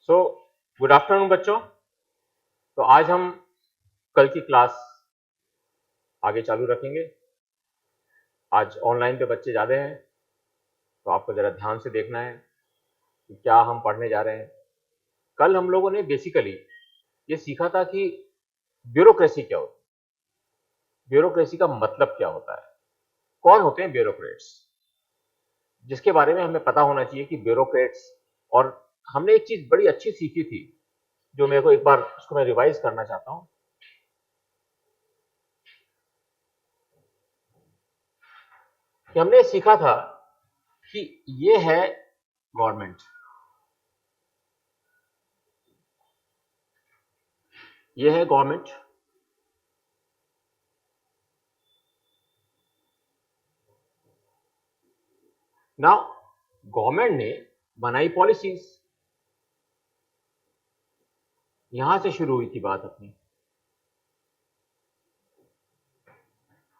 So good afternoon बच्चों। तो आज हम कल की क्लास आगे चालू रखेंगे। आज ऑनलाइन पे बच्चे ज़्यादा हैं, तो आपको ज़रा ध्यान से देखना है कि क्या हम पढ़ने जा रहे हैं। कल हम लोगों ने बेसिकली ये सीखा था कि ब्यूरोक्रेसी क्या होती है, ब्यूरोक्रेसी का मतलब क्या होता है, कौन होते हैं ब्यूरोक्रेट्स, जिसके बारे में हमें पता होना चाहिए कि ब्यूरोक्रेट्स। और हमने एक चीज़ बड़ी अच्छी सीखी थी, जो मेरे को एक बार उसको मैं रिवाइज करना चाहता हूँ कि हमने सीखा था कि ये है गवर्नमेंट, ये है गवर्नमेंट। नाउ गवर्नमेंट ने बनाई पॉलिसीज, यहां से शुरू हुई थी बात अपनी।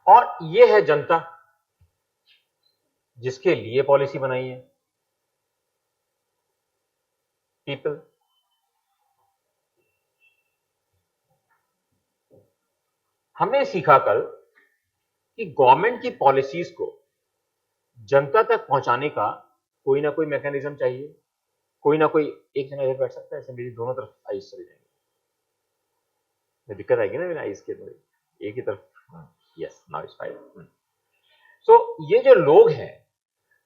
और ये है जनता, जिसके लिए पॉलिसी बनाई है, पीपल। हमने सीखा कल कि गवर्नमेंट की पॉलिसीज को जनता तक पहुंचाने का कोई ना कोई मैकेनिज्म चाहिए, कोई ना कोई। एक जना इधर बैठ सकता है, ऐसे मेरी दोनों तरफ आइस चले जाएंगे, दिक्कत आएगी ना मेरे आइस के थोड़ी एक ही तरफ। Yes, now it's fine. So ये जो लोग हैं,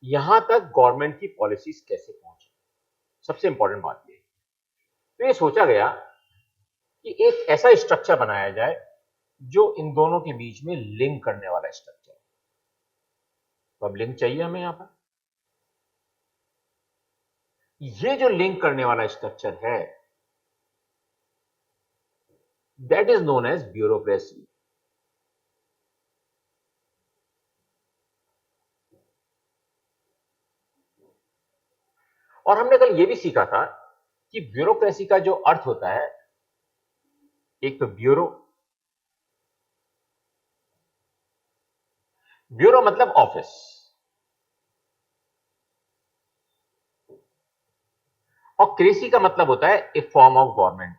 यहां तक गवर्नमेंट की पॉलिसीज कैसे पहुंचे, सबसे इंपॉर्टेंट बात ये। तो ये सोचा गया कि एक ऐसा स्ट्रक्चर बनाया जाए जो इन दोनों के बीच में लिंक करने वाला स्ट्रक्चर। तो अब लिंक चाहिए हमें यहां पर। ये जो लिंक करने वाला स्ट्रक्चर है, that is known as bureaucracy. और हमने कल यह भी सीखा था कि ब्यूरोक्रेसी का जो अर्थ होता है, एक तो ब्यूरो, ब्यूरो मतलब ऑफिस, और क्रेसी का मतलब होता है a form of government,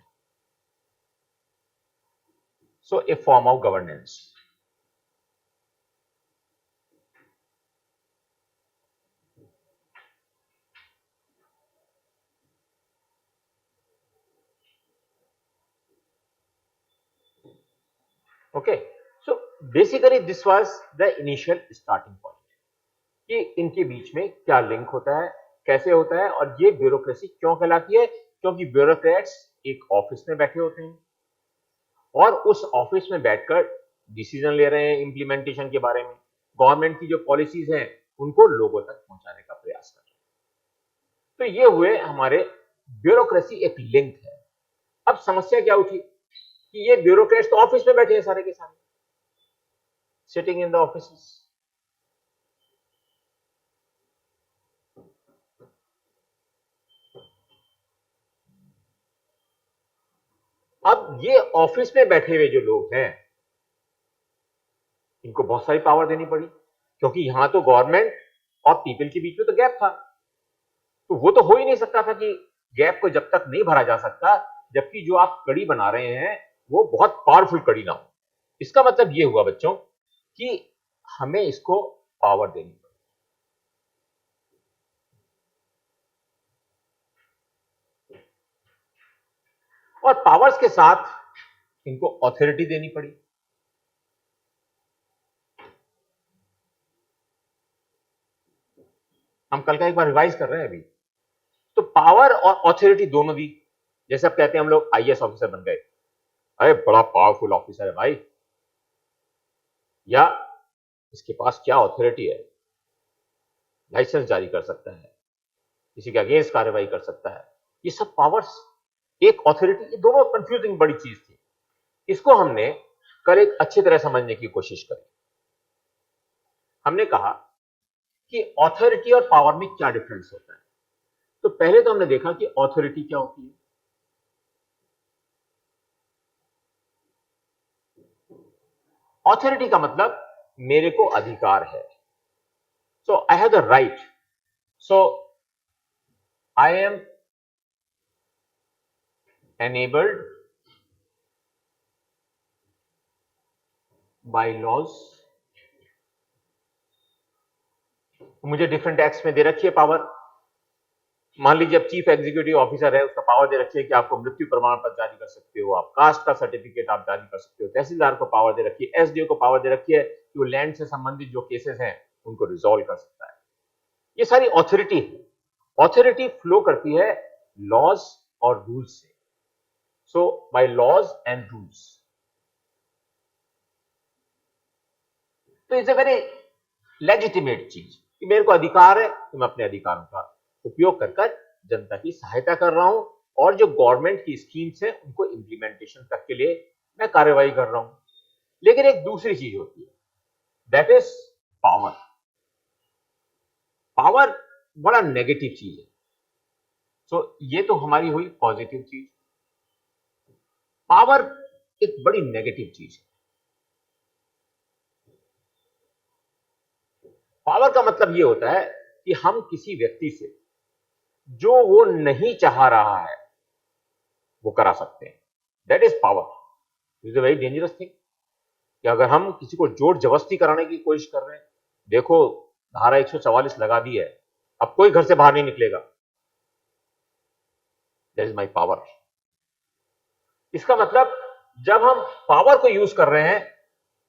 so a form of governance. Okay, so basically this was the initial starting point कि इनके बीच में क्या लिंक होता है, कैसे होता है, और ये ब्यूरोक्रेसी क्यों कहलाती है। क्योंकि ब्यूरोक्रेट्स एक ऑफिस में बैठे होते हैं और उस ऑफिस में बैठकर डिसीजन ले रहे हैं इंप्लीमेंटेशन के बारे में, गवर्नमेंट की जो पॉलिसीज हैं उनको लोगों तक पहुंचाने का प्रयास कर रहे हैं। तो ये हुए हमारे, ब्यूरोक्रेसी एक लिंक है। अब समस्या क्या उठी कि ये ब्यूरोक्रेट्स तो ऑफिस में बैठे हैं सारे के सारे, सिटिंग इन द ऑफिस। अब ये ऑफिस में बैठे हुए जो लोग हैं, इनको बहुत सारी पावर देनी पड़ी, क्योंकि यहां तो गवर्नमेंट और पीपल के बीच में तो गैप था। तो वो तो हो ही नहीं सकता था कि गैप को जब तक नहीं भरा जा सकता, जबकि जो आप कड़ी बना रहे हैं वो बहुत पावरफुल कड़ी ना हो। इसका मतलब ये हुआ बच्चों कि हमें इसको पावर देनी पड़ी, और पावर्स के साथ इनको ऑथोरिटी देनी पड़ी। हम कल का एक बार रिवाइज कर रहे हैं अभी। तो पावर और ऑथोरिटी दोनों दी। जैसे अब कहते हैं हम लोग आईएएस ऑफिसर बन गए, अरे बड़ा पावरफुल ऑफिसर है भाई, या इसके पास क्या ऑथोरिटी है, लाइसेंस जारी कर सकता है, किसी के अगेंस्ट कार्रवाई कर सकता है। ये सब पावर्स, एक ऑथोरिटी, ये दोनों कंफ्यूजिंग बड़ी चीज थी। इसको हमने कल एक अच्छी तरह समझने की कोशिश करी। हमने कहा कि ऑथोरिटी और पावर में क्या डिफरेंस होता है। तो पहले तो हमने देखा कि ऑथोरिटी क्या होती है। ऑथोरिटी का मतलब मेरे को अधिकार है, so I have the right, so I am enabled by laws। मुझे डिफरेंट एक्ट्स में दे रखी है पावर। मान लीजिए अब चीफ एग्जीक्यूटिव ऑफिसर है, उसका पावर दे रखी है कि आपको मृत्यु प्रमाण पत्र जारी कर सकते हो, आप कास्ट का सर्टिफिकेट आप जारी कर सकते हो, तहसीलदार को पावर दे रखी है, एसडीओ को पावर दे रखी है कि वो लैंड से संबंधित जो केसेस हैं उनको रिजॉल्व कर सकता है। ये सारी ऑथोरिटी है। ऑथोरिटी फ्लो करती है लॉज और रूल्स से। सो बाय लॉज एंड रूल्स। तो इट्स अ वेरी लेजिटिमेट चीज कि मेरे को अधिकार है तो मैं अपने अधिकारों का उपयोग कर जनता की सहायता कर रहा हूं और जो गवर्नमेंट की स्कीम्स है उनको इंप्लीमेंटेशन तक के लिए मैं कार्रवाई कर रहा हूं। लेकिन एक दूसरी चीज होती है, दैट इज पावर। पावर बड़ा नेगेटिव चीज है। सो ये तो हमारी हुई पॉजिटिव चीज। पावर एक बड़ी नेगेटिव चीज है। पावर का मतलब ये होता है कि हम किसी व्यक्ति से जो वो नहीं चाह रहा है वो करा सकते हैं। That is power. Is a very dangerous thing कि अगर हम किसी को जोर जबरदस्ती कराने की कोशिश कर रहे हैं, देखो धारा 144 लगा दी है, अब कोई घर से बाहर नहीं निकलेगा। That is my power. इसका मतलब जब हम पावर को यूज कर रहे हैं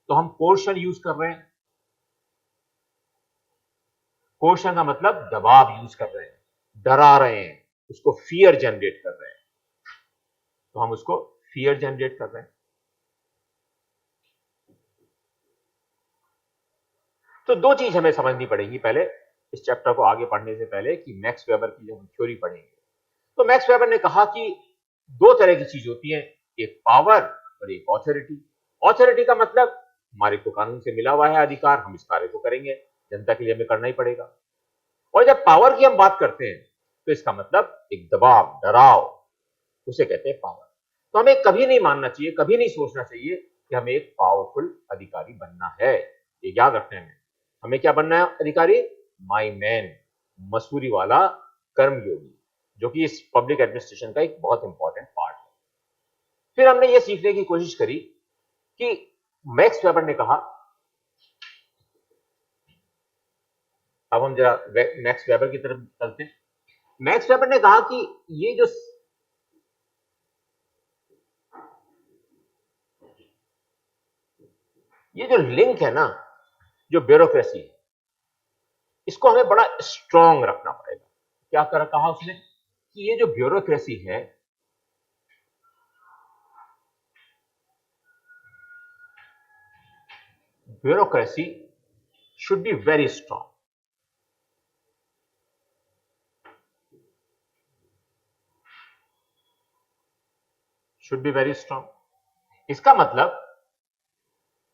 तो हम कोर्शन यूज कर रहे हैं। कोर्शन का मतलब दबाव यूज कर रहे हैं, डरा रहे हैं, उसको फियर जनरेट कर रहे हैं। तो हम उसको फियर जनरेट कर रहे हैं। तो दो चीज हमें समझनी पड़ेगी पहले इस चैप्टर को आगे पढ़ने से पहले कि मैक्स वेबर की जब हम थ्योरी पढ़ेंगे तो मैक्स वेबर ने कहा कि दो तरह की चीज होती है, एक पावर और एक ऑथोरिटी। ऑथोरिटी का मतलब हमारे को कानून से मिला हुआ है अधिकार, हम इस कार्य को करेंगे, जनता के लिए हमें करना ही पड़ेगा। और जब पावर की हम बात करते हैं तो इसका मतलब एक दबाव, डराव, उसे कहते हैं पावर। तो हमें कभी नहीं मानना चाहिए, कभी नहीं सोचना चाहिए कि हमें एक पावरफुल अधिकारी बनना है। ये याद रखने में हमें क्या बनना है अधिकारी? माई मैन, मसूरी वाला कर्मयोगी, जो कि इस पब्लिक एडमिनिस्ट्रेशन का एक बहुत इंपॉर्टेंट पार्ट है। फिर हमने ये सीखने की कोशिश करी कि मैक्स वेबर ने कहा, अब हम जरा मैक्स वेबर की तरफ चलते हैं। मैक्स वेबर ने कहा कि ये जो लिंक है ना, जो ब्यूरोक्रेसी है, इसको हमें बड़ा स्ट्रांग रखना पड़ेगा। क्या कहा उसने कि ये जो ब्यूरोक्रेसी है, bureaucracy should be very strong. Should be very strong. इसका मतलब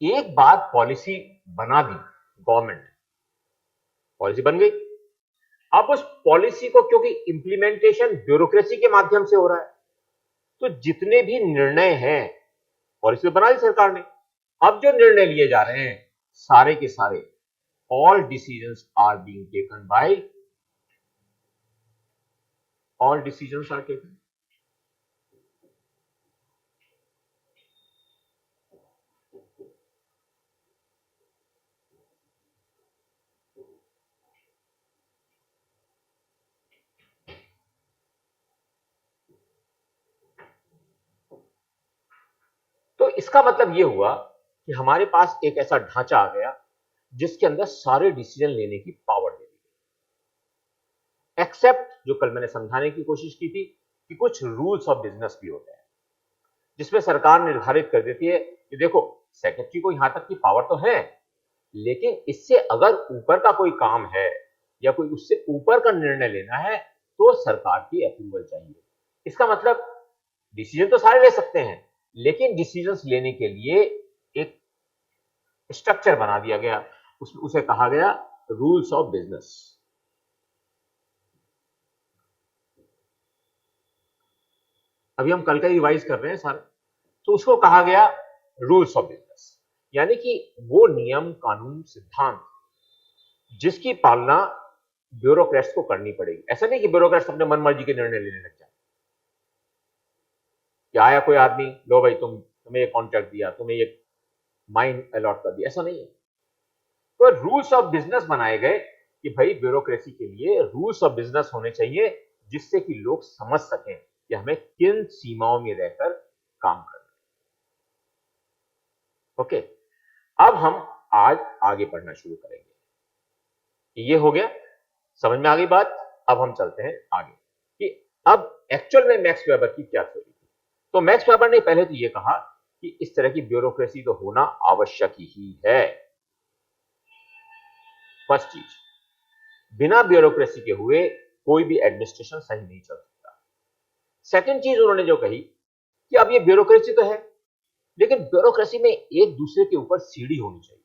एक बात पॉलिसी बना दी गवर्नमेंट, पॉलिसी बन गई, अब उस पॉलिसी को क्योंकि इंप्लीमेंटेशन ब्यूरोक्रेसी के माध्यम से हो रहा है, तो जितने भी निर्णय हैं पॉलिसी तो बना दी सरकार ने, अब जो निर्णय लिए जा रहे हैं सारे के सारे, all decisions are being taken by, all decisions are taken. तो इसका मतलब यह हुआ कि हमारे पास एक ऐसा ढांचा आ गया जिसके अंदर सारे डिसीजन लेने की पावर दे दी गई, एक्सेप्ट जो कल मैंने समझाने की कोशिश की थी कि कुछ रूल्स ऑफ बिजनेस भी होते हैं जिसमें सरकार निर्धारित कर देती है कि देखो सेक्रेटरी को यहां तक की पावर तो है, लेकिन इससे अगर ऊपर का कोई काम है या कोई उससे ऊपर का निर्णय लेना है तो सरकार की अप्रूवल चाहिए। इसका मतलब डिसीजन तो सारे ले सकते हैं, लेकिन डिसीजंस लेने के लिए एक स्ट्रक्चर बना दिया गया, उसे कहा गया रूल्स ऑफ बिजनेस। अभी हम कल का ही रिवाइज कर रहे हैं सारे, तो उसको कहा गया रूल्स ऑफ बिजनेस, यानी कि वो नियम कानून सिद्धांत जिसकी पालना ब्यूरोक्रेट्स को करनी पड़ेगी। ऐसा नहीं कि ब्यूरोक्रेट्स अपने मन मर्जी के निर्णय लेने लग जाए। कि आया कोई आदमी, लो भाई तुम्हें ये कॉन्ट्रैक्ट दिया, तुम्हें ये माइन अलॉट कर दिया, ऐसा नहीं है। तो रूल्स ऑफ बिजनेस बनाए गए कि भाई ब्यूरोक्रेसी के लिए रूल्स ऑफ बिजनेस होने चाहिए, जिससे कि लोग समझ सकें कि हमें किन सीमाओं में रहकर काम करना है। ओके, अब हम आज आगे पढ़ना शुरू करेंगे। ये हो गया, समझ में आ गई बात। अब हम चलते हैं आगे कि अब एक्चुअल में मैक्स वेबर की क्या थ्योरी थी। तो मैक्स वेबर ने पहले तो ये कहा कि इस तरह की ब्यूरोक्रेसी तो होना आवश्यक ही है। फर्स्ट चीज, बिना ब्यूरोक्रेसी के हुए कोई भी एडमिनिस्ट्रेशन सही नहीं चल सकता। सेकंड चीज उन्होंने जो कही कि अब ये ब्यूरोक्रेसी तो है, लेकिन ब्यूरोक्रेसी में एक दूसरे के ऊपर सीढ़ी होनी चाहिए,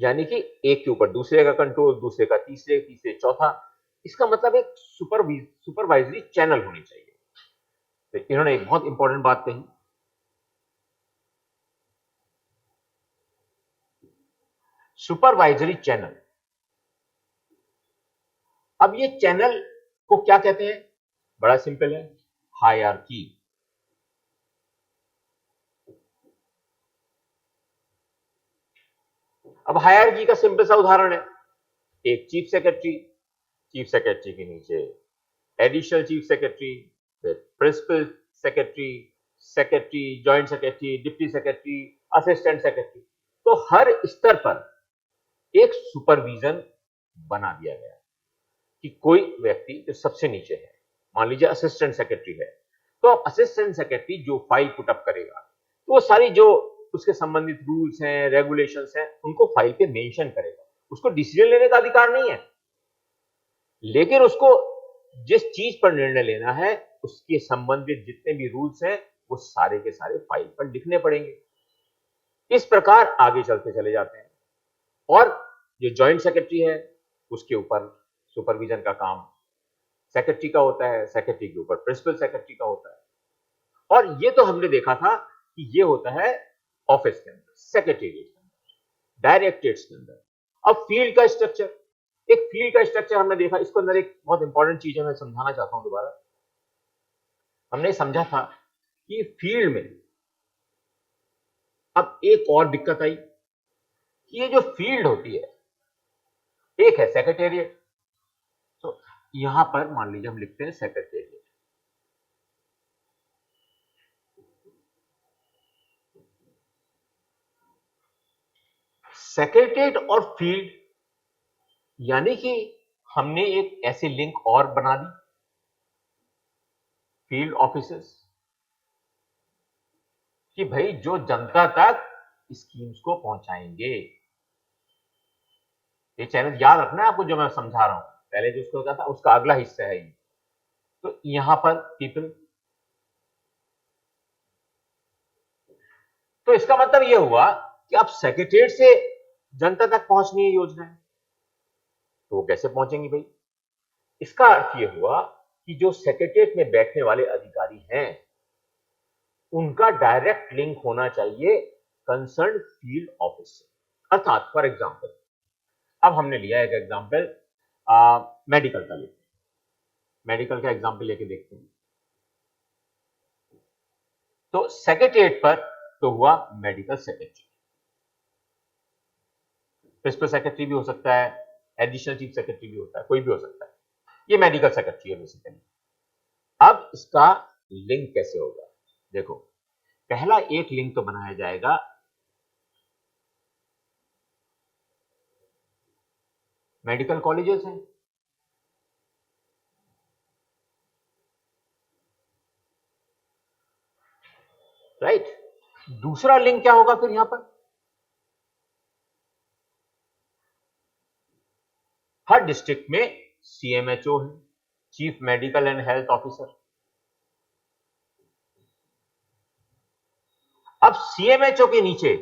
यानी कि एक के ऊपर दूसरे का कंट्रोल, दूसरे का तीसरे, तीसरे चौथा। इसका मतलब एक सुपरवाइजरी चैनल होनी चाहिए। तो इन्होंने एक बहुत इंपॉर्टेंट बात कही, सुपरवाइजरी चैनल। अब ये चैनल को क्या कहते हैं? बड़ा सिंपल है, हायरार्की। अब हायरार्की का सिंपल सा उदाहरण है, एक चीफ सेक्रेटरी, चीफ सेक्रेटरी के नीचे एडिशनल चीफ सेक्रेटरी, फिर principal secretary, secretary, joint secretary, deputy secretary, assistant secretary. तो हर स्तर पर एक सुपरविजन बना दिया गया कि कोई व्यक्ति जो सबसे नीचे है, मान लीजिए असिस्टेंट सेक्रेटरी है, तो अब असिस्टेंट सेक्रेटरी जो फाइल पुटअप करेगा, तो वो सारी जो उसके संबंधित रूल्स हैं, रेगुलेशंस हैं, उनको फाइल पे मेंशन करेगा। उसको डिसीजन लेने का अधिकार नहीं है, लेकिन उसको जिस चीज पर निर्णय लेना है, उसके संबंधित जितने भी रूल्स हैं, वो सारे के सारे फाइल पर लिखने पड़ेंगे। इस प्रकार आगे चलते चले जाते हैं। और जो जॉइंट सेक्रेटरी है, उसके ऊपर सुपरविजन का काम सेक्रेटरी का होता है, सेक्रेटरी के ऊपर प्रिंसिपल सेक्रेटरी का होता है। और ये तो हमने देखा था कि ये होता है ऑफिस के अंदर, सेक्रेटेरिएट के अंदर, डायरेक्टरेट्स के अंदर। अब फील्ड का स्ट्रक्चर, एक फील्ड का स्ट्रक्चर हमने देखा। इसको अंदर एक बहुत इंपॉर्टेंट चीज है, मैं समझाना चाहता हूं दोबारा। हमने समझा था कि फील्ड में अब एक और दिक्कत आई कि ये जो फील्ड होती है, एक है सेक्रेटेरिएट। तो यहां पर मान लीजिए हम लिखते हैं सेक्रेटेरिएट। सेक्रेटेरिएट और फील्ड, यानी कि हमने एक ऐसी लिंक और बना दी, फील्ड ऑफिसर्स, कि भाई जो जनता तक स्कीम्स को पहुंचाएंगे। ये चैनल याद रखना है आपको, जो मैं समझा रहा हूं, पहले जो उसको होता था उसका अगला हिस्सा है ये। तो यहां पर पीपल, तो इसका मतलब यह हुआ कि अब सेक्रेटेरिएट से जनता तक पहुंचनी है योजनाएं, तो वो कैसे पहुंचेंगी भाई? इसका अर्थ यह हुआ कि जो सेक्रेटेरिएट में बैठने वाले अधिकारी हैं, उनका डायरेक्ट लिंक होना चाहिए कंसर्न फील्ड ऑफिस से। अर्थात फॉर एग्जांपल, अब हमने लिया एक एग्जांपल मेडिकल का, लेते हैं मेडिकल का एग्जांपल लेके देखते हैं। तो सेक्रेटेरिएट पर तो हुआ मेडिकल सेक्रेटरी, प्रिंसिपल सेक्रेटरी भी हो सकता है, एडिशनल चीफ सेक्रेटरी भी होता है, कोई भी हो सकता है। ये मेडिकल सेक्रेटरी है बेसिकली। अब इसका लिंक कैसे होगा? देखो, पहला एक लिंक तो बनाया जाएगा, मेडिकल कॉलेजेस हैं, राइट। दूसरा लिंक क्या होगा फिर यहां पर? हर डिस्ट्रिक्ट में सीएमएचओ है, chief medical and health officer. अब सीएमएचओ के नीचे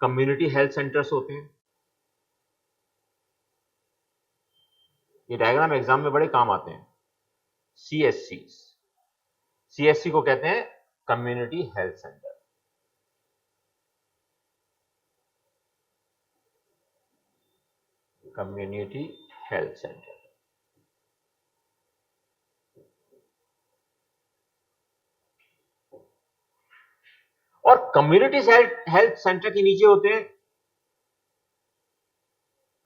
कम्युनिटी हेल्थ सेंटर्स होते हैं। ये डायग्राम एग्जाम में बड़े काम आते हैं। सीएससी, सीएससी को कहते हैं community health centre. Community health centre. और कम्युनिटी हेल्थ सेंटर के नीचे होते हैं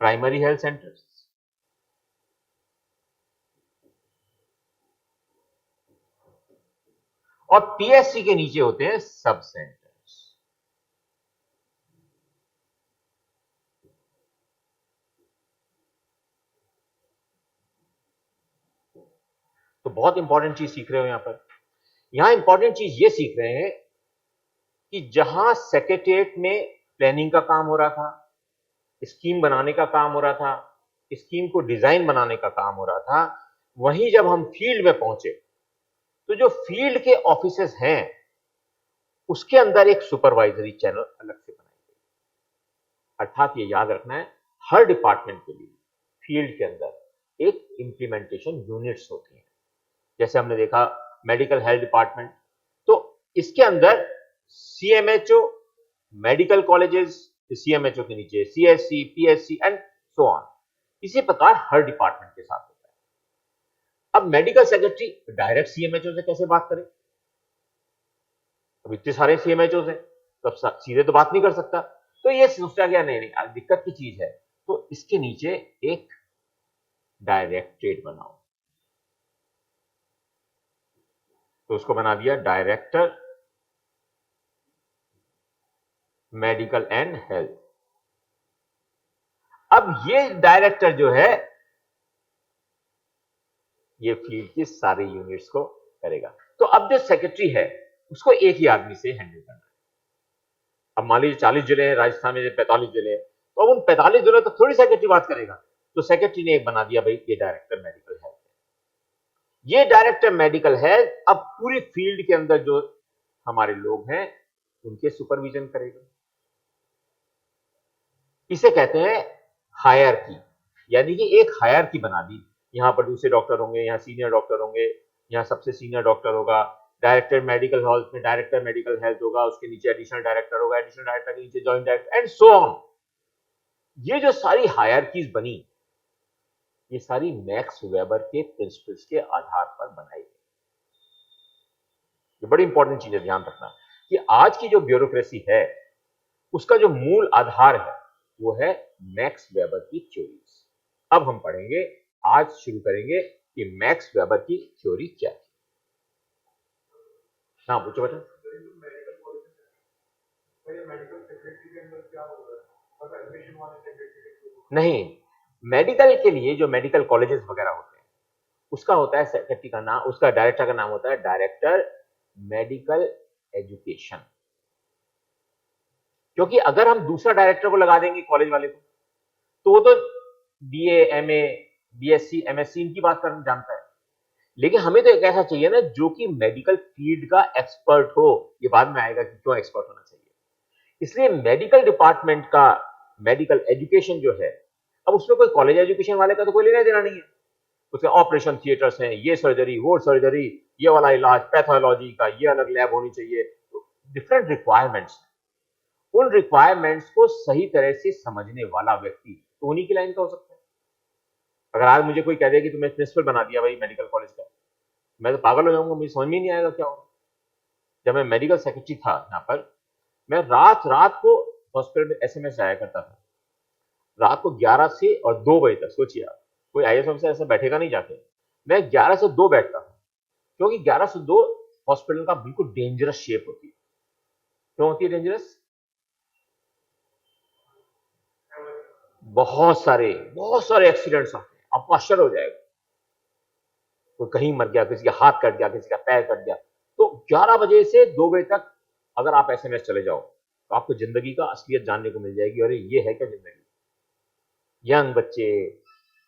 प्राइमरी हेल्थ सेंटर्स। और पीएससी के नीचे होते हैं सब सेंटर्स। तो बहुत इंपॉर्टेंट चीज सीख रहे हो यहां पर। यहां इंपॉर्टेंट चीज ये सीख रहे हैं कि जहां सेक्रेटेरिएट में प्लानिंग का काम हो रहा था, स्कीम बनाने का काम हो रहा था, स्कीम को डिजाइन बनाने का काम हो रहा था, वहीं जब हम फील्ड में पहुंचे तो जो फील्ड के ऑफिसेस हैं उसके अंदर एक सुपरवाइजरी चैनल अलग से बनाई गई। अर्थात ये याद रखना है, हर डिपार्टमेंट के लिए फील्ड के अंदर एक इंप्लीमेंटेशन यूनिट्स होती हैं। जैसे हमने देखा मेडिकल हेल्थ डिपार्टमेंट, तो इसके अंदर सीएमएचओ, मेडिकल कॉलेजेस, सीएमएचओ के नीचे CSC, PSC and so on. इसी प्रकार हर डिपार्टमेंट के साथ होता है। अब मेडिकल सेक्रेटरी डायरेक्ट सीएमएचओ से कैसे बात करें? अब इतने सारे सीएमएचओ हैं तो अब सीधे तो बात नहीं कर सकता। तो ये सोचा गया नहीं नहीं आज दिक्कत की चीज है, तो इसके नीचे एक डायरेक्टरेट बनाओ। तो उसको बना दिया डायरेक्टर मेडिकल एंड हेल्थ। अब ये डायरेक्टर जो है ये फील्ड की सारी यूनिट्स को करेगा। तो अब जो सेक्रेटरी है उसको एक ही आदमी से हैंडल करना है। अब मान लीजिए 40 जिले हैं राजस्थान में, 45 जिले हैं, तो अब उन 45 जिलों तक थोड़ी सेक्रेटरी बात करेगा। तो सेक्रेटरी ने एक बना दिया भाई ये डायरेक्टर मेडिकल हेल्थ है। ये डायरेक्टर मेडिकल हेल्थ अब पूरी फील्ड के अंदर जो हमारे लोग हैं उनके सुपरविजन करेगा। इसे कहते हैं हायरकी, यानी कि एक हायरकी बना दी। यहां पर दूसरे डॉक्टर होंगे, यहां सीनियर डॉक्टर होंगे, यहां सबसे सीनियर डॉक्टर होगा, डायरेक्टर मेडिकल हेल्थ में डायरेक्टर मेडिकल हेल्थ होगा, उसके नीचे एडिशनल डायरेक्टर होगा, एडिशनल डायरेक्टर के नीचे joint director and so on. ये जो सारी हायरकीज बनी ये सारी मैक्स वेबर के प्रिंसिपल्स के आधार पर बनाई गई। ये बड़ी इंपॉर्टेंट चीज है, ध्यान रखना कि आज की जो ब्यूरोक्रेसी है उसका जो मूल आधार है वो है मैक्स वेबर की थ्योरीज। अब हम पढ़ेंगे, आज शुरू करेंगे कि मैक्स वेबर की थ्योरी क्या है। हाँ पूछो बेटा। नहीं, मेडिकल के लिए जो मेडिकल कॉलेजेस वगैरह होते हैं उसका होता है सेक्रेटरी का नाम, उसका डायरेक्टर का नाम होता है डायरेक्टर मेडिकल एजुकेशन। क्योंकि अगर हम दूसरा डायरेक्टर को लगा देंगे कॉलेज वाले को तो वो तो बीए, एमए, बीएससी, एमएससी इनकी बात करना जानता है, लेकिन हमें तो एक ऐसा चाहिए ना जो कि मेडिकल फील्ड का एक्सपर्ट हो। ये बाद में आएगा कि क्यों एक्सपर्ट होना चाहिए। इसलिए मेडिकल डिपार्टमेंट का मेडिकल एजुकेशन जो है, अब उसमें कोई कॉलेज एजुकेशन वाले का तो कोई लेना देना नहीं है। उसके ऑपरेशन थिएटर्स हैं, ये सर्जरी, वो सर्जरी, ये वाला इलाज, पैथोलॉजी का ये अलग लैब होनी चाहिए, तो डिफरेंट रिक्वायरमेंट्स। उन रिक्वायरमेंट्स को सही तरह से समझने वाला व्यक्ति तो उन्हीं की लाइन का हो सकता है। अगर आज मुझे कोई कह दे कि तुम्हें प्रिंसिपल बना दिया भाई मेडिकल कॉलेज का, मैं तो पागल हो जाऊंगा, मुझे समझ में नहीं आएगा क्या होगा। जब मैं मेडिकल सेक्रेटरी था यहाँ पर, मैं रात रात को हॉस्पिटल में एसएमएस आया करता था, रात को 11 से और 2 बजे तक। सोचिए आप, कोई आईएएस ऑफिसर ऐसे बैठेगा नहीं जाके, मैं 11 से 2 बैठता था, क्योंकि 11 से 2 हॉस्पिटल का बिल्कुल डेंजरस शेप होती है। क्यों होती है डेंजरस? बहुत सारे एक्सीडेंट्स आते हैं, आपको आश्चर्य हो जाएगा। कोई कहीं मर गया, किसी का हाथ कट गया, किसी का पैर कट गया। तो 11 बजे से 2 बजे तक अगर आप एसएमएस चले जाओ तो आपको जिंदगी का असलियत जानने को मिल जाएगी। अरे ये है क्या जिंदगी। यंग बच्चे,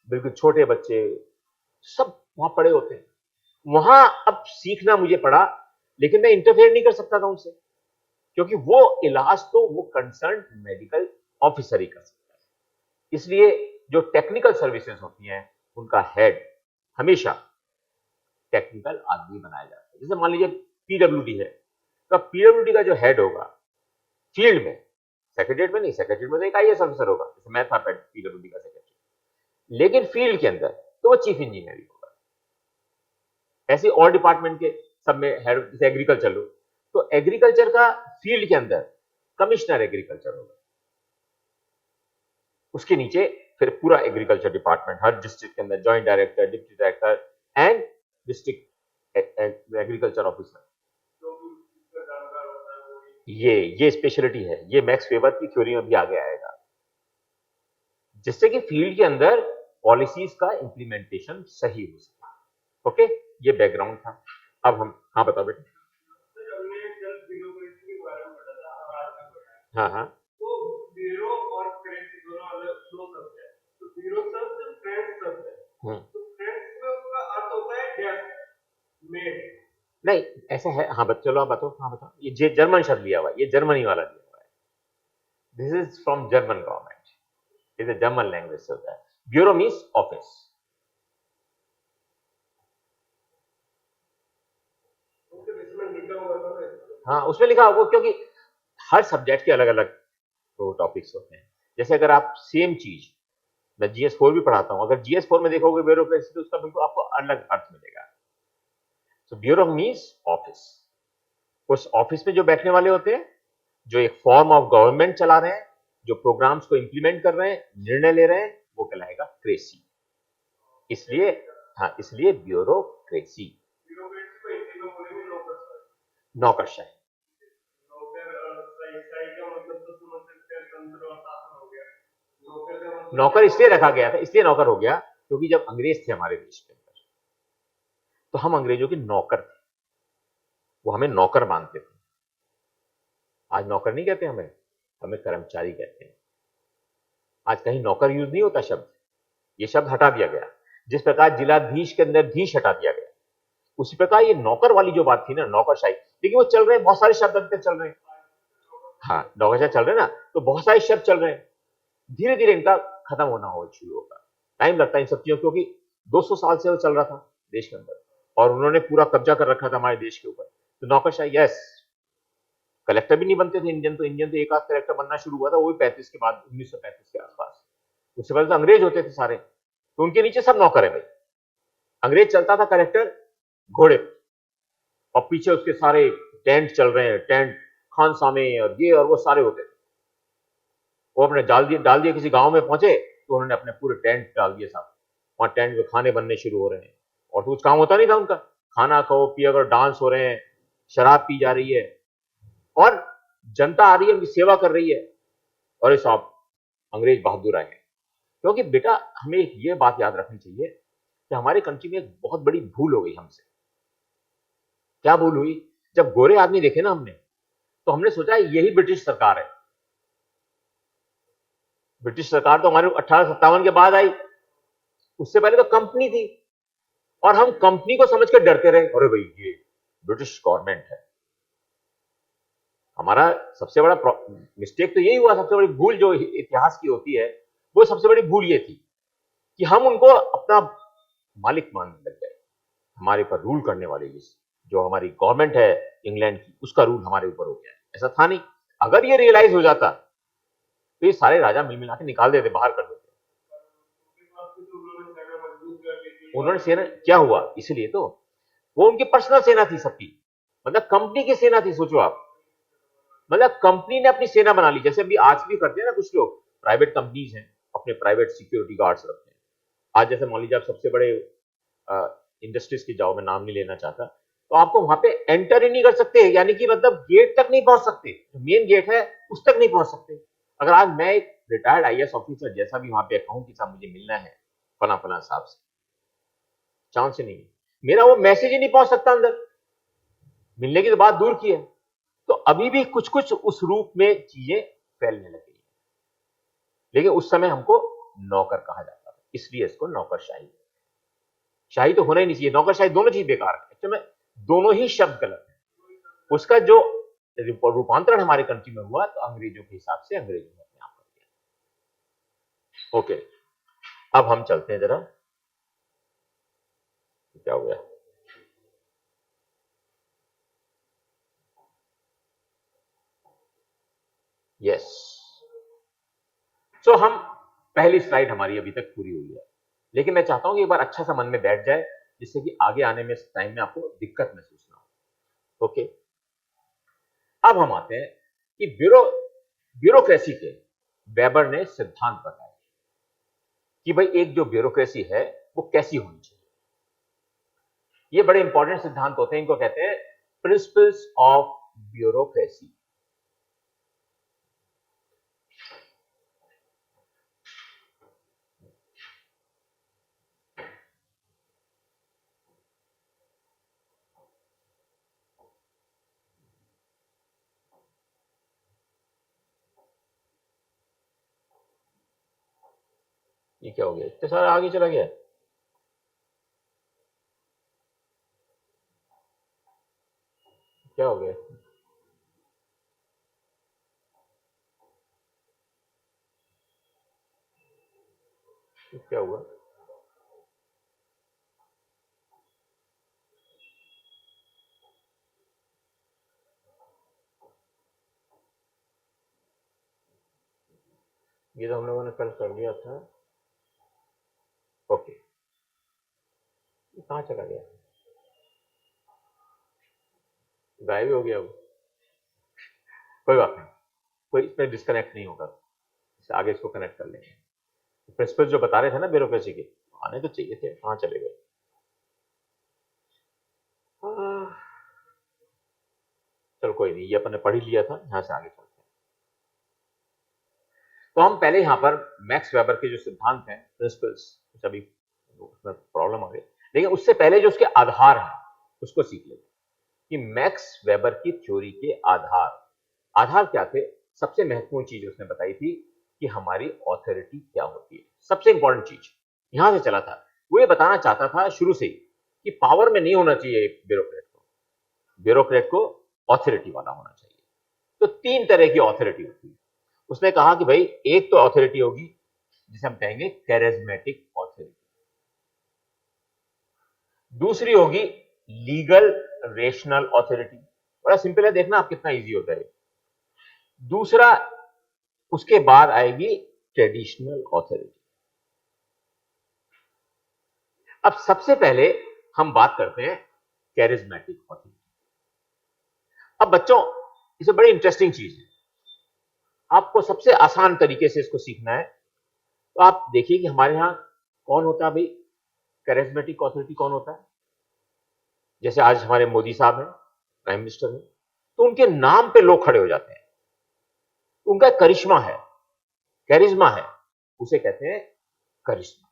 बिल्कुल छोटे बच्चे, सब वहां पड़े होते हैं। वहां अब सीखना मुझे पड़ा, लेकिन मैं इंटरफेयर नहीं कर सकता था उनसे, क्योंकि वो इलाज तो वो कंसर्न मेडिकल ऑफिसर ही कर सकता है। इसलिए जो टेक्निकल सर्विसेज होती हैं उनका हेड हमेशा टेक्निकल आदमी बनाया जाता है। जैसे मान लीजिए पीडब्ल्यूडी है, तो पीडब्ल्यूडी का जो हेड होगा फील्ड में, सेक्रेटरीट में नहीं, सेक्रेटरीट में तो एक आईएएस ऑफिसर होगा, जैसे मैं था पीडब्ल्यूडी का सेक्रेटरी, लेकिन फील्ड के अंदर तो वो चीफ इंजीनियर ही होगा। ऐसे और डिपार्टमेंट के सब में हेड, जैसे एग्रीकल्चर लो, तो एग्रीकल्चर का फील्ड के अंदर कमिश्नर एग्रीकल्चर होगा, उसके नीचे फिर पूरा एग्रीकल्चर डिपार्टमेंट, हर डिस्ट्रिक्ट के अंदर joint director, deputy director and district agriculture officer. ये स्पेशलिटी है, ये मैक्स वेबर की थ्योरी में भी आगे आएगा, जिससे कि फील्ड के अंदर पॉलिसीज का इंप्लीमेंटेशन सही हो सके। ओके, ये बैकग्राउंड था। अब हम, हाँ बताओ बेटे। हाँ हाँ, तो ब्यूरो और फ्रेंच दोनों अलग दो शब्द है। तो ब्यूरो शब्द फ्रेंच शब्द है। तो फ्रेंच में उसका अर्थ होता है डेस्क, मेड। नहीं ऐसा है, हाँ चलो आप बताओ, हाँ बताओ। ये जर्मन शब्द लिया हुआ है, ये जर्मनी वाला लिया हुआ है, this is from German government, is a German language से होता है। Bureau means office. हाँ उसमें लिखा होगा, क्योंकि हर सब्जेक्ट के अलग अलग तो टॉपिक्स होते हैं। जैसे अगर आप सेम चीज, मैं GS4 भी पढ़ाता हूं, अगर GS4 में देखोगे ब्यूरोक्रेसी तो उसका बिल्कुल आपको अलग अर्थ मिलेगा। तो ब्यूरो मीन्स ऑफिस। उस ऑफिस में जो बैठने वाले होते हैं, जो एक फॉर्म ऑफ गवर्नमेंट चला रहे हैं, जो प्रोग्राम्स को इंप्लीमेंट कर रहे हैं, निर्णय ले रहे हैं, वो कहलाएगा क्रेसी। इसलिए, हाँ इसलिए ब्यूरोक्रेसी। नौकरशाही। नौकर इसलिए रखा गया था, इसलिए नौकर हो गया क्योंकि जब अंग्रेज थे हमारे देश के अंदर, तो हम अंग्रेजों के नौकर थे, वो हमें नौकर मानते थे। आज नौकर नहीं कहते हमें, हमें कर्मचारी कहते हैं। आज कहीं नौकर यूज नहीं होता शब्द, ये शब्द हटा दिया गया। जिस प्रकार जिलाधीश के अंदर धीश हटा दिया गया, उसी प्रकार ये नौकर वाली जो बात थी ना, नौकरशाही, लेकिन वो चल रहे हैं, बहुत सारे शब्द अभी तक चल रहे हैं। हाँ नौकरशाही चल रहे हैं ना, तो बहुत सारे शब्द चल रहे हैं, धीरे धीरे इनका खत्म होना हो शुरू होगा। टाइम लगता है इन सब चीजों, क्योंकि 200 साल से वो चल रहा था देश के अंदर, और उन्होंने पूरा कब्जा कर रखा था हमारे देश के ऊपर। तो नौकरशाही, यस, कलेक्टर भी नहीं बनते थे इंडियन, तो इंडियन तो एक आध कलेक्टर बनना शुरू हुआ था वो भी 35 के बाद, 1935 के आसपास। उससे पहले तो अंग्रेज होते थे सारे, तो उनके नीचे सब नौकर है भाई। अंग्रेज चलता था कलेक्टर घोड़े, और पीछे उसके सारे टेंट चल रहे हैं, टेंट खानसामे और ये और वो सारे होते थे। वो अपने डाल दिए किसी गांव में पहुंचे तो उन्होंने अपने पूरे टेंट डाल दिए साहब, वहां टेंट में खाने बनने शुरू हो रहे हैं, और तो कुछ काम होता नहीं था उनका, खाना खाओ पियो, अगर डांस हो रहे हैं, शराब पी जा रही है, और जनता आ रही है उनकी सेवा कर रही है, और ये साहब अंग्रेज बहादुर आए हैं। क्योंकि बेटा हमें ये बात याद रखनी चाहिए कि हमारे कंट्री में एक बहुत बड़ी भूल हो गई हमसे। क्या भूल हुई? जब गोरे आदमी देखे ना हमने, तो हमने सोचा यही ब्रिटिश सरकार है। ब्रिटिश सरकार तो हमारे 1857 के बाद आई, उससे पहले तो कंपनी थी, और हम कंपनी को समझ कर डरते रहे, अरे भाई ये ब्रिटिश गवर्नमेंट है। हमारा सबसे बड़ा मिस्टेक तो यही हुआ, सबसे बड़ी भूल जो इतिहास की होती है, वो सबसे बड़ी भूल ये थी कि हम उनको अपना मालिक मानने लग गए, हमारे पर रूल करने वाले, जो हमारी गवर्नमेंट है इंग्लैंड की, उसका रूल हमारे ऊपर हो गया। ऐसा था नहीं। अगर ये रियलाइज हो जाता तो ये सारे राजा मिल मिला के निकाल देते, बाहर कर देते। उन्होंने सेना क्या हुआ, इसलिए तो वो उनकी पर्सनल सेना थी सबकी, मतलब कंपनी की सेना थी। सोचो आप, मतलब कंपनी ने अपनी सेना बना ली, जैसे अभी आज भी करते हैं ना कुछ लोग, प्राइवेट कंपनीज हैं, अपने प्राइवेट सिक्योरिटी गार्ड्स रखते हैं। आज जैसे मान लीजिए आप सबसे बड़े इंडस्ट्रीज की जाओ, मैं नाम नहीं लेना चाहता, तो आपको वहां पे एंटर ही नहीं कर सकते, यानी कि मतलब गेट तक नहीं पहुंच सकते, जो मेन गेट है उस तक नहीं पहुंच सकते। अगर आज मैं एक रिटायर्ड IAS ऑफिसर जैसा भी वहां पे कहूं कि साहब मुझे मिलना है फला फला साहब से, चांस ही नहीं है, मेरा वो मैसेज ही नहीं पहुंच सकता अंदर, मिलने की तो बात दूर की है। तो अभी भी कुछ कुछ उस रूप में चीजें फैलने लगी, लेकिन उस समय हमको नौकर कहा जाता था, इसलिए इसको नौकरशाही। शाही तो होना ही नहीं चाहिए, नौकरशाही, दोनों चीज बेकार है एक्चुअली में, दोनों ही शब्द गलत है। उसका जो रूपांतरण हमारे कंट्री में हुआ तो अंग्रेजों के हिसाब से अंग्रेजों ने अपने आप कर दिया। ओके, अब हम चलते हैं जरा, क्या हो गया, यस। सो हम, पहली स्लाइड हमारी अभी तक पूरी हुई है, लेकिन मैं चाहता हूं कि एक बार अच्छा सा मन में बैठ जाए, जिससे कि आगे आने में टाइम में आपको दिक्कत महसूस ना हो। ओके, अब हम आते हैं कि ब्यूरोक्रेसी के वेबर ने सिद्धांत बताए कि भाई एक जो ब्यूरोक्रेसी है वो कैसी होनी चाहिए। ये बड़े इंपॉर्टेंट सिद्धांत होते हैं, इनको कहते हैं प्रिंसिपल्स ऑफ ब्यूरोक्रेसी। ये क्या हो गया, इतने सारा आगे चला गया। क्या हो गया? क्या हुआ? ये तो हम लोगों ने कल कर लिया था। ओके, कहां चला गया? गायब ही हो गया वो। कोई बात नहीं, कोई इसमें डिस्कनेक्ट नहीं होगा, आगे इसको कनेक्ट कर लेंगे। प्रिंसिपल जो बता रहे थे ना ब्यूरोक्रेसी के, आने तो चाहिए थे, कहां चले गए? चलो कोई नहीं, ये अपन ने पढ़ ही लिया था, यहां से आगे चलते हैं। तो हम पहले यहां पर मैक्स वेबर के जो सिद्धांत हैं, प्रिंसिपल्स, अभी उसमें प्रॉब्लम आ गई, लेकिन उससे पहले जो उसके आधार हैं उसको सीख लेते हैं कि मैक्स वेबर की थ्योरी के आधार क्या थे। सबसे महत्वपूर्ण चीज उसने बताई थी कि हमारी ऑथोरिटी क्या होती है। सबसे इंपॉर्टेंट चीज यहां से चला था, वो ये बताना चाहता था शुरू से ही कि पावर में नहीं होना चाहिए ब्यूरोक्रेट को ऑथोरिटी वाला होना चाहिए। तो तीन तरह की ऑथोरिटी होती है। उसने कहा कि भाई एक तो ऑथोरिटी होगी जिसे हम कहेंगे कैरिज्मेटिक ऑथोरिटी, दूसरी होगी लीगल रेशनल ऑथोरिटी। बड़ा सिंपल है, देखना आप कितना इजी होता है। दूसरा, उसके बाद आएगी ट्रेडिशनल ऑथोरिटी। अब सबसे पहले हम बात करते हैं कैरिज्मेटिक ऑथोरिटी। अब बच्चों, इसे बड़ी इंटरेस्टिंग चीज है, आपको सबसे आसान तरीके से इसको सीखना है। तो आप देखिए कि हमारे यहां कौन होता है भाई, कैरिज्मेटिक ऑथोरिटी कौन होता है। जैसे आज हमारे मोदी साहब हैं, प्राइम मिनिस्टर हैं, तो उनके नाम पे लोग खड़े हो जाते हैं। उनका करिश्मा है, कैरिज्मा है, उसे कहते हैं करिश्मा,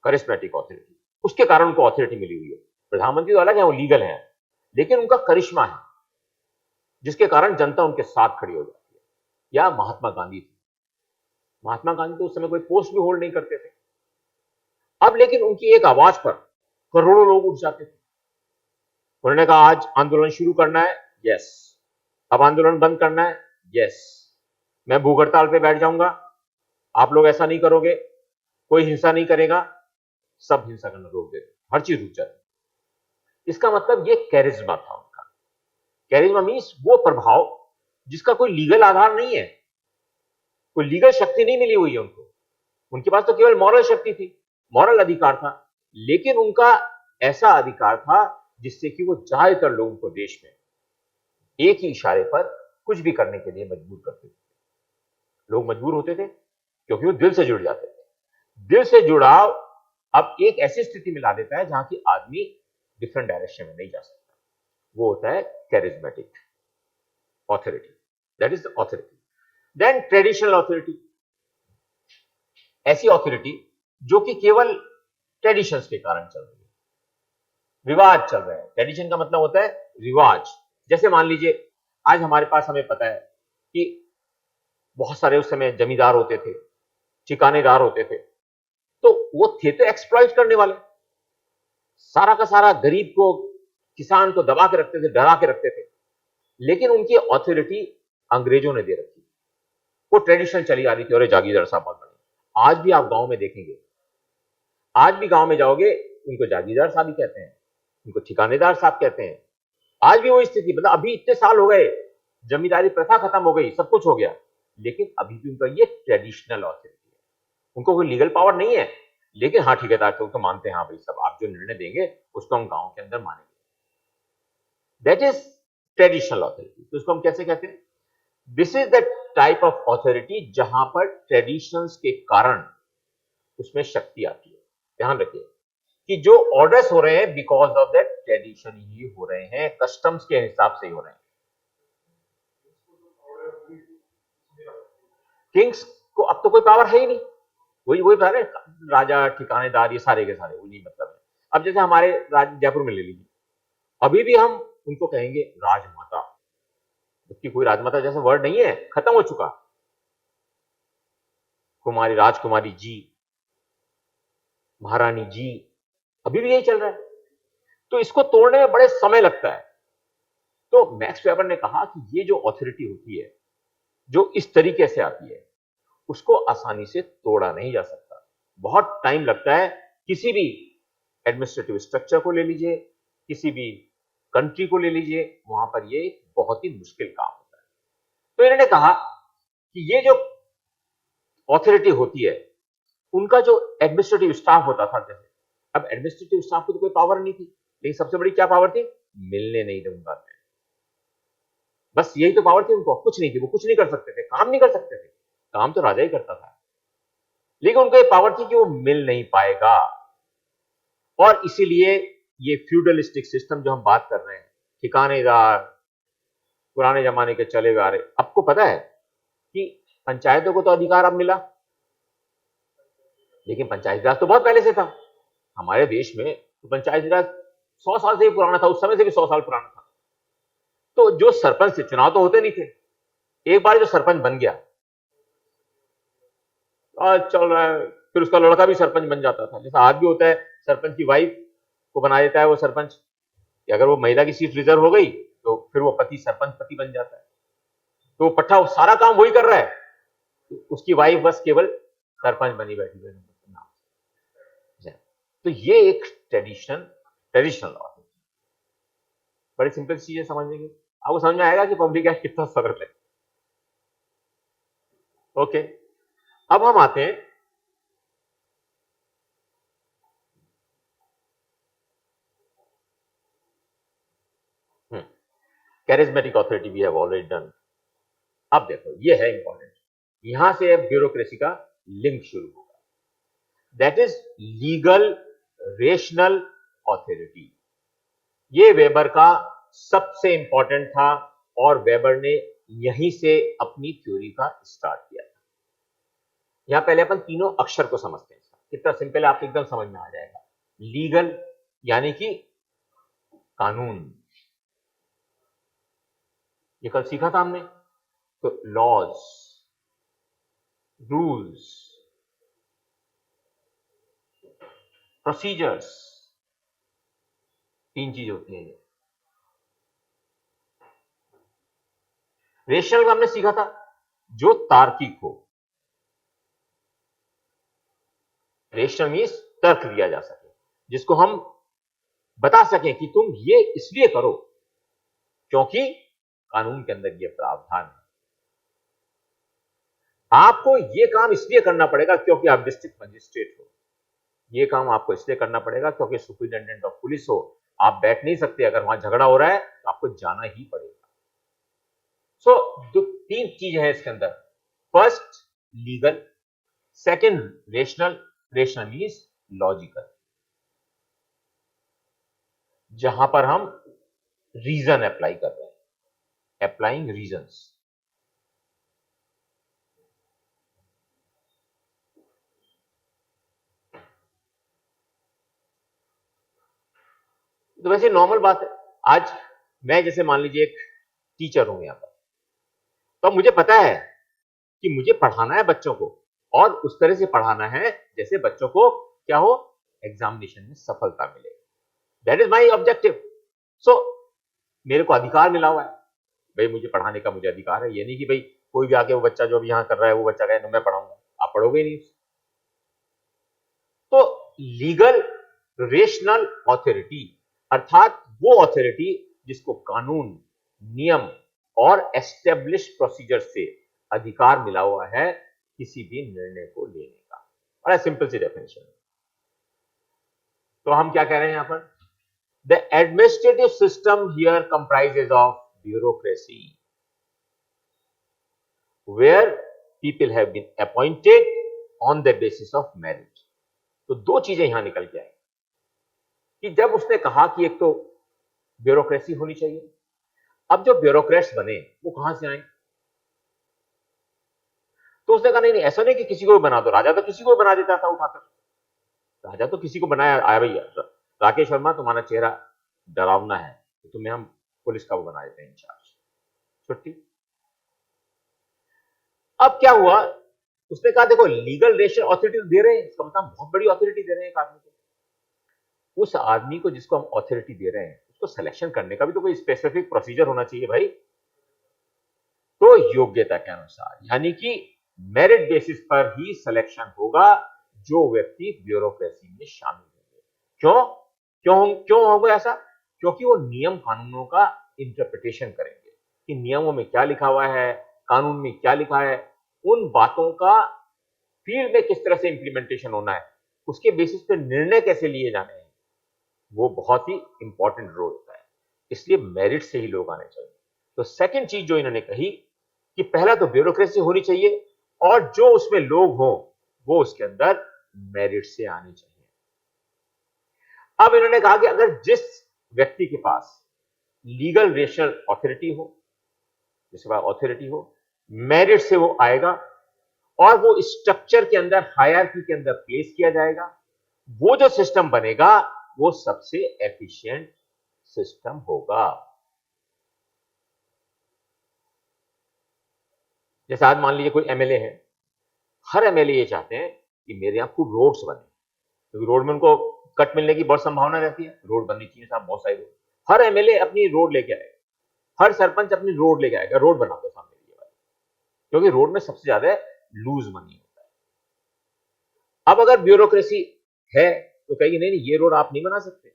करिश्मेटिक ऑथोरिटी। उसके कारण उनको ऑथोरिटी मिली हुई है। प्रधानमंत्री तो अलग है, वो लीगल है, लेकिन उनका करिश्मा है जिसके कारण जनता उनके साथ खड़ी हो जाती है। या महात्मा गांधी थे, महात्मा गांधी तो उस समय कोई पोस्ट भी होल्ड नहीं करते थे, अब लेकिन उनकी एक आवाज पर करोड़ों लोग उठ जाते थे। उन्होंने कहा आज आंदोलन शुरू करना है, यस। अब आंदोलन बंद करना है, यस। मैं भूख हड़ताल पे बैठ जाऊंगा, आप लोग ऐसा नहीं करोगे, कोई हिंसा नहीं करेगा, सब हिंसा करना रोक देते, हर चीज रुक जाती। इसका मतलब ये कैरिज्मा था उनका। कैरिज्मा मीन्स वो प्रभाव जिसका कोई लीगल आधार नहीं है, कोई लीगल शक्ति नहीं मिली हुई है उनको। उनके पास तो केवल मॉरल शक्ति थी, मॉरल अधिकार था, लेकिन उनका ऐसा अधिकार था जिससे कि वो ज्यादातर लोगों को देश में एक ही इशारे पर कुछ भी करने के लिए मजबूर करते थे। लोग मजबूर होते थे क्योंकि वो दिल से जुड़ जाते थे। दिल से जुड़ाव अब एक ऐसी स्थिति में ला देता है जहां की आदमी डिफरेंट डायरेक्शन में नहीं जा सकता। वो होता है charismatic authority, that is the authority. Then traditional authority, ऐसी ऑथोरिटी जो कि केवल ट्रेडिशंस के कारण चल रही है, रिवाज चल रहे हैं। ट्रेडिशन का मतलब होता है रिवाज। जैसे मान लीजिए आज हमारे पास, हमें पता है कि बहुत सारे उस समय जमींदार होते थे, ठिकानेदार होते थे, तो वो थे तो एक्सप्लॉइट करने वाले, सारा का सारा गरीब को, किसान को दबा के रखते थे, डरा के रखते थे। लेकिन उनकी ऑथोरिटी अंग्रेजों ने दे रखी, वो ट्रेडिशन चली आ रही थी। और जागीरदार साहब बहुत बड़े, आज भी आप गांव में देखेंगे, आज भी गांव में जाओगे उनको जागीरदार साहब ही कहते हैं, उनको ठिकानेदार साहब कहते हैं। आज भी वो स्थिति, मतलब अभी इतने साल हो गए, जमींदारी प्रथा खत्म हो गई, सब कुछ हो गया, लेकिन अभी भी उनका ये ट्रेडिशनल ऑथोरिटी है। उनको कोई लीगल पावर नहीं है, लेकिन हाँ ठेकेदार तो मानते हैं, हाँ भाई सब आप जो निर्णय देंगे उसको हम गांव के अंदर मानेंगे। That is traditional authority. तो इसको हम कैसे कहते हैं? This is the type of authority जहां पर ट्रेडिशंस के कारण उसमें शक्ति आती है। ध्यान रखिए कि जो ऑर्डर्स हो रहे हैं बिकॉज ऑफ दैट ट्रेडिशन ही हो रहे हैं, कस्टम्स के हिसाब से ही हो रहे हैं। किंग्स को अब तो कोई पावर है ही नहीं, वही वही बता रहे हैं, राजा ठिकानेदार ये सारे के सारे, वो नहीं मतलब है। अब जैसे हमारे जयपुर में ले लीजिए, अभी भी हम उनको कहेंगे राजमाता, जबकि कोई राजमाता जैसा वर्ड नहीं है, खत्म हो चुका। कुमारी, राजकुमारी जी, महारानी जी, अभी भी यही चल रहा है। तो इसको तोड़ने में बड़े समय लगता है। तो मैक्स वेबर ने कहा कि ये जो अथॉरिटी होती है, जो इस तरीके से आती है, उसको आसानी से तोड़ा नहीं जा सकता, बहुत टाइम लगता है। किसी भी एडमिनिस्ट्रेटिव स्ट्रक्चर को ले लीजिए, किसी भी कंट्री को ले लीजिए, वहां पर ये बहुत ही मुश्किल काम होता है। तो इन्होंने कहा कि ये जो अथॉरिटी होती है, उनका जो एडमिनिस्ट्रेटिव स्टाफ होता था, जैसे अब एडमिनिस्ट्रेटिव स्टाफ को तो कोई पावर नहीं थी, लेकिन सबसे बड़ी क्या पावर थी? मिलने नहीं दूंगा मैं, बस यही तो पावर थी उनको, कुछ नहीं थी, वो कुछ नहीं कर सकते थे, काम नहीं कर सकते थे, काम तो राजा ही करता था, लेकिन उनको ये पावर थी कि वो मिल नहीं पाएगा। और इसीलिए ये फ्यूडलिस्टिक सिस्टम जो हम बात कर रहे हैं, ठिकानेदार, पुराने जमाने के चले हुए आ रहे, आपको पता है कि पंचायतों को तो अधिकार अब मिला, लेकिन पंचायती राज तो बहुत पहले से था हमारे देश में। तो पंचायती राज 100 साल से भी पुराना था, उस समय से भी 100 साल पुराना था। तो जो सरपंच थे, चुनाव तो होते नहीं थे, एक बार जो सरपंच बन गया, आज चल रहा है, फिर उसका लड़का भी सरपंच बन जाता था। जैसा आज भी होता है, सरपंच की वाइफ को बना देता है वो सरपंच, कि अगर वो महिला की सीट रिजर्व हो गई तो फिर वो पति सरपंच पति बन जाता है। तो वो पट्टा सारा काम वही कर रहा है, उसकी वाइफ बस केवल सरपंच बनी बैठी है। तो ये एक ट्रेडिशनल लॉ है। बड़ी सिंपल चीजें समझने की, आपको समझ में आएगा कि पब्लिक एक्ट कितना सरल है। ओके, अब हम आते हैं charismatic authority we have already done. अब देखो ये है इंपॉर्टेंट, यहां से अब ब्यूरोक्रेसी का लिंक शुरू होगा। That is legal rational authority. ये वेबर का सबसे इंपॉर्टेंट था और वेबर ने यहीं से अपनी थ्योरी का स्टार्ट किया था। यहां पहले अपन तीनों अक्षर को समझते हैं, कितना सिंपल है, आपको एकदम समझ में आ जाएगा। लीगल यानी कि कानून, ये कल सीखा था हमने। तो लॉज, रूल्स, प्रोसीजर्स, तीन चीज होती है ये। रेशनल का हमने सीखा था जो तार्किक हो, रेशनल मीन्स तर्क दिया जा सके, जिसको हम बता सकें कि तुम ये इसलिए करो क्योंकि कानून के अंदर ये प्रावधान है, आपको ये काम इसलिए करना पड़ेगा क्योंकि आप डिस्ट्रिक्ट मजिस्ट्रेट हो, ये काम आपको इसलिए करना पड़ेगा क्योंकि सुपरिटेंडेंट ऑफ पुलिस हो, आप बैठ नहीं सकते, अगर वहां झगड़ा हो रहा है तो आपको जाना ही पड़ेगा। सो जो तीन चीजें हैं इसके अंदर, first legal, second rational, rational means logical, जहां पर हम रीजन अप्लाई कर रहे हैं, अप्लाइंग रीजंस। तो वैसे नॉर्मल बात है, आज मैं जैसे मान लीजिए एक टीचर हूं यहां पर, तो अब मुझे पता है कि मुझे पढ़ाना है बच्चों को, और उस तरह से पढ़ाना है जैसे बच्चों को क्या हो, एग्जामिनेशन में सफलता मिले। That is my objective. So मेरे को अधिकार मिला हुआ है, भाई मुझे पढ़ाने का मुझे अधिकार है। ये नहीं कि भाई कोई भी आके वो बच्चा जो अभी यहां कर रहा है वो बच्चा कहे मैं पढ़ाऊंगा, आप पढ़ोगे नहीं। तो लीगल रेशनल अथॉरिटी अर्थात वो अथॉरिटी जिसको कानून, नियम और एस्टेब्लिश प्रोसीजर से अधिकार मिला हुआ है किसी भी निर्णय को लेने का। बड़ा सिंपल सी डेफिनेशन है। तो हम क्या कह रहे हैं यहां पर, the administrative system here comprises of bureaucracy where people have been appointed on the basis of merit. तो दो चीजें यहां निकल के आई कि जब उसने कहा कि एक तो ब्यूरोक्रेसी होनी चाहिए, अब जो ब्यूरोक्रेट्स बने वो कहां से आए? तो उसने कहा नहीं नहीं, ऐसा नहीं कि किसी को भी बना दो। राजा तो किसी को भी बना देता था उठाकर, राजा तो किसी को बनाया, आया भैया राकेश वर्मा तुम्हारा चेहरा डरावना है तो तुम्हें हम पुलिस का वो बना देते हैं इंचार्ज, छुट्टी। अब क्या हुआ, उसने कहा देखो लीगल रेशन अथॉरिटी दे रहे हैं, इसका मतलब बहुत बड़ी अथॉरिटी दे रहे हैं एक आदमी को। उस आदमी को जिसको हम अथॉरिटी दे रहे हैं उसको सिलेक्शन करने का भी तो कोई स्पेसिफिक प्रोसीजर होना चाहिए भाई। तो योग्यता के अनुसार, यानी कि मेरिट बेसिस पर ही सिलेक्शन होगा जो व्यक्ति ब्यूरोक्रेसी में शामिल होंगे। क्यों क्यों क्यों होगा ऐसा? क्योंकि वो नियम कानूनों का इंटरप्रिटेशन करेंगे कि नियमों में क्या लिखा हुआ है, कानून में क्या लिखा है, उन बातों का फील्ड में किस तरह से इंप्लीमेंटेशन होना है, उसके बेसिस पे निर्णय कैसे लिए जाने हैं, वो बहुत ही इंपॉर्टेंट रोल होता है। इसलिए मेरिट से ही लोग आने चाहिए। तो सेकंड चीज जो इन्होंने कही कि पहला तो ब्यूरोक्रेसी होनी चाहिए और जो उसमें लोग हों वो उसके अंदर मेरिट से आने चाहिए। अब इन्होंने कहा कि अगर जिस व्यक्ति के पास लीगल रेशनल अथॉरिटी हो, जिसके पास अथॉरिटी हो, मेरिट से वो आएगा और वो स्ट्रक्चर के अंदर, हायरार्की के अंदर प्लेस किया जाएगा, वो जो सिस्टम बनेगा वो सबसे एफिशिएंट सिस्टम होगा। जैसे आज मान लीजिए कोई एमएलए है, हर एमएलए ये चाहते हैं कि मेरे यहां खूब रोड्स बने, क्योंकि रोड में उनको कट मिलने की बहुत संभावना रहती है, रोड बननी चाहिए साहब, बहुत सारी रोड। हर एमएलए अपनी रोड लेके आएगा, हर सरपंच अपनी रोड लेके आएगा, रोड बना दो सामने ये वाली, क्योंकि रोड में सबसे ज्यादा लूज मनी होता है। अब अगर ब्यूरोक्रेसी है तो कहेगी नहीं नहीं ये रोड आप नहीं बना सकते,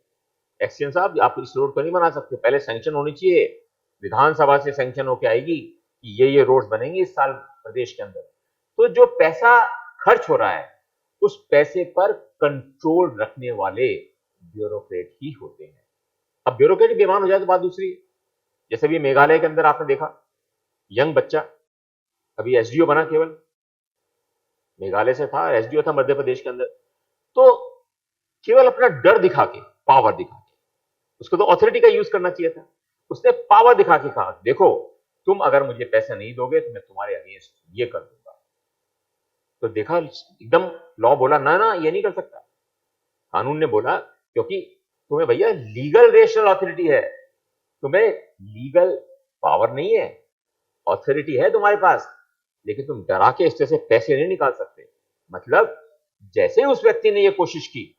एक्सचेंज साहब आप इस रोड को नहीं बना सकते, पहले सैंक्शन होनी चाहिए, विधानसभा से सैंक्शन होके आएगी कि ये रोड बनेंगे इस साल प्रदेश के अंदर। तो जो पैसा खर्च हो रहा है उस पैसे पर कंट्रोल रखने वाले ब्यूरोक्रेट ही होते हैं। अब ब्यूरोक्रेट बेईमान हो जाए तो बात दूसरी है। जैसे भी मेघालय के अंदर आपने देखा, यंग बच्चा अभी एसडीओ बना, केवल मेघालय से था, एसडीओ था मध्य प्रदेश के अंदर, तो केवल अपना डर दिखा के, पावर दिखा के, उसको तो अथॉरिटी का यूज करना चाहिए था, उसने पावर दिखा के कहा देखो तुम अगर मुझे पैसे नहीं दोगे तो मैं तुम्हारे अगेंस्ट ये कर दूंगा। तो देखा एकदम लॉ बोला ना ना ये नहीं कर सकता, कानून ने बोला क्योंकि तुम्हें भैया लीगल रेशनल अथॉरिटी है, तुम्हें लीगल पावर नहीं है, अथॉरिटी है तुम्हारे पास, लेकिन तुम डरा के इस तरह से पैसे नहीं निकाल सकते। मतलब जैसे ही उस व्यक्ति ने यह कोशिश की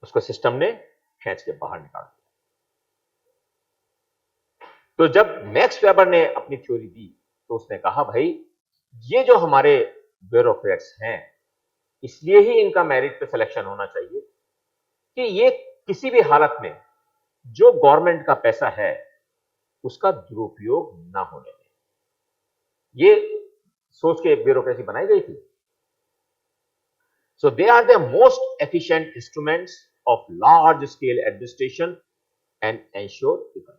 उसको सिस्टम ने खींच के बाहर निकाल दिया। तो जब मैक्स वेबर ने अपनी थ्योरी दी तो उसने कहा भाई ये जो हमारे ब्यूरोक्रेट्स हैं इसलिए ही इनका मेरिट पे सिलेक्शन होना चाहिए कि ये किसी भी हालत में जो गवर्नमेंट का पैसा है उसका दुरुपयोग ना होने दें, ये सोच के ब्यूरोक्रेसी बनाई गई थी। So they are the most efficient instruments of large scale administration and ensure economy.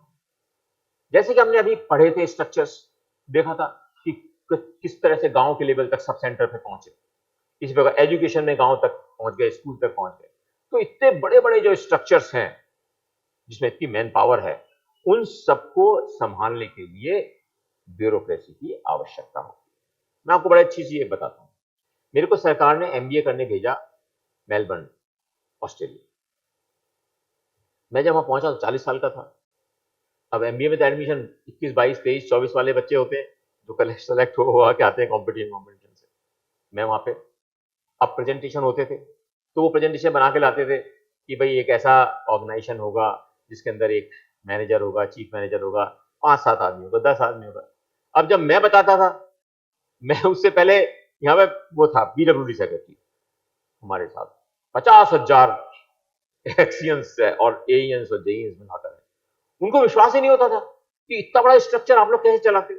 जैसे कि हमने अभी पढ़े थे स्ट्रक्चर्स, देखा था कि किस तरह से गांव के लेवल तक सब सेंटर पे पहुंचे, इसी प्रकार एजुकेशन में गांव तक पहुंच गए, स्कूल तक पहुंच गए। तो इतने बड़े बड़े जो स्ट्रक्चर्स हैं जिसमें इतनी मैन पावर है, उन सबको संभालने के लिए ब्यूरोक्रेसी की आवश्यकता होती है। मैं आपको बड़ी अच्छी चीज बताता हूं, मेरे को सरकार ने एमबीए करने भेजा मेलबर्न, ऑस्ट्रेलिया। मैं जब वहां पहुंचा तो 40 साल का था। अब एमबीए में तो एडमिशन 21, 22, 23, 24 वाले बच्चे होते हैं जो कल सेलेक्ट हो के आते हैं कॉम्पिटिशन से। मैं वहां पे, अब प्रेजेंटेशन होते थे तो वो प्रेजेंटेशन बना के लाते थे कि भाई एक ऐसा ऑर्गेनाइजेशन होगा जिसके अंदर एक मैनेजर होगा, चीफ मैनेजर होगा, 5-7 आदमी होगा, 10 आदमी होगा। अब जब मैं बताता था, मैं उससे पहले यहाँ पे वो था पीडब्ल्यूडी सेक्रेटरी, हमारे साथ 50,000 एक्सियंस और एईएंस और जेईएंस मिलाकर है। उनको विश्वास ही नहीं होता था कि इतना बड़ा स्ट्रक्चर आप लोग कैसे चलाते।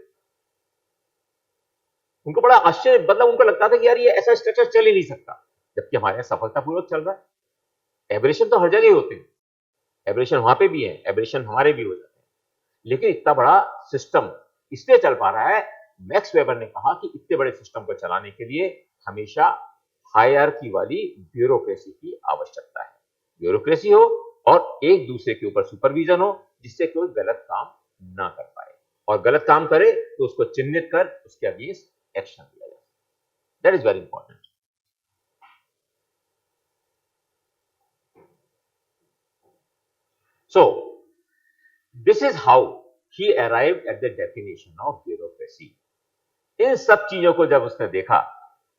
उनको बड़ा आश्चर्य, मतलब उनको लगता था कि यार ये ऐसा स्ट्रक्चर चल ही नहीं सकता, जबकि हमारे यहां सफलतापूर्वक चल रहा है। एब्रेशन तो हर जगह होते हैं, एब्रेशन वहां पे भी है, एब्रेशन हमारे भी हो जाते हैं, लेकिन इतना बड़ा सिस्टम इसलिए चल पा रहा है, मैक्स वेबर ने कहा कि इतने बड़े सिस्टम को चलाने के लिए हमेशा हायरार्की वाली ब्यूरोक्रेसी की आवश्यकता है। ब्यूरोक्रेसी हो और एक दूसरे के ऊपर सुपरविजन हो, जिससे कोई गलत काम ना कर पाए, और गलत काम करे तो उसको चिन्हित कर उसके अगेंस्ट एक्शन लिया जाए। That is very important. So, this is how he arrived at the definition of bureaucracy. इन सब चीजों को जब उसने देखा,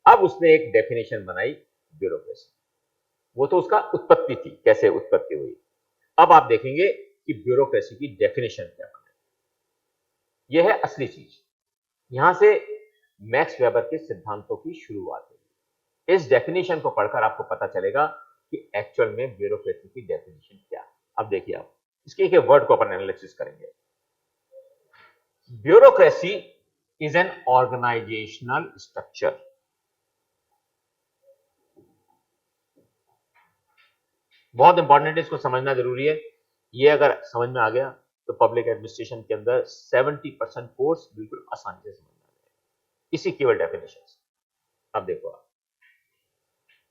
अब उसने एक डेफिनेशन बनाई ब्यूरोक्रेसी। वो तो उसका उत्पत्ति थी, कैसे उत्पत्ति हुई। अब आप देखेंगे कि ब्यूरोक्रेसी की डेफिनेशन क्या बने। यह है असली चीज। यहां से मैक्स वेबर के सिद्धांतों की शुरुआत हुई। इस डेफिनेशन को पढ़कर आपको पता चलेगा कि एक्चुअल में ब्यूरोक्रेसी की डेफिनेशन क्या है। अब देखिए, आप इसके एक वर्ड को अपन एनालिसिस करेंगे। Bureaucracy is an organisational structure. बहुत इंपॉर्टेंट है, इसको समझना जरूरी है। ये अगर समझ में आ गया तो पब्लिक एडमिनिस्ट्रेशन के अंदर 70% कोर्स बिल्कुल आसानी से समझ में आ जाएगा, इसी केवल डेफिनेशन से। अब देखो आप,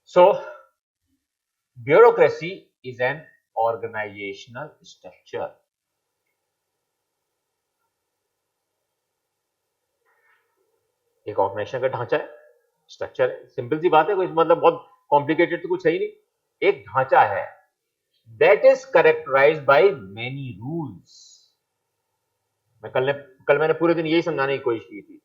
so bureaucracy is an organisational structure. एक ऑर्गेनाइजेशन का ढांचा है, स्ट्रक्चर है, सिंपल सी बात है, कोई मतलब बहुत कॉम्प्लिकेटेड तो कुछ है ही नहीं। एक ढांचा है that is characterised by many rules. कल मैंने पूरे दिन यही समझाने की कोशिश की थी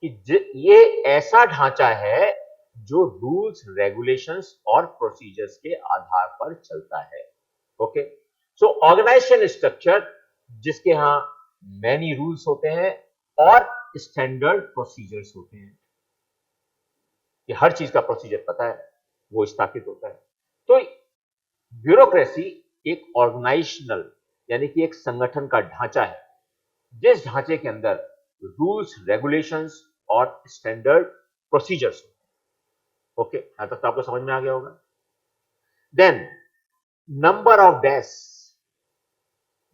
कि ये ऐसा ढांचा है जो रूल्स, रेगुलेशंस और प्रोसीजर्स के आधार पर चलता है। ओके, सो ऑर्गेनाइजेशन स्ट्रक्चर जिसके यहां मैनी रूल्स होते हैं और स्टैंडर्ड प्रोसीजर्स होते हैं, कि हर चीज का प्रोसीजर पता है, वो स्थापित होता है। तो ब्यूरोक्रेसी एक ऑर्गेनाइजेशनल यानी कि एक संगठन का ढांचा है, जिस ढांचे के अंदर रूल्स, रेगुलेशंस और स्टैंडर्ड प्रोसीजर्स। ओके, यहां तक तो आपको समझ में आ गया होगा। देन नंबर ऑफ डेस्क,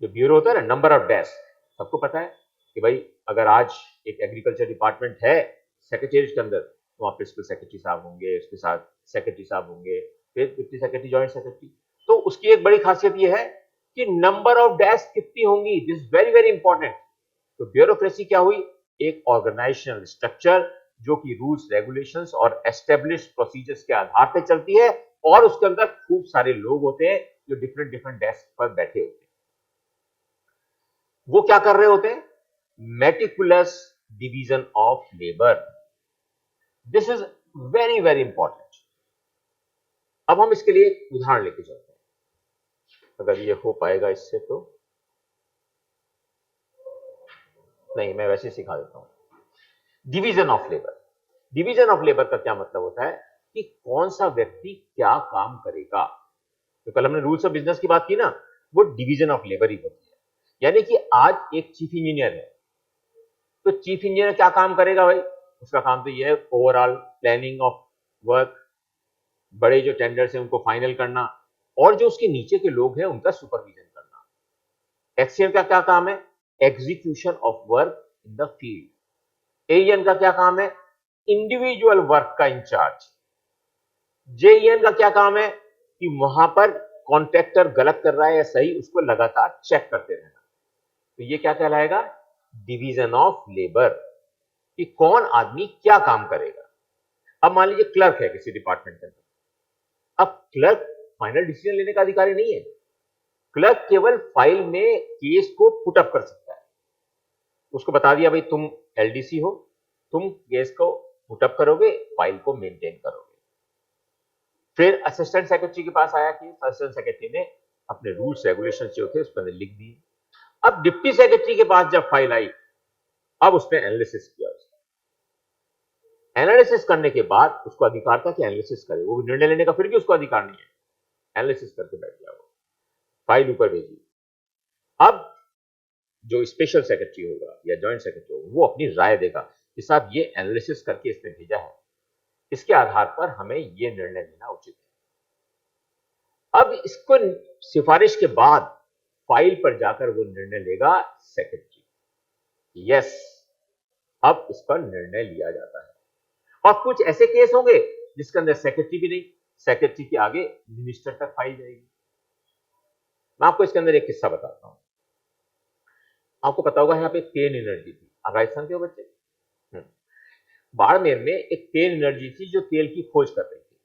जो ब्यूरो होता है ना, नंबर ऑफ डेस्क, सबको पता है कि भाई अगर आज एक एग्रीकल्चर डिपार्टमेंट है सेक्रेटरीज के अंदर, तो वहां प्रिंसिपल सेक्रेटरी साहब होंगे, उसके साथ सेक्रेटरी साहब होंगे, फिर डिप्टी सेक्रेटरी, जॉइंट सेक्रेटरी। तो उसकी एक बड़ी खासियत यह है कि नंबर ऑफ डेस्क कितनी होंगी, दिस वेरी वेरी इंपॉर्टेंट। तो ब्यूरोक्रेसी क्या हुई? एक ऑर्गेनाइजेशनल स्ट्रक्चर जो कि रूल्स, रेगुलेशंस और एस्टेब्लिश्ड प्रोसीजर्स के आधार पर चलती है, और उसके अंदर खूब सारे लोग होते हैं जो डिफरेंट डिफरेंट डेस्क पर बैठे होते हैं। वो क्या कर रहे होते हैं? Meticulous division of labour. This is very very important. अब हम इसके लिए एक उदाहरण लेके चलते हैं, अगर ये हो पाएगा इससे तो। नहीं, मैं वैसे सिखा देता हूं। Division of labour. Division of labour का क्या मतलब होता है कि कौन सा व्यक्ति क्या काम करेगा। तो कल हमने रूल्स ऑफ बिजनेस की बात की ना, वो डिवीजन ऑफ लेबर ही होती है। यानी कि आज एक चीफ इंजीनियर है, तो चीफ इंजीनियर क्या काम करेगा भाई? उसका काम तो ये है ओवरऑल प्लानिंग ऑफ वर्क, बड़े जो टेंडर्स हैं उनको फाइनल करना, और जो उसके नीचे के लोग हैं उनका सुपरविजन करना। एक्सीएम का क्या काम है? Execution of work in the field. AEN का क्या काम है? इंडिविजुअल वर्क का इंचार्ज। जेईएन का क्या काम है कि वहां पर कॉन्ट्रैक्टर गलत कर रहा है या सही, उसको लगातार चेक करते रहना। तो ये क्या कहलाएगा? डिवीजन ऑफ लेबर, कि कौन आदमी क्या काम करेगा। अब मान लीजिए क्लर्क है किसी डिपार्टमेंट के अंदर। अब क्लर्क फाइनल डिसीजन लेने का अधिकारी नहीं है। क्लर्क केवल फाइल में केस को पुटअप कर सकता है। उसको बता दिया भाई तुम एलडीसी हो, तुम केस को पुटअप करोगे, फाइल को मेंटेन करोगे। फिर असिस्टेंट सेक्रेटरी के पास आया कि असिस्टेंट सेक्रेटरी ने अपने रूल्स, रेगुलेशन जो थे उस पर लिख दिए। अब डिप्टी सेक्रेटरी के पास जब फाइल आई, अब उसने एनालिसिस किया। एनालिसिस करने के बाद उसको अधिकार था कि एनालिसिस करे, वो निर्णय लेने का फिर भी उसको अधिकार नहीं है। एनालिसिस करके बैठ गया, वो फाइल ऊपर भेजी। अब जो स्पेशल सेक्रेटरी होगा या जॉइंट सेक्रेटरी होगा, वो अपनी राय देगा कि साहब ये एनालिसिस करके इसने भेजा है, इसके आधार पर हमें ये निर्णय लेना उचित है। अब इसको सिफारिश के बाद फाइल पर जाकर वो निर्णय लेगा सेक्रेटरी। यस, अब इस पर निर्णय लिया जाता है। और कुछ ऐसे केस होंगे जिसके अंदर सेक्रेटरी भी नहीं, सेक्रेटरी के आगे मिनिस्टर तक फाइल जाएगी। मैं आपको इसके अंदर एक किस्सा बताता हूं। आपको पता होगा यहाँ पे केन एनर्जी थी। आप राजस्थान के हो बच्चे? बाड़मेर में एक केन एनर्जी थी जो तेल की खोज कर रही थी।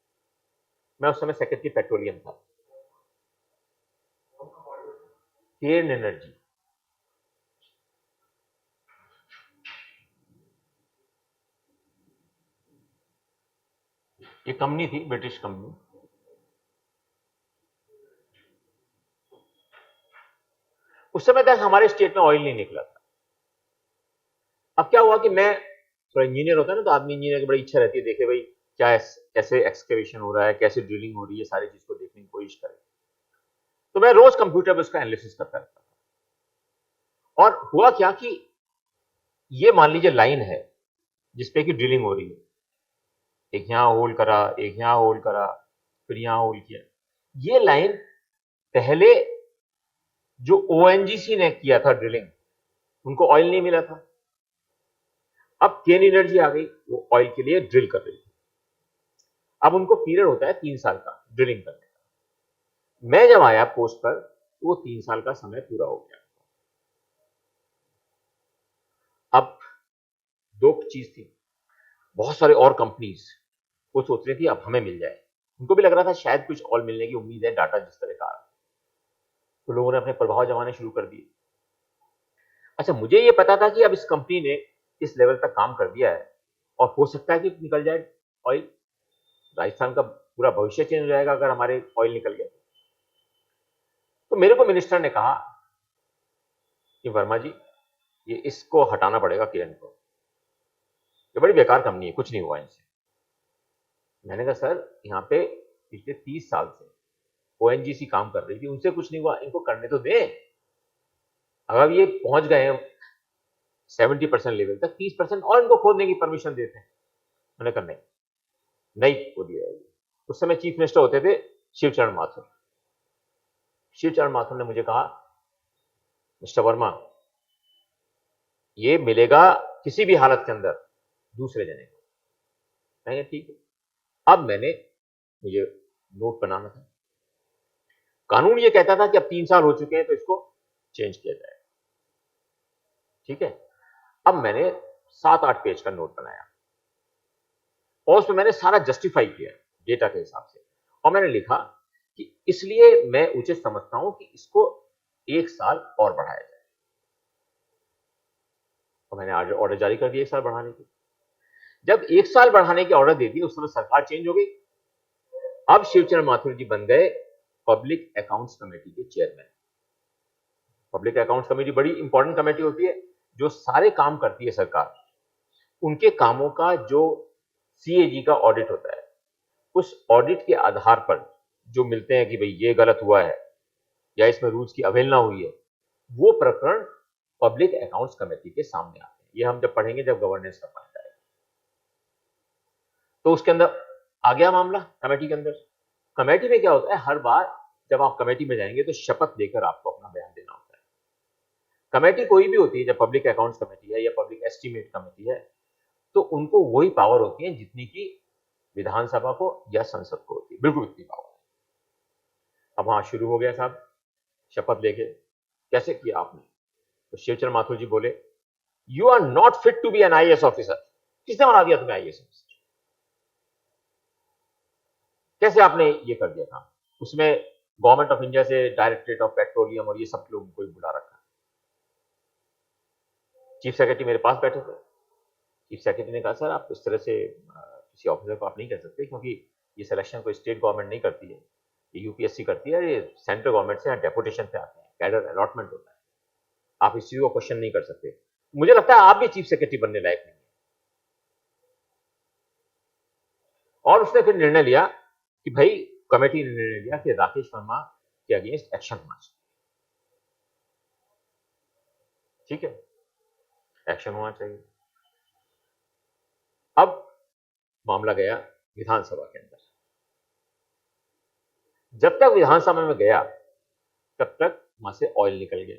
मैं उस समय सेक्रेटरी पेट्रोलियम था। केन एनर्जी, ये कंपनी थी, ब्रिटिश कंपनी। उस समय तक हमारे स्टेट में ऑयल नहीं निकला था। अब क्या हुआ कि मैं थोड़ा इंजीनियर होता है ना, तो आदमी इंजीनियर की बड़ी इच्छा रहती है देखे भाई क्या कैसे एक्सकेवेशन हो रहा है, कैसे ड्रिलिंग हो रही है, सारी चीज को देखने की कोशिश करे। तो मैं रोज कंप्यूटर पर उसका एनालिसिस करता रहता था। और हुआ क्या कि ये मान लीजिए लाइन है जिसपे कि ड्रिलिंग हो रही है। एक यहां होल करा, एक यहां होल करा, फिर यहां होल किया। ये लाइन पहले जो ओएनजीसी ने किया था ड्रिलिंग, उनको ऑयल नहीं मिला था। अब केन एनर्जी आ गई, वो ऑयल के लिए ड्रिल कर रही थी। अब उनको पीरियड होता है 3 साल का ड्रिलिंग करने का। मैं जब आया पोस्ट पर तो वो 3 साल का समय पूरा हो गया। अब दो चीज थी, बहुत सारे और कंपनीज वो सोच रही थी अब हमें मिल जाए। उनको भी लग रहा था शायद कुछ और मिलने की उम्मीद है, डाटा जिस तरह का आ रहा। तो लोगों ने अपने प्रभाव जमाने शुरू कर दिए। अच्छा, मुझे ये पता था कि अब इस कंपनी ने इस लेवल तक काम कर दिया है और हो सकता है कि निकल जाए ऑयल। राजस्थान का पूरा भविष्य चेंज हो जाएगा अगर हमारे ऑयल निकल गया। तो मेरे को मिनिस्टर ने कहा कि वर्मा जी, ये इसको हटाना पड़ेगा किरण को, ये बड़ी बेकार कंपनी है, कुछ नहीं हुआ इनसे। मैंने कहा सर, यहाँ पे पिछले 30 साल से ओएनजीसी काम कर रही थी, उनसे कुछ नहीं हुआ, इनको करने तो दें। अगर ये पहुंच गए हैं 70% लेवल तक, 30% और इनको खोदने की परमिशन देते हैं। मैंने कहा नहीं, नहीं खोदी जाएगी। उस समय चीफ मिनिस्टर होते थे शिवचरण माथुर। शिवचरण माथुर ने मुझे कहा मिस्टर वर्मा, ये मिलेगा किसी भी हालत के अंदर दूसरे जने को। मैंने ठीक है। अब मुझे नोट बनाना था। कानून ये कहता था कि अब 3 साल हो चुके हैं तो इसको चेंज किया जाए। ठीक है। अब मैंने 7-8 पेज का नोट बनाया और उसमें मैंने सारा जस्टिफाई किया डेटा के हिसाब से। और मैंने लिखा कि इसलिए मैं उचित समझता हूं कि इसको 1 साल और बढ़ाया जाए। और मैंने आज ऑर्डर जारी कर दिया 1 साल बढ़ाने की। जब 1 साल बढ़ाने की ऑर्डर दे दी, उस समय सरकार चेंज हो गई। अब शिवचरण माथुर जी बन गए पब्लिक अकाउंट्स कमेटी के चेयरमैन। पब्लिक अकाउंट्स कमेटी बड़ी इंपॉर्टेंट कमेटी होती है जो सारे काम करती है सरकार। उनके कामों का जो सीएजी का ऑडिट होता है, उस ऑडिट के आधार पर जो मिलते हैं कि भाई ये गलत हुआ है या इसमें रूल्स की अवहेलना हुई है, वो प्रकरण पब्लिक अकाउंट्स कमेटी के सामने आते हैं। ये हम जब पढ़ेंगे जब गवर्नेंस का पार्ट आएगा। तो उसके अंदर आ गया मामला कमेटी के अंदर। कमेटी में क्या होता है, हर बार जब आप कमेटी में जाएंगे तो शपथ देकर आपको अपना बयान देना होता है। कमेटी कोई भी होती है, जब पब्लिक अकाउंट्स कमेटी है या पब्लिक एस्टीमेट कमेटी है, तो उनको वही पावर होती है जितनी की विधानसभा को या संसद को होती है, बिल्कुल इतनी पावर। अब वहां शुरू हो गया साहब, शपथ लेके कैसे किया आपने? तो शिवचरण माथुर जी बोले, you are not fit to be an IAS officer. किसने बना दिया तुम्हें आईएएस ऑफिसर? कैसे आपने ये कर दिया काम? उसमें गवर्नमेंट ऑफ इंडिया से डायरेक्टरेट ऑफ पेट्रोलियम और ये सब लोगों को बुला रखा। चीफ सेक्रेटरी मेरे पास बैठे थे। चीफ सेक्रेटरी ने कहा सर, आप इस तरह से किसी ऑफिसर को आप नहीं कह सकते, क्योंकि ये सिलेक्शन कोई स्टेट गवर्नमेंट नहीं करती है, ये यूपीएससी करती है, ये सेंट्रल गवर्नमेंट से डेपुटेशन पे आते हैं, कैडर अलॉटमेंट होता है। आप इस चीज को क्वेश्चन नहीं कर सकते। मुझे लगता है आप भी चीफ सेक्रेटरी बनने लायक नहीं है। और उसने फिर निर्णय लिया कि भाई, कमेटी ने निर्णय लिया कि राकेश वर्मा के अगेंस्ट एक्शन होना चाहिए। ठीक है, एक्शन होना चाहिए। अब मामला गया विधानसभा के अंदर। जब तक विधानसभा में गया तब तक वहां से ऑयल निकल गया।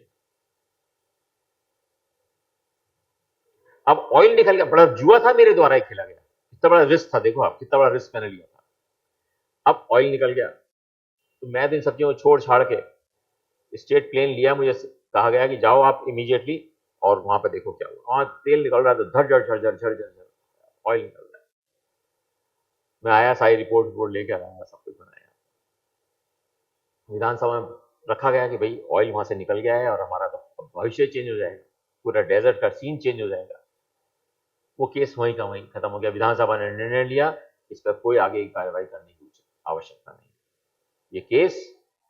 अब ऑयल निकल गया, बड़ा जुआ था मेरे द्वारा ही खेला गया, कितना बड़ा रिस्क था, देखो आप कितना बड़ा रिस्क मैंने लिया था। अब ऑयल निकल गया तो मैं तो इन सब चीजों को छोड़ छाड़ के स्टेट प्लेन लिया, मुझे कहा गया कि जाओ आप इमीडिएटली और वहां पर देखो क्या हुआ। वहां तेल निकल रहा था, धड़ झड़ झड़ झड़ झड़ झड़ ऑयल निकल रहा है। मैं आया, सारी रिपोर्ट लेकर आया, सब कुछ बनाया, विधानसभा में रखा गया कि भाई ऑयल वहां से निकल गया है और हमारा तो भविष्य चेंज हो जाएगा, पूरा डेजर्ट का सीन चेंज हो जाएगा। वो केस वहीं का वहीं खत्म हो गया। विधानसभा ने निर्णय लिया इस पर कोई आगे की कार्रवाई करने की आवश्यकता नहीं। ये केस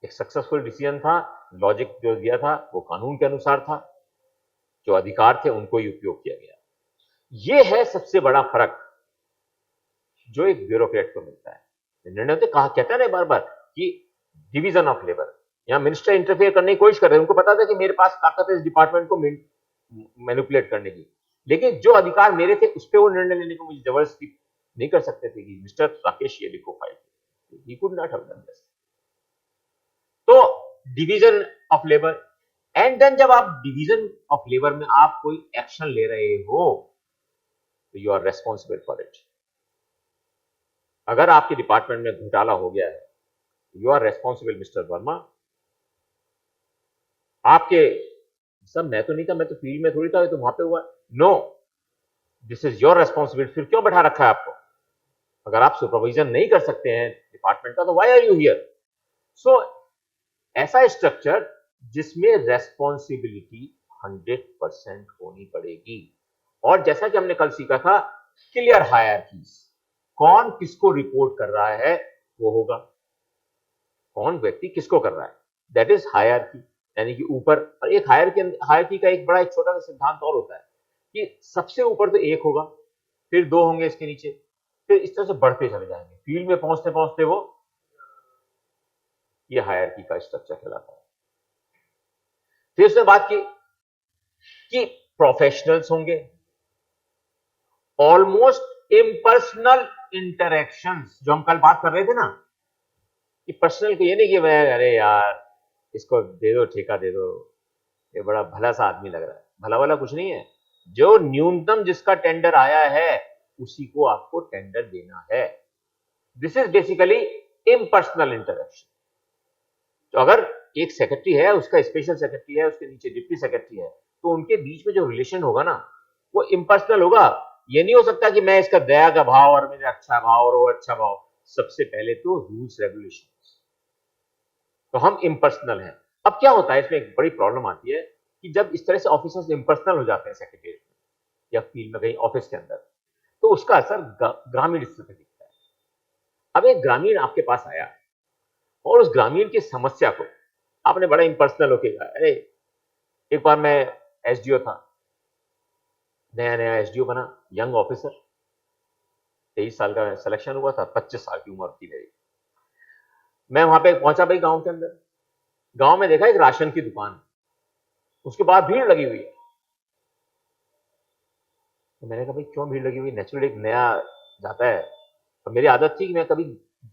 एक सक्सेसफुल डिसीजन था, लॉजिक जो दिया था वो कानून के अनुसार था, जो अधिकार थे उनको ही उपयोग किया गया। ये है सबसे बड़ा फर्क जो एक ब्यूरोक्रेट को मिलता है। निर्णय तो कहा कहता है ना बार बार कि डिवीजन ऑफ लेबर, यहां मिनिस्टर इंटरफेयर करने की कोशिश कर रहे हैं, उनको पता था कि मेरे पास ताकत है इस डिपार्टमेंट को मैनिपुलेट करने की, लेकिन जो अधिकार मेरे थे उस पर वो निर्णय लेने को मुझे जबरदस्ती नहीं कर सकते थे कि मिस्टर राकेश ये लिखो file, he could not have done this. तो division of labour, and then जब आप डिवीजन ऑफ लेबर में आप कोई एक्शन ले रहे हो तो you are responsible for it. अगर आपके डिपार्टमेंट में घोटाला हो गया है, you are responsible mister Verma. आपके सब मैं तो नहीं था, मैं तो फील्ड में थोड़ी था, तो वहां पे हुआ, no, this is your responsibility. फिर क्यों बैठा रखा है आपको? अगर आप सुपरविजन नहीं कर सकते हैं डिपार्टमेंट का तो व्हाई आर यू हियर? सो ऐसा स्ट्रक्चर जिसमें रेस्पॉन्सिबिलिटी 100% होनी पड़ेगी। और जैसा कि हमने कल सीखा था, क्लियर हायरार्कीज, कौन किसको रिपोर्ट कर रहा है वो होगा, कौन व्यक्ति किसको कर रहा है, दैट इज हायरार्की। यानी कि ऊपर, और एक हायरार्की का एक बड़ा एक छोटा सा सिद्धांत और होता है कि सबसे ऊपर तो एक होगा, फिर दो होंगे इसके नीचे, फिर इस तरह से बढ़ते चले जाएंगे, फील्ड में पहुंचते पहुंचते वो, ये हायरार्की का स्ट्रक्चर कहलाता है। फिर उसने बात की कि प्रोफेशनल्स होंगे, ऑलमोस्ट इम्पर्सनल इंटरेक्शंस, जो हम कल बात कर रहे थे ना कि पर्सनल को ये नहीं कि मैं अरे यार इसको दे दो, ठेका दे दो, ये बड़ा भला सा आदमी लग रहा है, भला वाला कुछ नहीं है, जो न्यूनतम जिसका टेंडर आया है उसी को आपको टेंडर देना है। This is basically impersonal interaction. तो अगर एक सेक्रेटरी है, उसका स्पेशल सेक्रेटरी है, उसके नीचे डिप्टी सेक्रेटरी है, तो उनके बीच में जो रिलेशन होगा ना वो इम्पर्सनल होगा। ये नहीं हो सकता कि मैं इसका दया का भाव और मेरा अच्छा भाव और वो अच्छा भाव। सबसे पहले तो रूल्स रेगुलेशन, तो हम इम्पर्सनल हैं। अब क्या होता है, इसमें एक बड़ी प्रॉब्लम आती है कि जब इस तरह से ऑफिसर्स इम्पर्सनल हो जाते हैं सेक्रेटरीट में या फील्ड में कहीं ऑफिस के अंदर, तो उसका असर ग्रामीण स्तर पर दिखता है। अब एक ग्रामीण आपके पास आया और उस ग्रामीण की समस्या को आपने बड़ा इम्पर्सनल होके कहा, अरे एक बार मैं एसडीओ था, नया नया एसडीओ बना, यंग ऑफिसर, 23 साल का सिलेक्शन हुआ था, 25 साल की उम्र थी मेरी। मैं वहां पे पहुंचा भाई गांव के अंदर, गांव में देखा एक राशन की दुकान, उसके बाद भीड़ लगी हुई है। तो मैंने कहा भाई क्यों भीड़ लगी हुई? नेचुरली एक नया जाता है, और मेरी आदत थी कि मैं कभी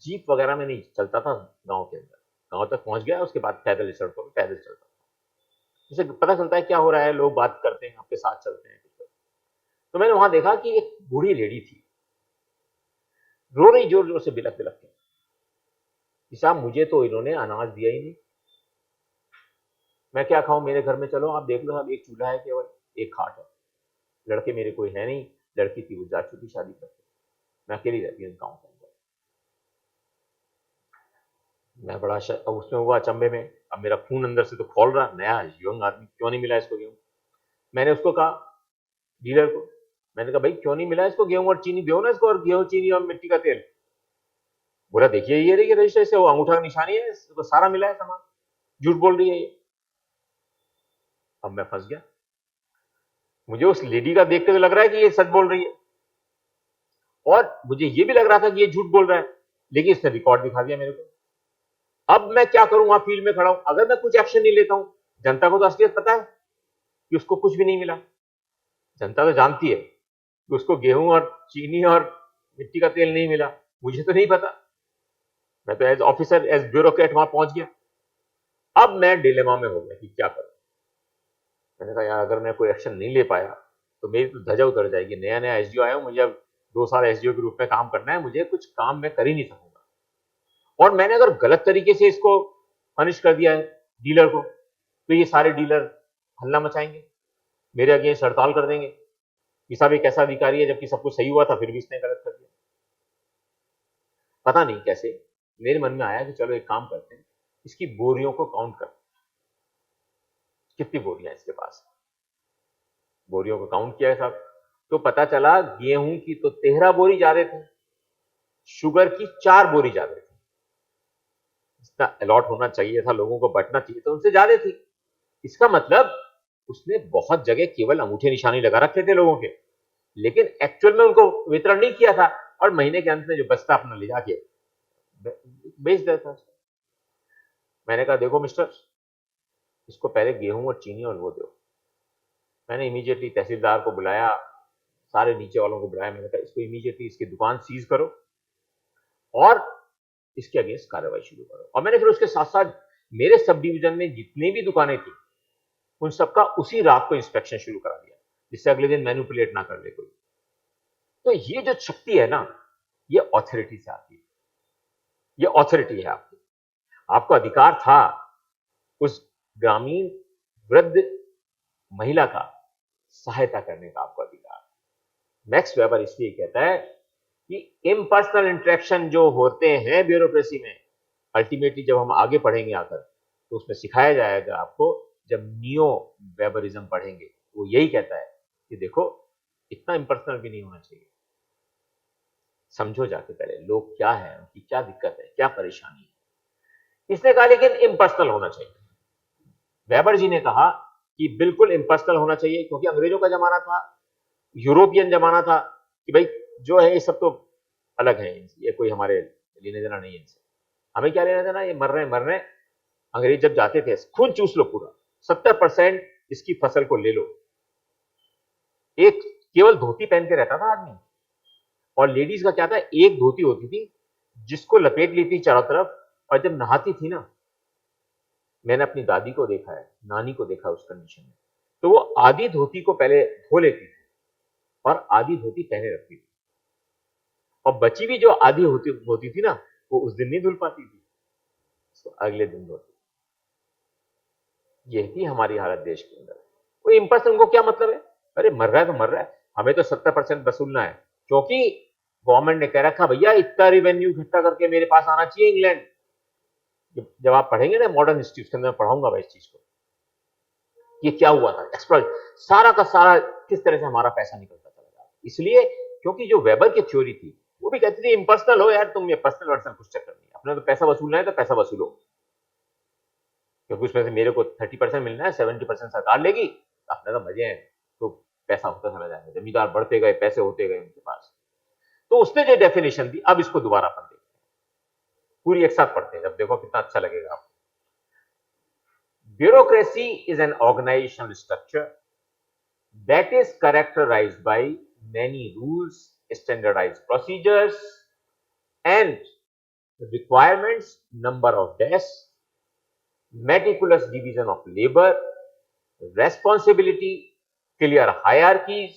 जीप वगैरह में नहीं चलता था गांव के अंदर, गांव तक पहुंच गया उसके बाद पैदल सड़कों पर पैदल चलता था, जिससे पता चलता है क्या हो रहा है, लोग बात करते हैं, आपके साथ चलते हैं। तो मैंने वहां देखा कि एक बूढ़ी लेडी थी, रो रही जोर जोर से, बिलक बिलक के कि साहब मुझे तो इन्होंने अनाज दिया ही नहीं, मैं क्या खाऊं, मेरे घर में चलो आप देख लो साहब, एक चूल्हा है केवल, एक खाट है, लड़के मेरे कोई है नहीं, लड़की थी वो जा चुकी शादी करके, मैं अकेली रहती हूँ गाँव के अंदर। मैं बड़ा अब उसमें हुआ अचंभे में, अब मेरा खून अंदर से तो खोल रहा, नया यंग आदमी, क्यों नहीं मिला इसको गेहूं? मैंने उसको कहा, डीलर को, मैंने कहा भाई क्यों नहीं मिला इसको गेहूं और चीनी, दो ना इसको, और गेहूं चीनी और मिट्टी का तेल। बोला देखिए ये देखिए रजिस्टर से वो अंगूठा का निशानी है, इसको सारा मिला है सामान, झूठ बोल रही है ये। अब मैं फंस गया, मुझे उस लेडी का देखते हुए लग रहा है कि ये सच बोल रही है, और मुझे ये भी लग रहा था कि ये झूठ बोल रहा है, लेकिन इसने रिकॉर्ड दिखा दिया मेरे को। अब मैं क्या करूं, वहां फील्ड में खड़ा हूं, अगर मैं कुछ एक्शन नहीं लेता हूं, जनता को तो असलियत पता है कि उसको कुछ भी नहीं मिला, जनता तो जानती है कि उसको गेहूं और चीनी और मिट्टी का तेल नहीं मिला, मुझे तो नहीं पता। मैं तो एज ऑफिसर, एज ब्यूरोक्रेट वहां पहुंच गया। अब मैं डिलेमा में हो गया कि क्या करूं। मैंने कहा यार अगर मैं कोई एक्शन नहीं ले पाया तो मेरी तो ध्वजा उतर जाएगी। नया नया एसडीओ आया हूं, मुझे अब 2 साल एसडीओ के रूप में काम करना है, मुझे कुछ काम मैं कर ही नहीं सकूंगा। और मैंने अगर गलत तरीके से इसको पनिश कर दिया है डीलर को, तो ये सारे डीलर हल्ला मचाएंगे, मेरे अगेंस्ट हड़ताल कर देंगे कि साहब एक ऐसा अधिकारी है, जबकि सब कुछ सही हुआ था फिर भी इसने गलत कर दिया। पता नहीं कैसे मेरे मन में आया कि चलो एक काम करते हैं, इसकी बोरियों को काउंट करते हैं, कितनी बोरियां इसके पास। बोरियों को काउंट किया है साहब, तो पता चला गेहूं की तो 13 बोरी जा रहे थे, शुगर की 4 बोरी जा रहे थे। जितना अलॉट होना चाहिए था, लोगों को बंटना चाहिए था, उनसे ज्यादा थी। इसका मतलब उसने बहुत जगह केवल अंगूठे निशानी लगा रखे थे लोगों के, लेकिन एक्चुअल में उनको वितरण नहीं किया था, और महीने के अंत में जो बस्ता अपना ले जाके बेच देता था। मैंने कहा देखो मिस्टर, इसको पहले गेहूं और चीनी और वो दो। मैंने इमीडिएटली तहसीलदार को बुलाया, सारे नीचे वालों को बुलाया। मैंने कहा इसको इमीडिएटली इसकी दुकान सीज करो और इसके अगेंस्ट कार्रवाई शुरू करो। और मैंने फिर उसके साथ साथ मेरे सब डिवीजन में जितनी भी दुकानें थी उन सबका उसी रात को इंस्पेक्शन शुरू करा दिया, जिससे अगले दिन मैनिपुलेट ना कर ले कोई। तो ये जो शक्ति है ना, ये ऑथोरिटी से आती है, ये ऑथोरिटी है आपकी। आपको अधिकार था उस ग्रामीण वृद्ध महिला का सहायता करने का, आपको अधिकार। मैक्स वेबर इसलिए कहता है कि इम्पर्सनल इंटरेक्शन जो होते हैं ब्यूरोक्रेसी में, अल्टीमेटली जब हम आगे पढ़ेंगे आकर तो उसमें सिखाया जाएगा आपको। जब नियो वेबरिज्म पढ़ेंगे वो यही कहता है कि देखो इतना इम्पर्सनल भी नहीं होना चाहिए, समझो जाके पहले लोग क्या है, उनकी क्या दिक्कत है, क्या परेशानी है। इसने कहा लेकिन इम्पर्सनल होना चाहिए। वेबर जी ने कहा कि बिल्कुल इम्पर्सनल होना चाहिए, क्योंकि अंग्रेजों का जमाना था, यूरोपियन जमाना था कि भाई जो है ये सब तो अलग है, ये कोई हमारे लेने देना नहीं है इनसे, हमें क्या लेना देना, ये मर रहे मर रहे। अंग्रेज जब जाते थे खून चूस लो पूरा, 70% इसकी फसल को ले लो। एक केवल धोती पहन के रहता था आदमी, और लेडीज का क्या था, एक धोती होती थी जिसको लपेट लेती चारों तरफ, और जब नहाती थी ना, मैंने अपनी दादी को देखा है, नानी को देखा उस कंडीशन में, तो वो आधी धोती को पहले धो लेती थी और आधी धोती पहने रखती थी, और बची भी जो आधी होती थी ना, वो उस दिन नहीं धुल पाती थी, तो अगले दिन धोती। यही थी हमारी हालत देश के अंदर। वो इंपर्सन को क्या मतलब है, अरे मर रहा है तो मर रहा है, हमें तो 70% वसूलना है, क्योंकि गवर्नमेंट ने कह रखा भैया इतना रिवेन्यू इकट्ठा करके मेरे पास आना चाहिए इंग्लैंड। जब आप पढ़ेंगे ना मॉडर्न इंस्टीट्यूट के अंदर, पढ़ाऊंगा मैं इस चीज को, ये क्या हुआ था, एक्सप्लॉइट सारा का सारा किस तरह से हमारा पैसा निकलता चला जाता। इसलिए क्योंकि जो वेबर की थ्योरी थी वो भी कहती थी इम्पर्सनल हो यार, तुम ये पर्सनल वर्सनल कुछ चक्कर नहीं, अपने तो पैसा वसूलना है तो पैसा वसूलो, क्योंकि उसमें से मेरे को 30% मिलना है, 70% सरकार लेगी, अपने तो मजे हैं, तो पैसा होता चला जाएगा, जमींदार बढ़ते गए, पैसे होते गए उनके पास। तो उसने जो डेफिनेशन दी, अब इसको दोबारा पढ़ देखते हैं, पूरी एक साथ पढ़ते हैं, जब देखो कितना अच्छा लगेगा आपको। Bureaucracy is an organisational structure that is characterized by many rules, standardized procedures, and requirements, number of desks, meticulous division of labor, responsibility, clear hierarchies,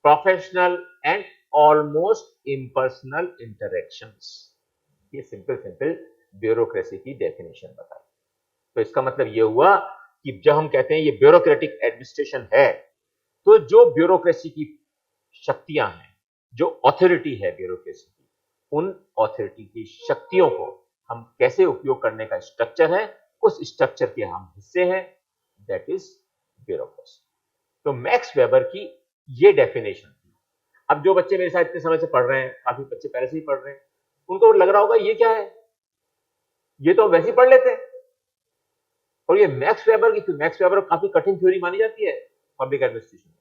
professional and almost impersonal interactions। ये सिंपल ब्यूरोक्रेसी की definition बताई। तो इसका मतलब ये हुआ कि जब हम कहते हैं ये ब्यूरोक्रेटिक एडमिनिस्ट्रेशन है, तो जो ब्यूरोक्रेसी की शक्तियां हैं, जो ऑथोरिटी है ब्यूरोक्रेसी की, उन ऑथोरिटी की शक्तियों को हम कैसे उपयोग करने का स्ट्रक्चर है, उस स्ट्रक्चर के हम हिस्से हैं, दैट इज ब्यूरोक्रेसी। तो मैक्स वेबर की ये डेफिनेशन थी। अब जो बच्चे मेरे साथ इतने समय से पढ़ रहे हैं, काफी बच्चे पहले से ही पढ़ रहे हैं, उनको लग रहा होगा ये क्या है, ये तो वैसे ही पढ़ लेते हैं। और ये मैक्स वेबर की, मैक्स वेबर काफी कठिन थ्योरी मानी जाती है पब्लिक एडमिनिस्ट्रेशन में,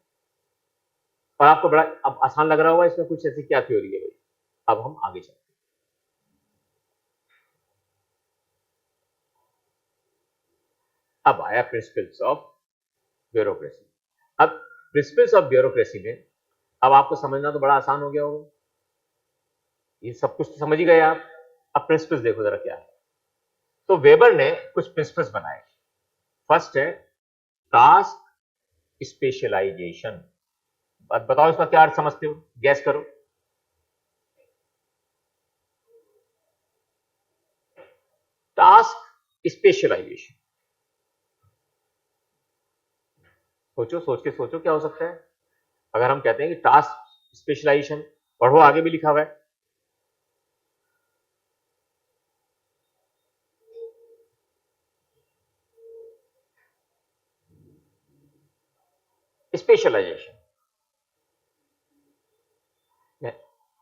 और आपको बड़ा अब आसान लग रहा होगा इसमें कुछ ऐसी क्या थ्योरी है भाई। अब हम आगे चलते हैं। अब आया प्रिंसिपल्स ऑफ ब्यूरोक्रेसी। अब प्रिंसिपल्स ऑफ ब्यूरोक्रेसी में अब आपको समझना तो बड़ा आसान हो गया होगा, ये सब कुछ तो समझ ही गए आप। अब प्रिंसिपल्स देखो जरा क्या है। तो वेबर ने कुछ प्रिंसिपल्स बनाए। फर्स्ट है टास्क स्पेशलाइजेशन। बताओ इसका क्या अर्थ समझते हो, गैस करो। टास्क स्पेशलाइजेशन, सोचो, सोच के सोचो क्या हो सकता है। अगर हम कहते हैं कि टास्क स्पेशलाइजेशन, पढ़ो आगे भी लिखा हुआ है। स्पेशलाइजेशन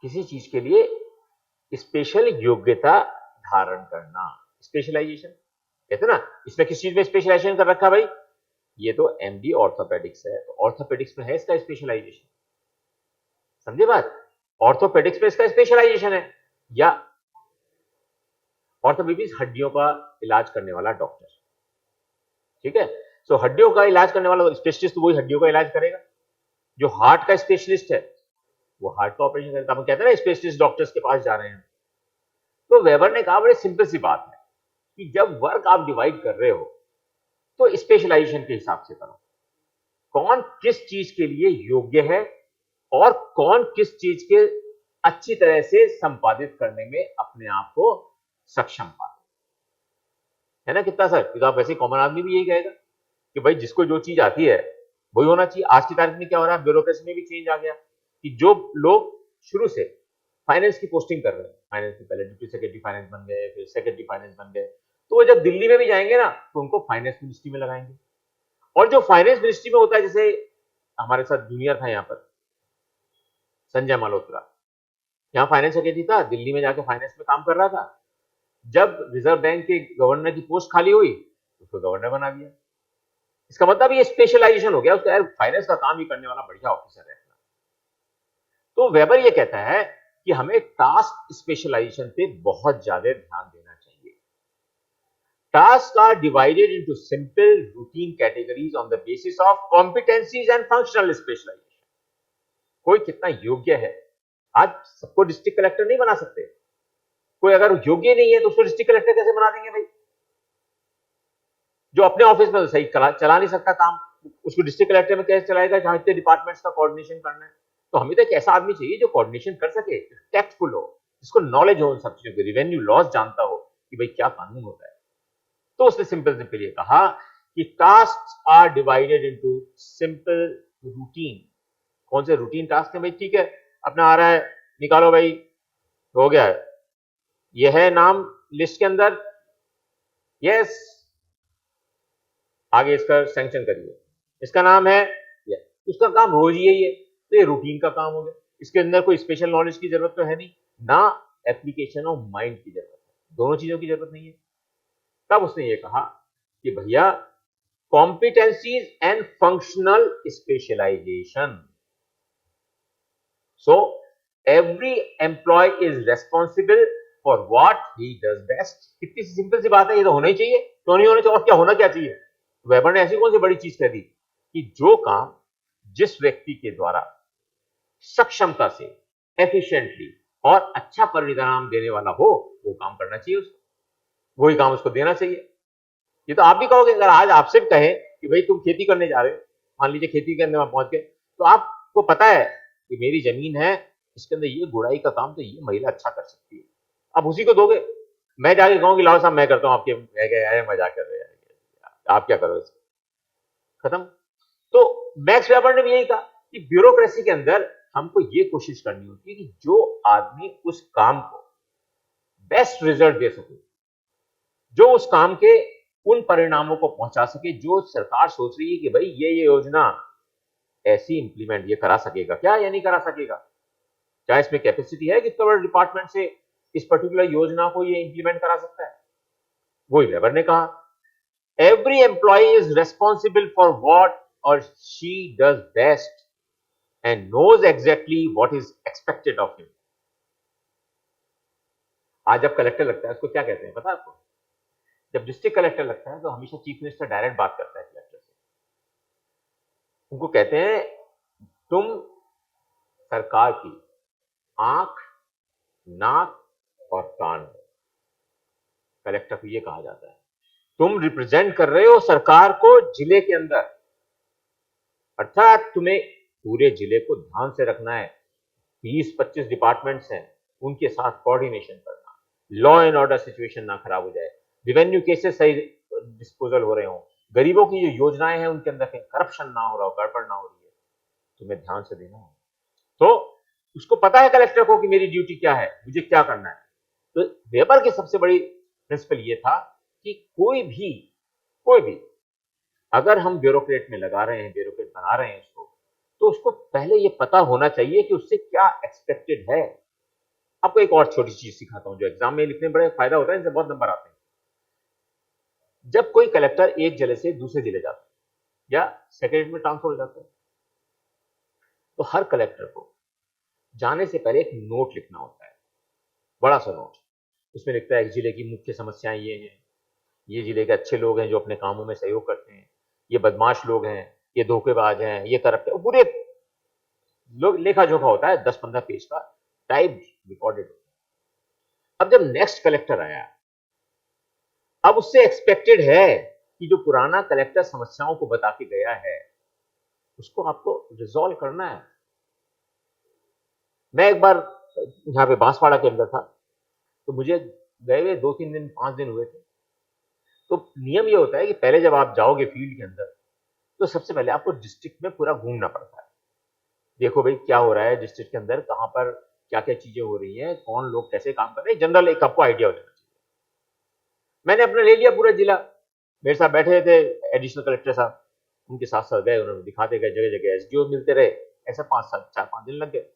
किसी चीज के लिए स्पेशल योग्यता धारण करना, स्पेशलाइजेशन कहते हैं ना। इसमें किस चीज में स्पेशलाइजेशन कर रखा भाई, ये तो एमडी ऑर्थोपेडिक्स है, तो ऑर्थोपेडिक्स में है इसका स्पेशलाइजेशन। समझे बात, ऑर्थोपेडिक्स में इसका स्पेशलाइजेशन है। या ऑर्थोपेडिक्स हड्डियों का इलाज करने वाला डॉक्टर, ठीक है। सो हड्डियों का इलाज करने वाला स्पेशलिस्ट तो वही हड्डियों का इलाज करेगा। जो हार्ट का स्पेशलिस्ट है वो हार्ट का ऑपरेशन करेगा। हम कहते हैं ना स्पेशलिस्ट डॉक्टर्स के पास जा रहे हैं। तो वेबर ने कहा बड़े सिंपल सी बात है कि जब वर्क आप डिवाइड कर रहे हो तो स्पेशलाइजेशन के हिसाब से करो। कौन किस चीज के लिए योग्य है और कौन किस चीज के अच्छी तरह से संपादित करने में अपने आप को सक्षम पाए, है ना। कितना सर, तो आप वैसे कॉमन आदमी भी यही कहेगा कि भाई जिसको जो चीज आती है वही होना चाहिए। आज की तारीख में क्या हो रहा है, ब्यूरोक्रेसी में भी चेंज आ गया कि जो लोग शुरू से फाइनेंस की पोस्टिंग कर रहे हैं, फाइनेंस में पहले डिप्टी सेक्रेटरी फाइनेंस बन गए, फिर सेक्रेटरी फाइनेंस बन गए, तो वो जब दिल्ली में भी जाएंगे ना तो उनको फाइनेंस मिनिस्ट्री में लगाएंगे। और जो फाइनेंस मिनिस्ट्री में होता है, जैसे हमारे साथ जूनियर था यहाँ पर संजय मल्होत्रा, यहाँ फाइनेंस सेक्रेटरी था, दिल्ली में जाके फाइनेंस में काम कर रहा था। जब रिजर्व बैंक के गवर्नर की पोस्ट खाली हुई तो उसको गवर्नर बना दिया। इसका मतलब ये स्पेशलाइजेशन हो गया उसका, यार फाइनेंस का काम ही करने वाला बढ़िया ऑफिसर है। तो वेबर ये कहता है कि हमें टास्क स्पेशलाइजेशन पे बहुत ज्यादा ध्यान देना चाहिए। Tasks are divided into simple routine categories on the basis of competencies and functional specialization. कोई कितना योग्य है, आज सबको डिस्ट्रिक्ट कलेक्टर नहीं बना सकते। कोई अगर योग्य नहीं है तो उसको डिस्ट्रिक्ट कलेक्टर कैसे बना देंगे भाई। जो अपने ऑफिस में सही चला नहीं सकता काम, उसको डिस्ट्रिक्ट कलेक्टर में कैसे चलाएगा जहां इतने डिपार्टमेंट्स का कोऑर्डिनेशन करना है। तो हमें तो एक ऐसा आदमी चाहिए जो कोऑर्डिनेशन कर सके, टैक्टफुल हो, जिसको नॉलेज हो उन सब चीजों की, रिवेन्यू लॉस जानता हो कि भाई क्या कानून होता है। तो उसने सिंपल सिंपल ये कहा कि task are divided into simple routine. कौन से रूटीन टास्क है भाई, ठीक है अपना आ रहा है, निकालो भाई, हो गया है, यह है नाम लिस्ट के अंदर, यस, आगे इसका सैंक्शन करिए, इसका नाम है, उसका काम रोज यही है, तो ये रूटीन का काम हो गया। इसके अंदर कोई स्पेशल नॉलेज की जरूरत तो है नहीं, ना एप्लीकेशन ऑफ माइंड की जरूरत है, दोनों चीजों की जरूरत नहीं है। तब उसने ये कहा कि भैया competencies and functional specialization. So every employee is responsible for what he does best. कितनी सिंपल सी बात है, ये तो होना ही चाहिए, क्यों नहीं होना चाहिए, और क्या होना क्या चाहिए। वेबर ने ऐसी कौन सी बड़ी चीज कह दी कि जो काम जिस व्यक्ति के द्वारा सक्षमता से एफिशिएंटली और अच्छा परिणाम देने वाला हो वो काम करना चाहिए उसको, वही काम उसको देना चाहिए। ये तो आप भी कहोगे, अगर आज आपसे कहे कि भाई तुम खेती करने जा रहे हो, मान लीजिए खेती करने में पहुंच गए, तो आपको पता है कि मेरी जमीन है, इसके अंदर ये गुड़ाई का काम तो ये महिला अच्छा कर सकती है, आप उसी को दोगे। मैं जाके कहूँ कि लाओ साहब मैं करता हूँ, आपके मजाक कर रहे हैं, आप क्या करो इसको, खत्म। तो मैक्स वेबर ने भी यही कहा कि ब्यूरोक्रेसी के अंदर हमको ये कोशिश करनी होती है कि जो आदमी उस काम को बेस्ट रिजल्ट दे सके, जो उस काम के उन परिणामों को पहुंचा सके जो सरकार सोच रही है कि भाई ये योजना ऐसी इंप्लीमेंट ये करा सकेगा क्या या नहीं करा सकेगा, क्या इसमें कैपेसिटी है कि इतना बड़ा डिपार्टमेंट से इस पर्टिकुलर योजना को ये इंप्लीमेंट करा सकता है। वही वेबर ने कहा every employ is responsible for what और she does best and knows exactly what is expected of him. आज जब कलेक्टर लगता है उसको क्या कहते हैं पता है आपको, जब डिस्ट्रिक्ट कलेक्टर लगता है तो हमेशा चीफ मिनिस्टर डायरेक्ट बात करता है कलेक्टर से, उनको कहते हैं तुम सरकार की आंख, नाक और कान हो, कलेक्टर को ये कहा जाता है तुम रिप्रेजेंट कर रहे हो सरकार को जिले के अंदर, अर्थात तुम्हें पूरे जिले को ध्यान से रखना है। 20-25 डिपार्टमेंट्स हैं, उनके साथ कोऑर्डिनेशन करना, लॉ एंड ऑर्डर सिचुएशन ना खराब हो जाए, रेवेन्यू केसेस सही डिस्पोजल हो रहे हो, गरीबों की जो योजनाएं हैं उनके अंदर कहीं करप्शन ना हो रहा हो, गड़बड़ ना हो रही है, तुम्हें ध्यान से देना है। तो उसको पता है कलेक्टर को कि मेरी ड्यूटी क्या है, मुझे क्या करना है। तो वेबर की सबसे बड़ी प्रिंसिपल ये था कि कोई भी अगर हम ब्यूरोक्रेट में लगा रहे हैं, ब्यूरोक्रेट बना रहे हैं उसको, तो उसको पहले ये पता होना चाहिए कि उससे क्या एक्सपेक्टेड है। आपको एक और छोटी चीज सिखाता हूं जो एग्जाम में लिखने में बड़े फायदा होता है, इनसे बहुत नंबर आते हैं। जब कोई कलेक्टर एक जिले से दूसरे जिले जाता है या सेक्रेटरी में ट्रांसफर हो जाता है, तो हर कलेक्टर को जाने से पहले एक नोट लिखना होता है, बड़ा सा नोट। उसमें लिखता है कि जिले की मुख्य समस्याएं ये हैं, ये जिले के अच्छे लोग हैं जो अपने कामों में सहयोग करते हैं, ये बदमाश लोग हैं, ये धोखेबाज हैं, ये करप्ट है, पूरे लोग लेखा जोखा होता है, 10-15 पेज का टाइप रिकॉर्डेड होता है। अब जब नेक्स्ट कलेक्टर आया, अब उससे एक्सपेक्टेड है कि जो पुराना कलेक्टर समस्याओं को बता के गया है उसको आपको रिजॉल्व करना है। मैं एक बार यहाँ पे बांसवाड़ा के अंदर था, तो मुझे गए हुए 2-3 दिन 5 दिन हुए थे। तो नियम ये होता है कि पहले जब आप जाओगे फील्ड के अंदर, तो सबसे पहले आपको डिस्ट्रिक्ट में पूरा घूमना पड़ता है। देखो भाई क्या हो रहा है डिस्ट्रिक्ट के अंदर, कहाँ पर क्या क्या चीजें हो रही हैं, कौन लोग कैसे काम कर रहे हैं, जनरल एक आपको आइडिया हो जाना चाहिए। मैंने अपना ले लिया पूरा जिला, मेरे साथ बैठे थे एडिशनल कलेक्टर साहब, उनके साथ साथ गए, उन्होंने दिखाते गए, जगह जगह एसडीओ मिलते रहे, ऐसा 4-5 दिन लग गए।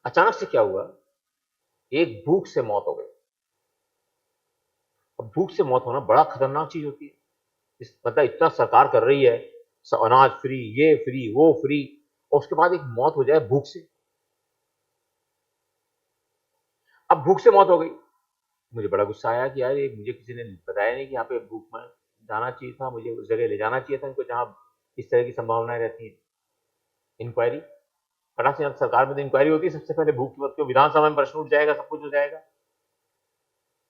अचानक से क्या हुआ, एक भूख से मौत हो गई। अब भूख से मौत होना बड़ा खतरनाक चीज होती है, मतलब इतना सरकार कर रही है, अनाज फ्री, ये फ्री, वो फ्री, और उसके बाद एक मौत हो जाए भूख से। अब भूख से मौत हो गई, मुझे बड़ा गुस्सा आया कि यार ये मुझे किसी ने बताया नहीं कि यहाँ पे भूख में जाना चाहिए था, मुझे उस जगह ले जाना चाहिए था इनको जहां इस तरह की संभावनाएं रहती हैं। इंक्वायरी फटाक से, सरकार में तो इंक्वायरी होती है सबसे पहले, भूख की वक्त को विधानसभा में प्रश्न उठ जाएगा, सब कुछ हो जाएगा।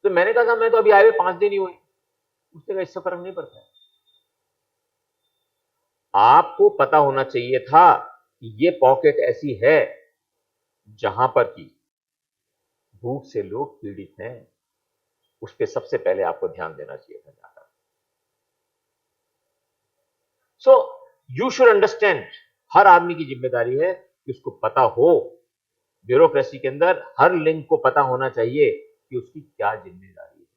तो मैंने कहा मैं तो अभी आए हुए 5 दिन ही हुए, उससे इससे फर्क नहीं पड़ता है। आपको पता होना चाहिए था कि ये पॉकेट ऐसी है जहां पर की भूख से लोग पीड़ित हैं, उस पर सबसे पहले आपको ध्यान देना चाहिए था जाकर। सो यू शुड अंडरस्टैंड, हर आदमी की जिम्मेदारी है कि उसको पता हो, ब्यूरोक्रेसी के अंदर हर लिंक को पता होना चाहिए कि उसकी क्या जिम्मेदारी है।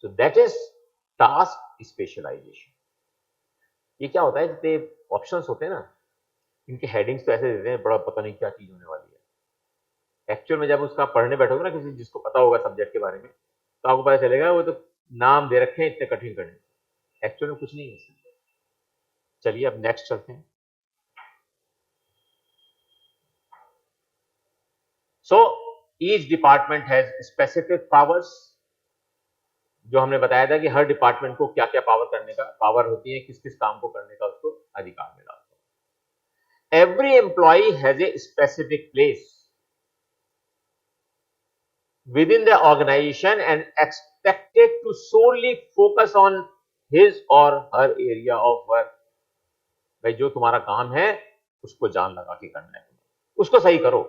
So that is task specialization. ये क्या होता है, जितने ऑप्शंस होते हैं ना, इनके हेडिंग्स तो ऐसे देते हैं, बड़ा पता नहीं क्या चीज होने वाली है। एक्चुअल में जब उसका पढ़ने बैठोगे ना किसी जिसको पता होगा सब्जेक्ट के बारे में, तो आपको पता चलेगा वो तो नाम दे रखे हैं इतने कठिन कठिन, एक्चुअल में कुछ नहीं है। चलिए अब नेक्स्ट चलते हैं। So each department has specific powers, जो हमने बताया था कि हर डिपार्टमेंट को क्या क्या पावर करने का पावर होती है, किस किस काम को करने का उसको अधिकार मिला। Every employee has a specific place within the organization and expected to solely focus on his or her area of work। भाई जो तुम्हारा काम है उसको जान लगा के करना है, उसको सही करो।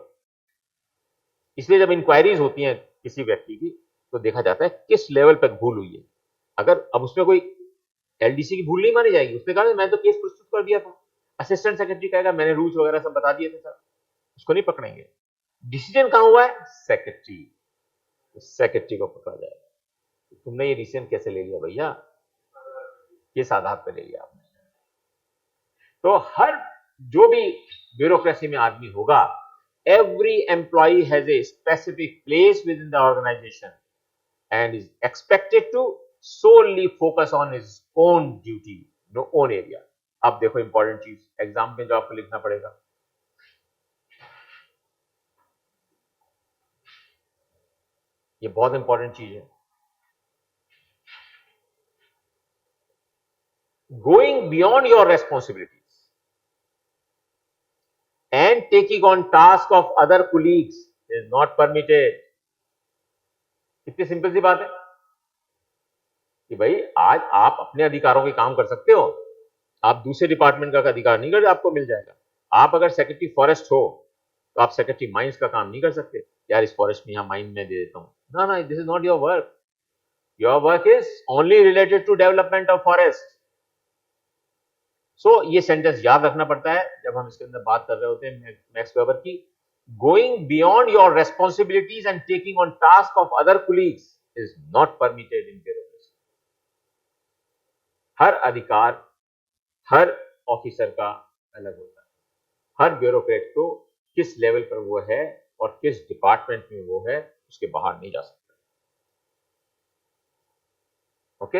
इसलिए जब इंक्वायरीज होती हैं किसी व्यक्ति की, तो देखा जाता है किस लेवल पर भूल हुई है। अगर अब उसमें कोई एलडीसी की भूल नहीं मानी जाएगी, उसने कहा मैं तो केस प्रस्तुत कर दिया था, असिस्टेंट सेक्रेटरी कहेगा मैंने रूल्स वगैरह सब बता दिए थे सर, उसको नहीं पकड़ेंगे। डिसीजन कहां हुआ है, सेक्रेटरी, सेक्रेटरी को पकड़ा जाएगा। तुमने ये डिसीजन कैसे ले लिया भैया, किस आधार पर ले लिया आपने। तो हर जो भी ब्यूरोक्रेसी में आदमी होगा, every employee has a specific place within the organization and is expected to solely focus on his own duty, no own area। अब देखो इंपॉर्टेंट चीज, एग्जाम में जो आपको लिखना पड़ेगा, ये बहुत इंपॉर्टेंट चीज है। Going beyond your responsibilities and taking on tasks of other colleagues is not permitted। इतनी सिंपल सी बात है कि भाई आज आप अपने अधिकारों के काम कर सकते हो, आप दूसरे डिपार्टमेंट का अधिकार नहीं कर, आपको मिल जाएगा। आप अगर सेक्रेटरी फॉरेस्ट हो तो आप सेक्रेटरी माइंस का काम नहीं कर सकते, यार इस फॉरेस्ट में यहाँ माइन में दे देता हूँ, ना ना, this is not your work. Your work is only related to development of forest. So ये सेंटेंस याद रखना पड़ता है जब हम इसके अंदर बात कर रहे होते हैं मैक्स वेबर की। Going beyond your responsibilities and taking on task of other colleagues is not permitted in bureaucracy. हर अधिकार हर ऑफिसर का अलग होता है, हर ब्यूरोक्रेट को किस लेवल पर वो है और किस डिपार्टमेंट में वो है उसके बाहर नहीं जा सकता। ओके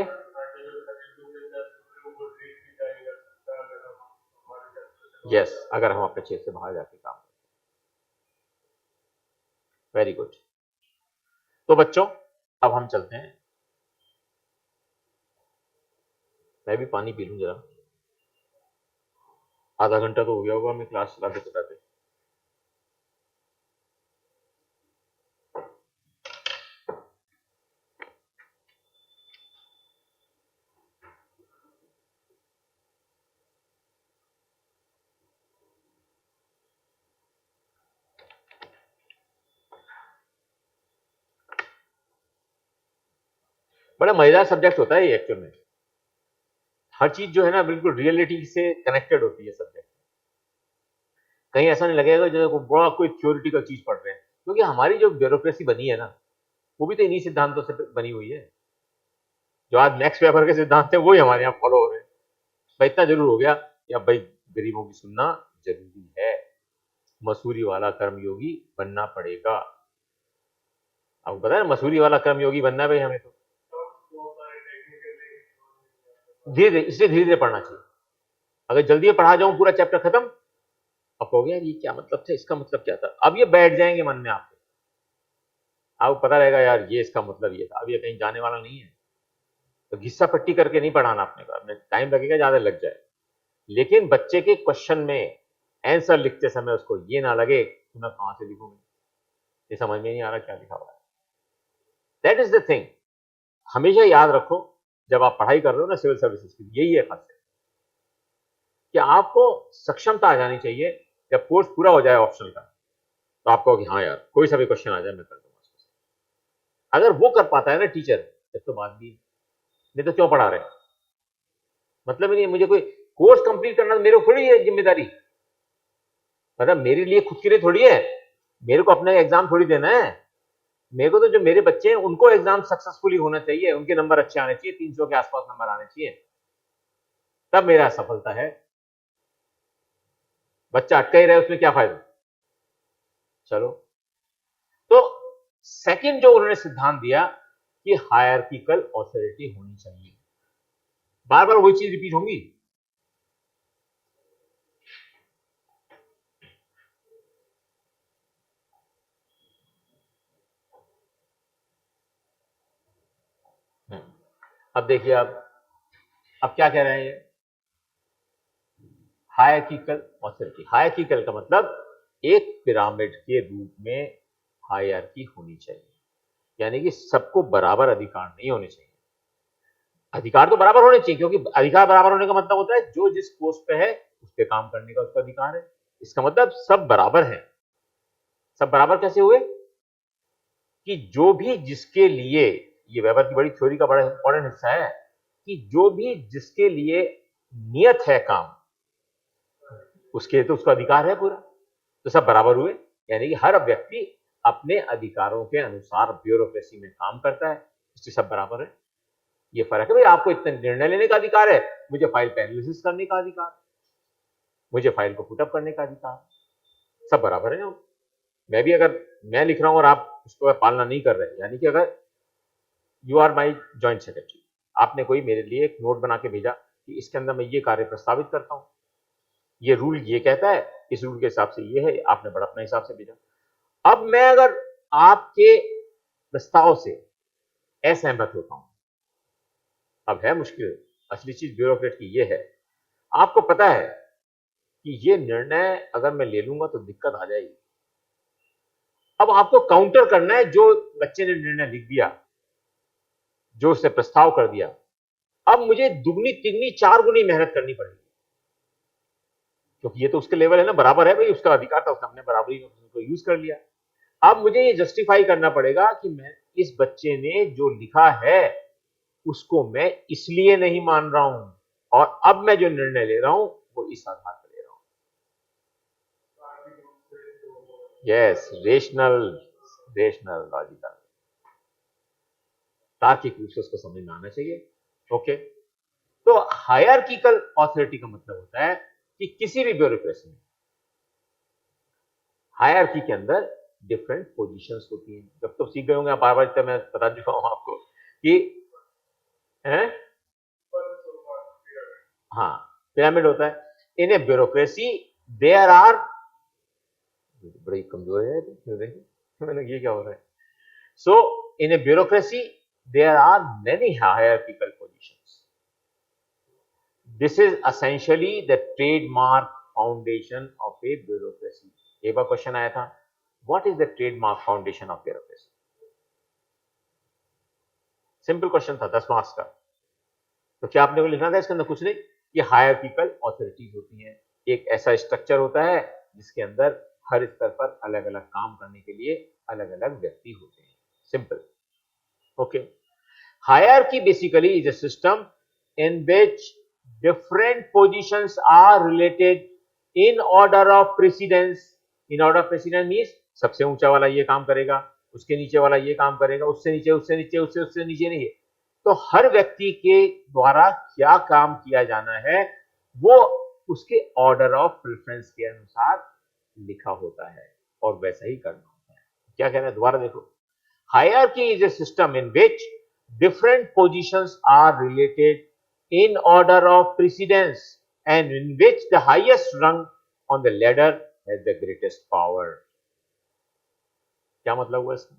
यस, अगर हम अपने क्षेत्र से बाहर जाके काम करते। Very good. तो बच्चों अब हम चलते हैं, मैं भी पानी पी लूं जरा, आधा घंटा तो हो गया होगा मैं क्लास चलाते चलाते। बड़ा मजेदार सब्जेक्ट होता है ये एक्चुअल में, हर चीज जो है ना बिल्कुल रियलिटी से कनेक्टेड होती है सब्जेक्ट। कहीं ऐसा नहीं लगेगा जैसे बड़ा कोई थ्योरिटिकल चीज पढ़ रहे हैं, क्योंकि हमारी जो ब्यूरोक्रेसी बनी है ना वो भी तो इन्हीं सिद्धांतों से बनी हुई है। जो आज मैक्स वेबर के सिद्धांत है वही हमारे यहाँ फॉलो हो रहे हैं। भाई इतना जरूर हो गया कि अब भाई गरीबों की सुनना जरूरी है, मसूरी वाला कर्मयोगी बनना पड़ेगा। आपको पता है मसूरी वाला कर्मयोगी बनना है भाई हमें, तो धीरे धीरे, इसलिए धीरे धीरे पढ़ना चाहिए। अगर जल्दी में पढ़ा जाऊं पूरा चैप्टर खत्म, अब कहोगे यार ये क्या मतलब था, इसका मतलब क्या था, अब ये बैठ जाएंगे मन में आपके, आपको पता रहेगा यार ये इसका मतलब ये था, अब ये कहीं जाने वाला नहीं है। तो घिस्सा पट्टी करके नहीं पढ़ाना अपने का, अपने टाइम लगेगा, ज्यादा लग जाए, लेकिन बच्चे के क्वेश्चन में आंसर लिखते समय उसको ये ना लगे कि मैं कहां से लिखूंगा, ये समझ में नहीं आ रहा क्या लिखा हुआ है। दैट इज द थिंग, हमेशा याद रखो जब आप पढ़ाई कर रहे हो ना सिविल सर्विसेज की, यही है खासियत कि आपको सक्षमता आ जानी चाहिए। जब कोर्स पूरा हो जाए ऑप्शनल का तो आपको कि हाँ यार कोई सा भी क्वेश्चन आ जाए मैं कर दूंगा उसको। अगर वो कर पाता है ना टीचर तब तो बात भी, नहीं तो क्यों पढ़ा रहे, मतलब ही नहीं। मुझे कोई कोर्स कंप्लीट करना मेरे को थोड़ी है जिम्मेदारी, मतलब मेरे लिए खुद के लिए थोड़ी है, मेरे को अपना एग्जाम थोड़ी देना है। मेरे को तो जो मेरे बच्चे हैं उनको एग्जाम सक्सेसफुली होना चाहिए, उनके नंबर अच्छे आने चाहिए, 300 के आसपास नंबर आने चाहिए, तब मेरा सफलता है। बच्चा अटका ही रहे उसमें क्या फायदा। चलो, तो सेकंड जो उन्होंने सिद्धांत दिया कि हायरार्किकल ऑथोरिटी होनी चाहिए, बार बार वही चीज रिपीट होंगी। अब देखिए, अब क्या कह रहे हैं ये, हायरार्किकल ऑथोरिटी। हायरार्किकल का मतलब एक पिरामिड के रूप में हायरार्की होनी चाहिए, यानी कि सबको बराबर अधिकार नहीं होने चाहिए। अधिकार तो बराबर होने चाहिए, क्योंकि अधिकार बराबर होने का मतलब होता है जो जिस पोस्ट पे है उस पे काम करने का उसका अधिकार है। इसका मतलब सब बराबर है। सब बराबर कैसे हुए कि जो भी जिसके लिए, ये वेबर की बड़ी थ्योरी का बड़ा इंपॉर्टेंट हिस्सा है, कि जो भी जिसके लिए नियत है काम उसके तो उसका अधिकार है पूरा, तो सब बराबर हुए। यानी कि हर व्यक्ति अपने अधिकारों के अनुसार ब्यूरोक्रेसी में काम करता है, इससे सब बराबर है। ये फर्क है भाई, आपको इतने निर्णय लेने का अधिकार है, मुझे फाइल पे एनालिसिस करने का अधिकार, मुझे फाइल को पुटअप करने का अधिकार, सब बराबर है। मैं भी अगर मैं लिख रहा हूं और आप उसको पालना नहीं कर रहे, यानी कि अगर you are my joint secretary, आपने कोई मेरे लिए एक नोट बना के भेजा कि इसके अंदर मैं ये कार्य प्रस्तावित करता हूं, ये रूल ये कहता है, इस रूल के हिसाब से ये है, आपने बड़ा अपने हिसाब से भेजा। अब मैं अगर आपके प्रस्ताव से असहमत होता हूं, अब है मुश्किल, असली चीज ब्यूरोक्रेट की ये है, आपको पता है कि ये निर्णय अगर मैं ले लूंगा तो दिक्कत आ जाएगी, अब आपको काउंटर करना है, जो बच्चे ने निर्णय लिख दिया, जो उसने प्रस्ताव कर दिया, अब मुझे दुगनी तिगनी चार गुनी मेहनत करनी पड़ेगी, क्योंकि ये तो उसके लेवल है ना, बराबर है भाई, उसका अधिकार था, उसने अपने बराबरी में उसको यूज कर लिया। अब मुझे ये जस्टिफाई करना पड़ेगा कि मैं, इस बच्चे ने जो लिखा है उसको मैं इसलिए नहीं मान रहा हूं, और अब मैं जो निर्णय ले रहा हूं वो इस आधार पर ले रहा हूं। यस, रेशनल, रेशनल लॉजिकल, तार्किक रूप से उसको समझ में आना चाहिए। ओके, तो हायरार्किकल ऑथोरिटी का मतलब होता है कि किसी भी ब्यूरोक्रेसी में हायरार्की के अंदर डिफरेंट पोजीशंस होती हैं। जब तो सीख गए होंगे आप, बार बार मैं बता चुका हूं आपको कि है, हाँ, पिरामिड होता है। In a bureaucracy there are, बड़ी कमजोर है मैंने, ये क्या हो रहा है। So in a bureaucracy there are many hierarchical positions. This is essentially the trademark foundation of a bureaucracy. एक बार क्वेश्चन आया था, what is the trademark foundation of bureaucracy? Simple question था, 10 मार्क्स का। तो क्या आपने को लिखना था इसके अंदर? कुछ नहीं, ये हायरार्किकल ऑथोरिटीज होती हैं। एक ऐसा स्ट्रक्चर होता है जिसके अंदर हर स्तर पर अलग अलग काम करने के लिए अलग अलग व्यक्ति होते हैं। Simple. Okay, hierarchy basically is a system in which different positions are related in order of precedence. In order of precedence means सबसे ऊंचा वाला ये काम करेगा, उसके नीचे वाला ये काम करेगा, उससे नीचे, उससे नीचे, उससे नीचे नहीं है। तो हर व्यक्ति के द्वारा क्या काम किया जाना है वो उसके ऑर्डर ऑफ प्रेफरेंस के अनुसार लिखा होता है और वैसा ही करना होता है। क्या कहना है, दोबारा देखो। Hierarchy is a system in which different positions are related in order of precedence and in which the highest rung on the ladder has the greatest power. क्या मतलब हुआ इसका?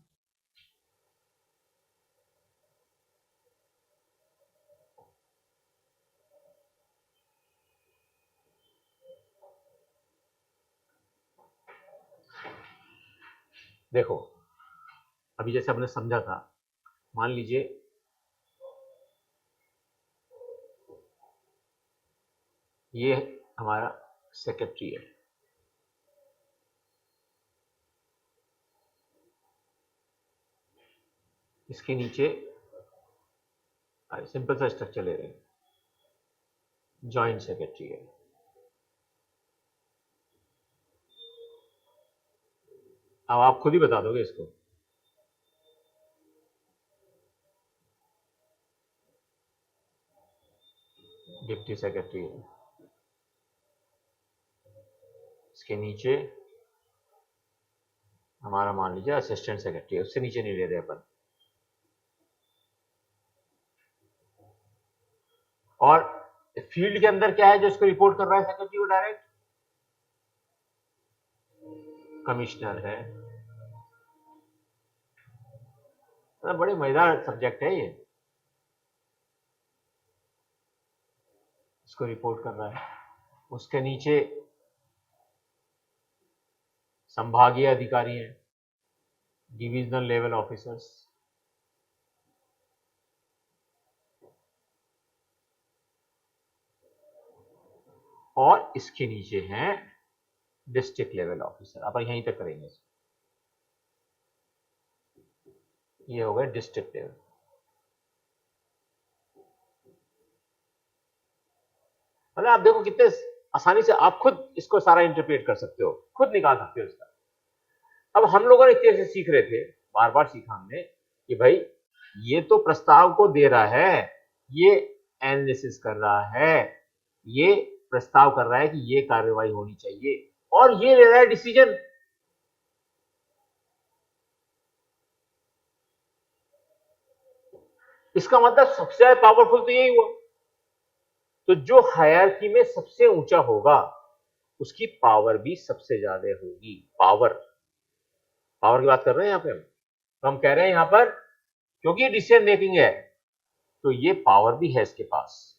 देखो, अभी जैसे आपने समझा था, मान लीजिए ये हमारा सेक्रेटरी है, इसके नीचे सिंपल सा स्ट्रक्चर ले रहे हैं, जॉइंट सेक्रेटरी है। अब आप खुद ही बता दोगे इसको। डिप्टी सेक्रेटरी है, इसके नीचे हमारा मान लीजिए असिस्टेंट सेक्रेटरी है, उससे नीचे नहीं ले रहे अपन। और फील्ड के अंदर क्या है जो इसको रिपोर्ट कर रहा है सेक्रेटरी को डायरेक्ट? कमिश्नर है। तो बड़े मजेदार सब्जेक्ट है ये, इसको रिपोर्ट कर रहा है। उसके नीचे संभागीय अधिकारी हैं, डिविजनल लेवल ऑफिसर्स। और इसके नीचे हैं डिस्ट्रिक्ट लेवल ऑफिसर। अपन यहीं तक करेंगे, ये हो गए डिस्ट्रिक्ट लेवल। मतलब आप देखो कितने आसानी से आप खुद इसको सारा इंटरप्रेट कर सकते हो, खुद निकाल सकते हो इसका। अब हम लोगों ने इतने से सीख रहे थे, बार बार सीखा हमने कि भाई ये तो प्रस्ताव को दे रहा है, ये एनालिसिस कर रहा है, ये प्रस्ताव कर रहा है कि ये कार्रवाई होनी चाहिए, और ये ले रहा है डिसीजन। इसका मतलब सबसे ज्यादा पावरफुल तो यही हुआ। तो जो हायरार्की में सबसे ऊंचा होगा उसकी पावर भी सबसे ज्यादा होगी। पावर, पावर की बात कर रहे हैं यहां पे हम। तो हम कह रहे हैं यहां पर क्योंकि डिसीजन मेकिंग है तो ये पावर भी है इसके पास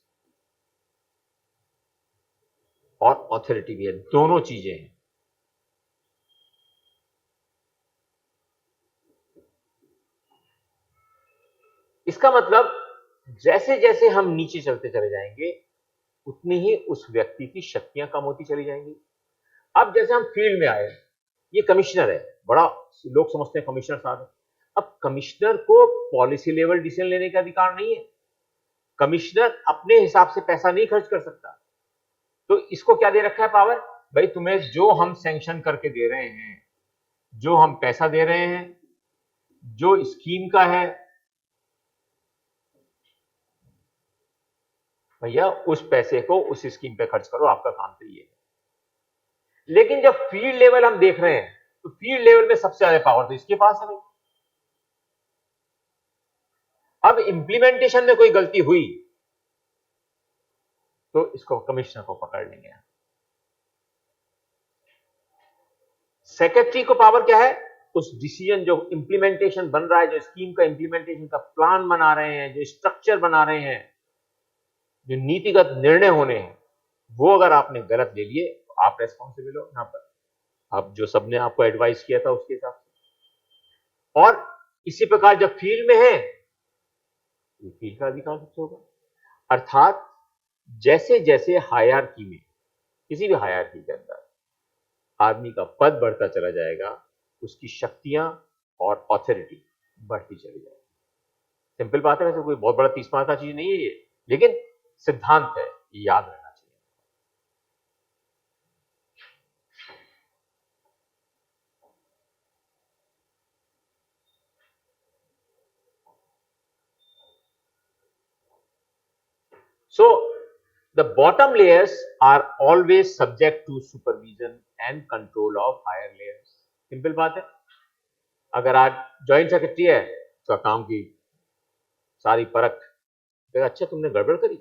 और ऑथोरिटी भी है, दोनों चीजें हैं। इसका मतलब जैसे जैसे हम नीचे चलते चले जाएंगे उतनी ही उस व्यक्ति की शक्तियां कम होती चली जाएंगी। अब जैसे हम फील्ड में आए, ये कमिश्नर है, बड़ा लोग समझते हैं कमिश्नर साहब है। अब कमिश्नर को पॉलिसी लेवल डिसीजन लेने का अधिकार नहीं है। कमिश्नर अपने हिसाब से पैसा नहीं खर्च कर सकता। तो इसको क्या दे रखा है पावर, भाई तुम्हें जो हम सैंक्शन करके दे रहे हैं, जो हम पैसा दे रहे हैं, जो स्कीम का है, भैया उस पैसे को उस स्कीम पे खर्च करो, आपका काम तो ये है। लेकिन जब फील्ड लेवल हम देख रहे हैं तो फील्ड लेवल में सबसे ज्यादा पावर तो इसके पास है भाई। अब इंप्लीमेंटेशन में कोई गलती हुई तो इसको कमिश्नर को पकड़ लेंगे। सेक्रेटरी को पावर क्या है, उस डिसीजन जो इंप्लीमेंटेशन बन रहा है, जो स्कीम का इंप्लीमेंटेशन का प्लान बना रहे हैं, जो स्ट्रक्चर बना रहे हैं, जो नीतिगत निर्णय होने हैं, वो अगर आपने गलत ले लिए तो आप रेस्पॉन्सिबल हो यहां पर, आप जो सबने आपको एडवाइस किया था उसके हिसाब से। और इसी प्रकार जब फील्ड में है, ये फील्ड का अधिकार सबसे होगा। अर्थात जैसे जैसे हायरार्की में, किसी भी हायरार्की के अंदर आदमी का पद बढ़ता चला जाएगा, उसकी शक्तियां और ऑथोरिटी बढ़ती चली जाएगी। सिंपल बात है, वैसे कोई बहुत बड़ा 30 मार्क का चीज नहीं है ये, लेकिन सिद्धांत है, ये याद रहना चाहिए। So the bottom layers are always subject to supervision and control of higher layers. Simple बात है। अगर आज ज्वाइंट सेक्रेटरी है तो काम की सारी परख, अच्छा तुमने गड़बड़ करी।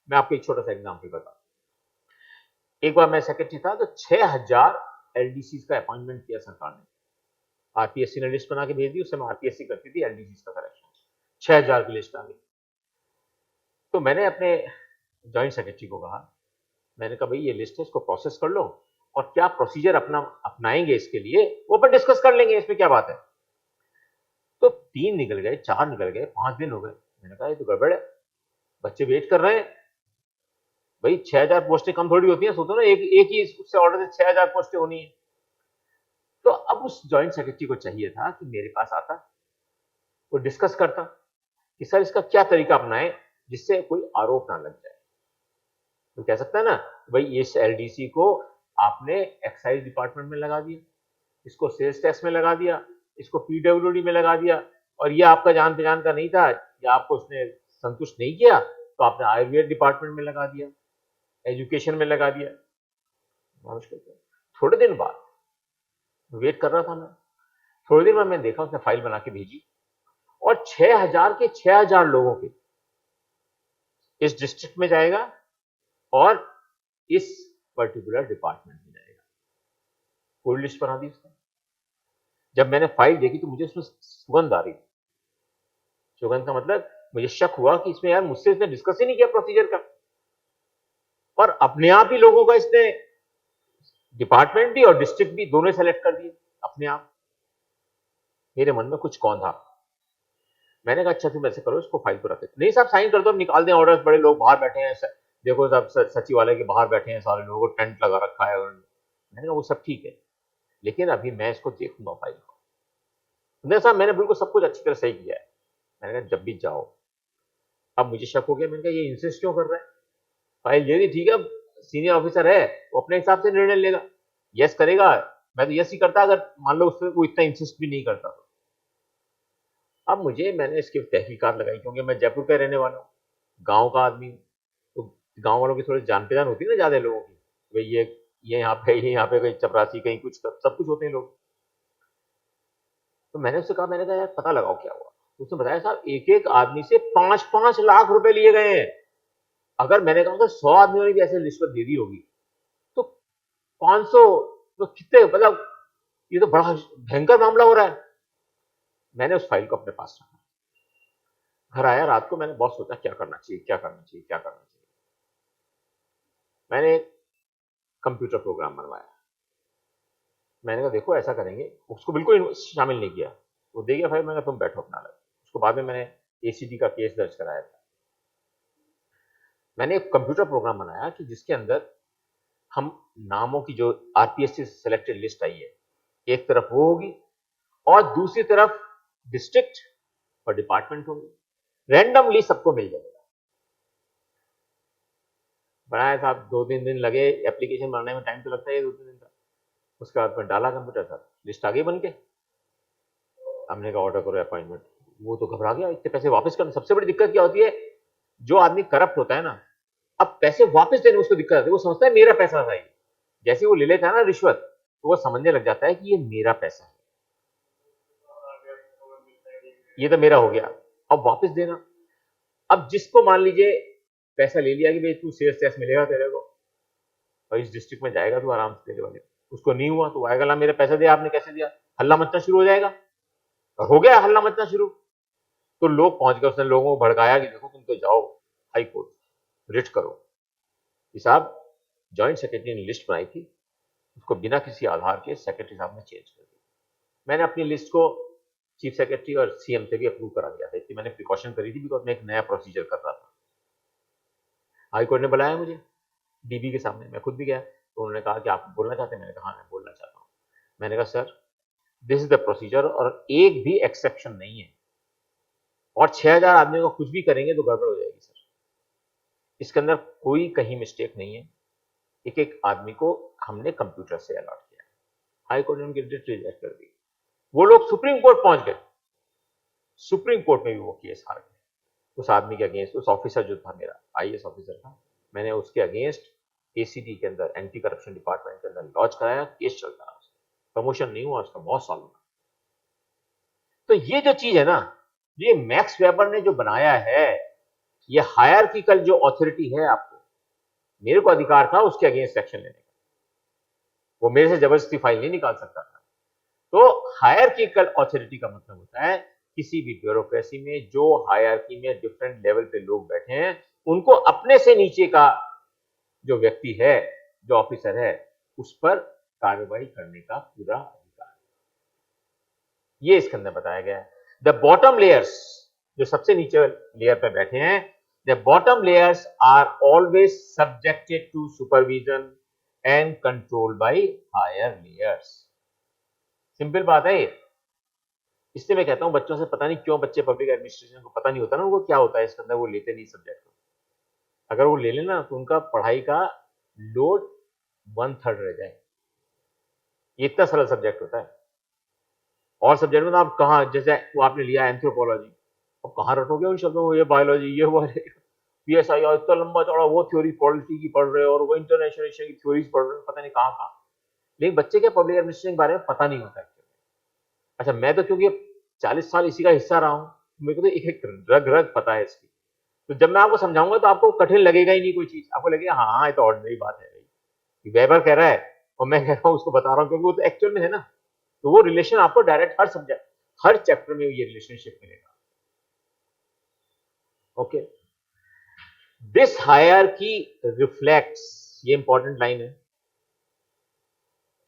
मैं आपको एक छोटा सा एग्जाम्पल बताऊं। एक बार मैं सेक्रेटरी था तो 6000 एलडीसी का अपॉइंटमेंट किया सरकार ने। आरपीएससी ने लिस्ट बना के भेज दी, उस समय आरपीएससी करती थी एलडीसी का कलेक्शन। 6000 की लिस्ट आ गई। तो मैंने अपने ज्वाइंट सेक्रेटरी को कहा, मैंने कहा भाई ये लिस्ट है, इसको प्रोसेस कर लो और क्या प्रोसीजर अपना अपनाएंगे इसके लिए वो अपन डिस्कस कर लेंगे, इसमें क्या बात है। तो 3 निकल गए, 4 निकल गए, 5 दिन हो गए। मैंने कहा ये तो गड़बड़ है, बच्चे वेट कर रहे हैं। भाई 6000 पोस्टें कम थोड़ी होती हैं, सोचो ना, एक ही उससे ऑर्डर से 6000 पोस्टें होनी है। तो अब उस ज्वाइंट सेक्रेटरी को चाहिए था कि मेरे पास आता, वो डिस्कस करता कि सर इसका क्या तरीका अपनाएं जिससे कोई आरोप ना लग जाए। तो कह सकता है ना भाई इस एलडीसी को आपने एक्साइज डिपार्टमेंट में लगा दिया, इसको सेल्स टैक्स में लगा दिया, इसको पीडब्ल्यूडी में लगा दिया, और ये आपका जान पहचान का नहीं था या आपको उसने संतुष्ट नहीं किया तो आपने आयुर्वेद डिपार्टमेंट में लगा दिया, एजुकेशन में लगा दिया। थोड़े दिन बाद वेट कर रहा था मैं, थोड़ी देर बाद मैंने देखा उसने फाइल बना के भेजी और 6000 के 6000 लोगों के इस डिस्ट्रिक्ट में जाएगा और इस पर्टिकुलर डिपार्टमेंट में जाएगा। पूरी लिस्ट बना दी उसने। जब मैंने फाइल देखी तो मुझे उसमें सुगंध आ रही थी। सुगंध का मतलब मुझे शक हुआ कि इसमें यार मुझसे इसने डिस्कस ही नहीं किया प्रोसीजर का, और अपने आप ही लोगों का इसने डिपार्टमेंट भी और डिस्ट्रिक्ट भी दोनों सेलेक्ट कर दिए अपने आप। मेरे मन में कुछ कौन था। मैंने कहा अच्छा तुम ऐसे करो, इसको फाइल को रखे, नहीं साहब साइन कर दो, निकाल दें ऑर्डर, बड़े लोग बाहर बैठे हैं, देखो साहब सचिवालय के बाहर बैठे हैं सारे लोगों, टेंट लगा रखा है। मैंने कहा वो सब ठीक है, लेकिन अभी मैं इसको देखूंगा फाइल को। नहीं साहब मैंने बिल्कुल सब कुछ अच्छी तरह सही किया है। मैंने कहा जब भी जाओ, अब मुझे शक हो गया, मैंने कहा ये इंसिस्ट क्यों कर रहा है, फाइल दे दी ठीक है, सीनियर ऑफिसर है वो अपने हिसाब से निर्णय लेगा, यस करेगा, मैं तो यस ही करता अगर मान लो उससे वो इतना इंसिस्ट भी नहीं करता तो। अब मैंने इसकी तहकीकात लगाई, क्योंकि मैं जयपुर का रहने वाला हूँ, गांव का आदमी हूँ, तो गांव वालों की थोड़ी जान पहचान होती है ना ज्यादा लोगों की, भाई ये यहाँ पे कहीं चपरासी, कहीं कुछ सब कुछ होते हैं लोग। तो मैंने उससे कहा, मैंने कहा यार पता लगाओ क्या हुआ। उसने बताया साहब एक एक आदमी से 5-5 लाख रुपए लिए गए हैं। अगर मैंने कहा अगर 100 आदमियों ने भी ऐसे रिश्वत दे दी होगी तो 500 तो कितने, मतलब ये तो बड़ा भयंकर मामला हो रहा है। मैंने उस फाइल को अपने पास रखा, घर आया रात को, मैंने बहुत सोचा क्या करना चाहिए, क्या करना चाहिए, क्या करना चाहिए। मैंने एक कंप्यूटर प्रोग्राम बनवाया। मैंने कहा देखो ऐसा करेंगे, उसको बिल्कुल शामिल नहीं किया, वो दे गया फाइल, मैंने कहा तुम बैठो अपना अलग। उसको बाद में मैंने एसीडी का केस दर्ज कराया था। मैंने एक कंप्यूटर प्रोग्राम बनाया कि जिसके अंदर हम नामों की जो आरपीएससी सिलेक्टेड लिस्ट आई है, एक तरफ वो होगी और दूसरी तरफ डिस्ट्रिक्ट और डिपार्टमेंट होंगे, रैंडमली सबको मिल जाएगा। बनाया साहब, 2-3 दिन लगे, एप्लीकेशन बनाने में टाइम तो लगता है 2-3 दिन का। उसके बाद में डाला कंप्यूटर पर, लिस्ट आ गई बन के। हमने कहा ऑर्डर करो अपॉइंटमेंट। वो तो घबरा गया, इतने पैसे वापस करने। सबसे बड़ी दिक्कत क्या होती है, जो आदमी करप्ट होता है ना, अब पैसे वापस देने में उसको दिक्कत आती है। वो समझता है मेरा पैसा था ये। जैसे वो ले लेता है ना रिश्वत, तो वो समझने लग जाता है कि ये मेरा पैसा है, ये तो मेरा हो गया, अब वापस देना। अब जिसको मान लीजिए पैसा ले लिया कि भाई तू सेल्स टैक्स मिलेगा तेरे को और इस डिस्ट्रिक्ट में जाएगा तू आराम से तेरे वाले, उसको नहीं हुआ तो आएगा, ला मेरे पैसे दिया आपने, कैसे दिया, हल्ला मचना शुरू हो जाएगा। और हो गया हल्ला मचना शुरू। तो लोग पहुंच गए, उसने लोगों को भड़काया कि देखो तुम तो जाओ हाई कोर्ट, रिट करो। कि साहब जॉइंट सेक्रेटरी ने लिस्ट बनाई थी, उसको बिना किसी आधार के सेक्रेटरी साहब ने चेंज कर दिया। मैंने अपनी लिस्ट को चीफ सेक्रेटरी और सीएम से भी अप्रूव करा दिया था, इतनी मैंने प्रिकॉशन करी थी, बिकॉज मैं एक नया प्रोसीजर कर रहा था। हाई कोर्ट ने बुलाया मुझे डीबी के सामने, मैं खुद भी गया, तो उन्होंने कहा कि आप बोलना चाहते हैं। मैंने कहा हाँ मैं बोलना चाहता हूँ। मैंने कहा sir this is the procedure और एक भी एक्सेप्शन नहीं है, और 6000 आदमियों को कुछ भी करेंगे तो गड़बड़ हो जाएगी सर, इसके अंदर कोई कहीं मिस्टेक नहीं है। एक एक आदमी को हमने कंप्यूटर से अलॉट किया। हाई कोर्ट ने उनकी रिट रिजेक्ट कर दी। वो लोग सुप्रीम कोर्ट पहुंच गए, सुप्रीम कोर्ट में भी वो केस हार गए। उस आदमी के अगेंस्ट, उस ऑफिसर जो था मेरा आईएएस ऑफिसर था, मैंने उसके अगेंस्ट एसीडी के अंदर, एंटी करप्शन डिपार्टमेंट के अंदर लॉन्च कराया, केस चलता रहा, प्रमोशन नहीं हुआ उसका बहुत सालों में। तो ये जो चीज है ना, ये मैक्स वेबर ने जो बनाया है, ये हायरार्किकल जो अथॉरिटी है, आपको, मेरे को अधिकार था उसके अगेंस्ट एक्शन लेने का, वो मेरे से जबरदस्ती फाइल नहीं निकाल सकता था। तो हायरार्किकल अथॉरिटी का मतलब होता है किसी भी ब्यूरोक्रेसी में जो हायरार्की में डिफरेंट लेवल पे लोग बैठे हैं, उनको अपने से नीचे का जो व्यक्ति है, जो ऑफिसर है, उस पर कार्रवाई करने का पूरा अधिकार, ये इसके अंदर बताया गया है। द बॉटम लेयर्स, जो सबसे नीचे लेयर पे बैठे हैं, the bottom layers are always subjected to supervision and control by higher layers. Simple बात है ये। इसलिए मैं कहता हूं बच्चों से, पता नहीं क्यों बच्चे पब्लिक एडमिनिस्ट्रेशन को पता नहीं होता ना उनको क्या होता है इसके अंदर, वो लेते नहीं सब्जेक्ट को। अगर वो ले लेना तो उनका पढ़ाई का लोड 1/3 रह जाए। ये इतना सरल सब्जेक्ट होता है। और सब्जेक्ट में तो आप कहाँ, जैसे वो आपने लिया एंथ्रोपोलॉजी, अब कहाँ रटोगे उन शब्दों को, ये बायोलॉजी, ये वो पीएसआई, और इतना लंबा चौड़ा वो थ्योरी पॉलिटी की पढ़ रहे हो और वो इंटरनेशनल की थ्योरीज पढ़ रहे हो, पता नहीं कहाँ कहाँ। लेकिन बच्चे के पब्लिक एडमिनिस्ट्रेशन के बारे में पता नहीं होता है। अच्छा, मैं तो क्योंकि 40 साल इसी का हिस्सा रहा हूँ, मेरे को तो एक एक रग रग पता है इसकी। तो जब मैं आपको समझाऊंगा तो आपको कठिन लगेगा ही नहीं कोई चीज, आपको लगेगा हाँ हाँ ये तो ऑर्डिनरी बात है भाई, वेबर कह रहा है और मैं कह रहा हूँ उसको बता रहा हूँ, क्योंकि वो तो एक्चुअल में है ना। तो वो रिलेशन आपको डायरेक्ट हर सब्जेक्ट, हर चैप्टर में ये रिलेशनशिप मिलेगा। ओके, दिस हायरार्की रिफ्लेक्ट्स, ये इंपॉर्टेंट लाइन है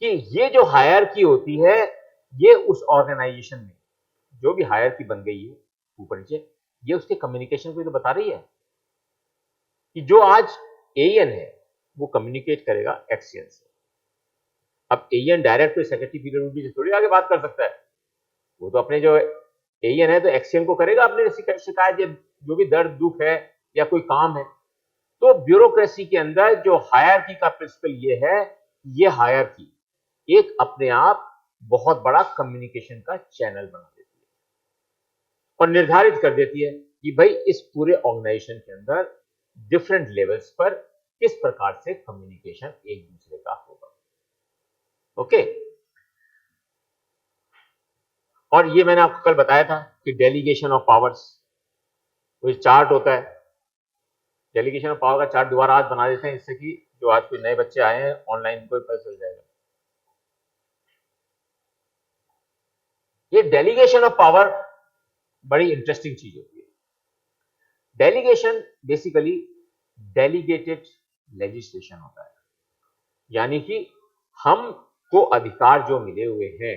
कि ये जो हायरार्की होती है, ये उस ऑर्गेनाइजेशन में जो भी हायरार्की बन गई है ऊपर नीचे, ये उसके कम्युनिकेशन को तो बता रही है कि जो आज एएन है वो कम्युनिकेट करेगा एक्सीएन से। अब एएन डायरेक्ट तो सेक्रेटरी पीडब्ल्यूडी से थोड़ी आगे बात कर सकता है, वो तो अपने जो एएन है तो एक्सीएन को करेगा अपने शिकायत, जो भी दर्द दुख है या कोई काम है। तो ब्यूरोक्रेसी के अंदर जो हायरार्की का प्रिंसिपल ये है, ये हायरार्की एक अपने आप बहुत बड़ा कम्युनिकेशन का चैनल बना देती है और निर्धारित कर देती है कि भाई इस पूरे ऑर्गेनाइजेशन के अंदर डिफरेंट लेवल्स पर किस प्रकार से कम्युनिकेशन एक दूसरे का होगा। ओके, और ये मैंने आपको कल बताया था कि डेलीगेशन ऑफ पावर्स, तो चार्ट होता है, डेलीगेशन ऑफ पावर का चार्ट दोबारा आज बना देते हैं, इससे कि जो आज कोई नए बच्चे आए हैं ऑनलाइन को पता चल जाएगा। ये डेलीगेशन ऑफ पावर बड़ी इंटरेस्टिंग चीज होती है। डेलीगेशन बेसिकली डेलीगेटेड लेजिस्लेशन होता है, यानी कि हमको अधिकार जो मिले हुए हैं,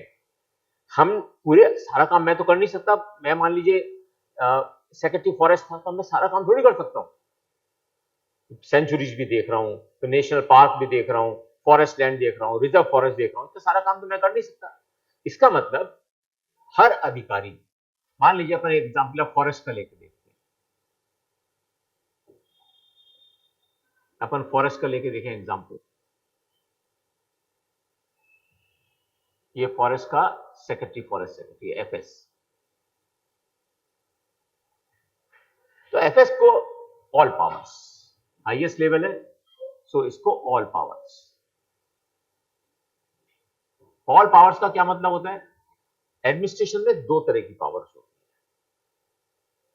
हम पूरे सारा काम मैं तो कर नहीं सकता। मैं मान लीजिए सेक्रेटरी फॉरेस्ट था तो मैं सारा काम थोड़ी कर सकता हूँ। सेंचुरीज भी देख रहा हूँ, तो नेशनल पार्क भी देख रहा हूँ, फॉरेस्ट लैंड देख रहा हूँ, रिजर्व फॉरेस्ट देख रहा हूँ, तो सारा काम तो मैं कर नहीं सकता। इसका मतलब हर अधिकारी, मान लीजिए अपन एग्जाम्पल ऑफ फॉरेस्ट का लेके देखते हैं, अपन फॉरेस्ट का लेके देखें एग्जाम्पल, ये फॉरेस्ट का सेक्रेटरी, फॉरेस्ट सेक्रेटरी एफएस। तो एफएस को ऑल पावर्स, हाईएस्ट लेवल है, सो इसको ऑल पावर्स। ऑल पावर्स का क्या मतलब होता है? एडमिनिस्ट्रेशन में दो तरह की पावर्स होती है।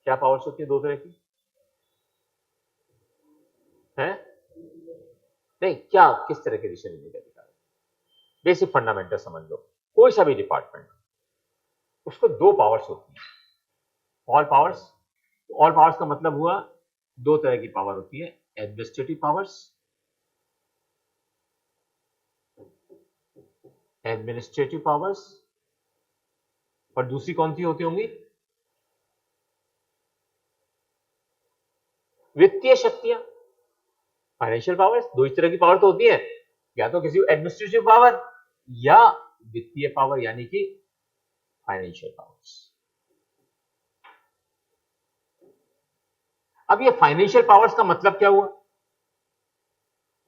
क्या पावर्स होती है दो तरह की? हैं? नहीं, क्या किस तरह के डिसीजन लेने का अधिकार है? बेसिक फंडामेंटल समझ लो, कोई सा भी डिपार्टमेंट, उसको दो पावर्स होती है, ऑल पावर्स। ऑल पावर्स का मतलब हुआ दो तरह की पावर होती है, एडमिनिस्ट्रेटिव पावर्स, एडमिनिस्ट्रेटिव पावर्स, और दूसरी कौन सी होती होंगी? वित्तीय शक्तियां, फाइनेंशियल पावर्स। दो इस तरह की पावर तो होती है, या तो किसी एडमिनिस्ट्रेटिव पावर या वित्तीय पावर, यानी कि फाइनेंशियल पावर्स। अब ये फाइनेंशियल पावर्स का मतलब क्या हुआ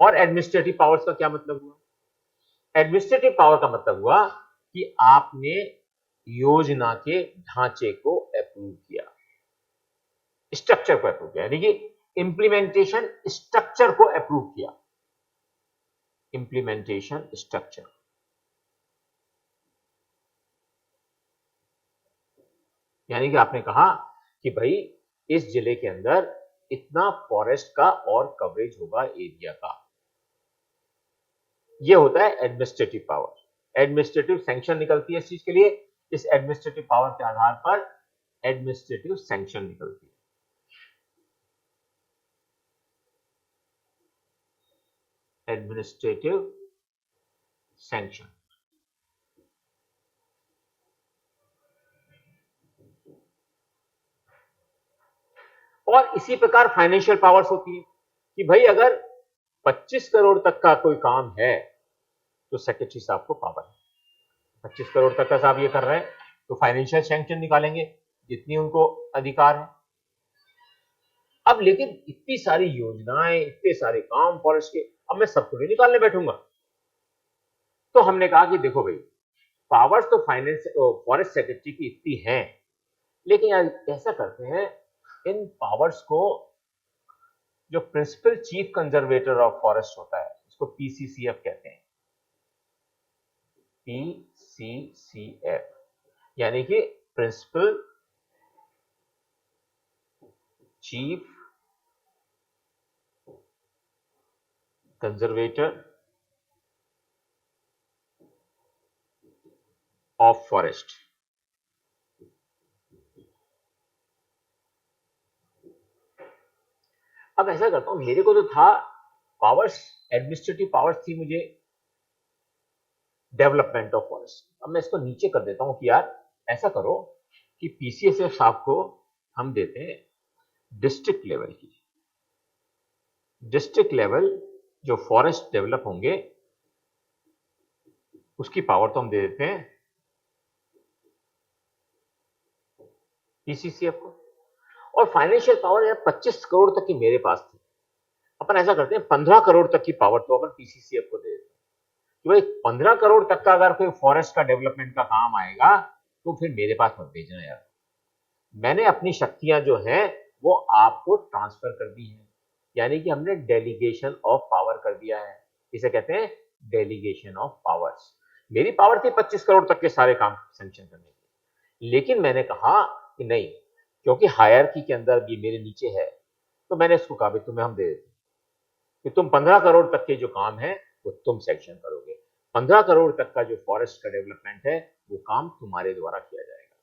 और एडमिनिस्ट्रेटिव पावर्स का क्या मतलब हुआ? एडमिनिस्ट्रेटिव पावर का मतलब हुआ कि आपने योजना के ढांचे को अप्रूव किया, स्ट्रक्चर को अप्रूव किया, यानी कि इंप्लीमेंटेशन स्ट्रक्चर को अप्रूव किया, इंप्लीमेंटेशन स्ट्रक्चर। यानी कि आपने कहा कि भाई इस जिले के अंदर इतना फॉरेस्ट का और कवरेज होगा एरिया का, यह होता है एडमिनिस्ट्रेटिव पावर। एडमिनिस्ट्रेटिव सैंक्शन निकलती है इस चीज के लिए, इस एडमिनिस्ट्रेटिव पावर के आधार पर एडमिनिस्ट्रेटिव सैंक्शन निकलती है, एडमिनिस्ट्रेटिव सैंक्शन। और इसी प्रकार फाइनेंशियल पावर्स होती है कि भाई अगर 25 करोड़ तक का कोई काम है तो सेक्रेटरी साहब को पावर है, 25 करोड़ तक का साहब ये कर रहे हैं तो फाइनेंशियल सैंक्शन निकालेंगे जितनी उनको अधिकार है। अब लेकिन इतनी सारी योजनाएं, इतने सारे काम फॉरेस्ट के, अब मैं सबको नहीं निकालने बैठूंगा। तो हमने कहा कि देखो भाई, पावर्स तो फाइनेंस फॉरेस्ट सेक्रेटरी की इतनी हैं, लेकिन ऐसा करते हैं, इन पावर्स को जो principal chief conservator of forest होता है, इसको पीसीसीएफ कहते हैं, पीसीसीएफ, यानी कि principal chief conservator of forest. अब ऐसा करता हूं, मेरे को तो था पावर्स, एडमिनिस्ट्रेटिव पावर्स थी मुझे डेवलपमेंट ऑफ फॉरेस्ट, अब मैं इसको नीचे कर देता हूं कि यार ऐसा करो कि पीसीएसएफ साहब को हम देते हैं डिस्ट्रिक्ट लेवल की, डिस्ट्रिक्ट लेवल जो फॉरेस्ट डेवलप होंगे उसकी पावर तो हम दे देते हैं पीसीसीएफ को। और फाइनेंशियल पावर यार 25 करोड़ तक की मेरे पास थी, अपन ऐसा करते हैं 15 करोड़ तक की पावर तो अपन पीसीसीएफ को दे देते हैं कि भाई 15 करोड़ तक का अगर कोई फॉरेस्ट का डेवलपमेंट का काम आएगा तो फिर मेरे पास मत भेजना यार, मैंने अपनी शक्तियां जो हैं वो आपको ट्रांसफर कर दी हैं, यानी कि हमने डेलीगेशन ऑफ पावर कर दिया है, इसे कहते हैं डेलीगेशन ऑफ पावर्स। मेरी पावर थी 25 करोड़ तक के सारे काम सैंक्शन करने की, लेकिन मैंने कहा कि नहीं, क्योंकि हायरकी के अंदर ये मेरे नीचे है, तो मैंने इसको कहा भी तुम्हें हम दे देते कि तुम 15 करोड़ तक के जो काम है वो तुम सैंक्शन करोगे, 15 करोड़ तक का जो फॉरेस्ट का डेवलपमेंट है वो काम तुम्हारे द्वारा किया जाएगा।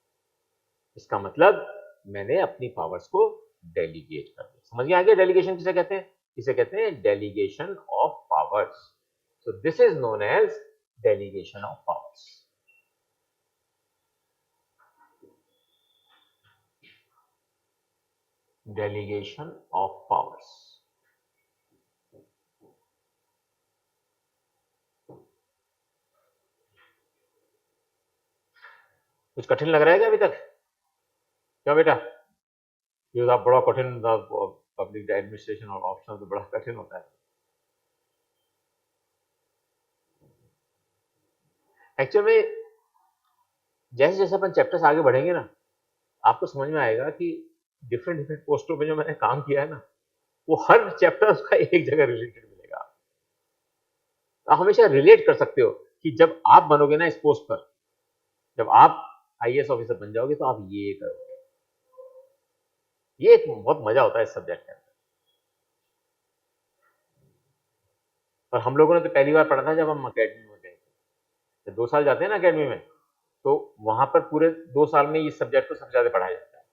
इसका मतलब मैंने अपनी पावर्स को डेलीगेट कर दिया। समझ में आ गया डेलीगेशन किसे कहते हैं? इसे कहते हैं delegation of powers. So this is known as delegation of powers. Delegation of powers. कुछ कठिन लग रहा है क्या अभी तक? क्या बेटा? ये तो बड़ा कठिन था, पब्लिक एडमिनिस्ट्रेशन और ऑप्शनल तो बड़ा कठिन होता है। एक्चुअल में जैसे जैसे अपन चैप्टर्स आगे बढ़ेंगे ना, आपको समझ में आएगा कि डिफरेंट डिफरेंट पोस्टों पे जो मैंने काम किया है ना, वो हर चैप्टर उसका एक जगह रिलेटेड मिलेगा। आप हमेशा रिलेट कर सकते हो कि जब आप बनोगे ना इस पोस्ट पर, जब आप आईएएस ऑफिसर बन जाओगे तो आप ये करोगे। ये एक बहुत मजा होता है इस सब्जेक्ट के अंदर। और हम लोगों ने तो पहली बार पढ़ा था जब हम अकेडमी में गए थे। 2 साल जाते हैं ना अकेडमी में, तो वहां पर पूरे 2 साल में इस सब्जेक्ट को सबसे ज्यादा पढ़ाया जाता है।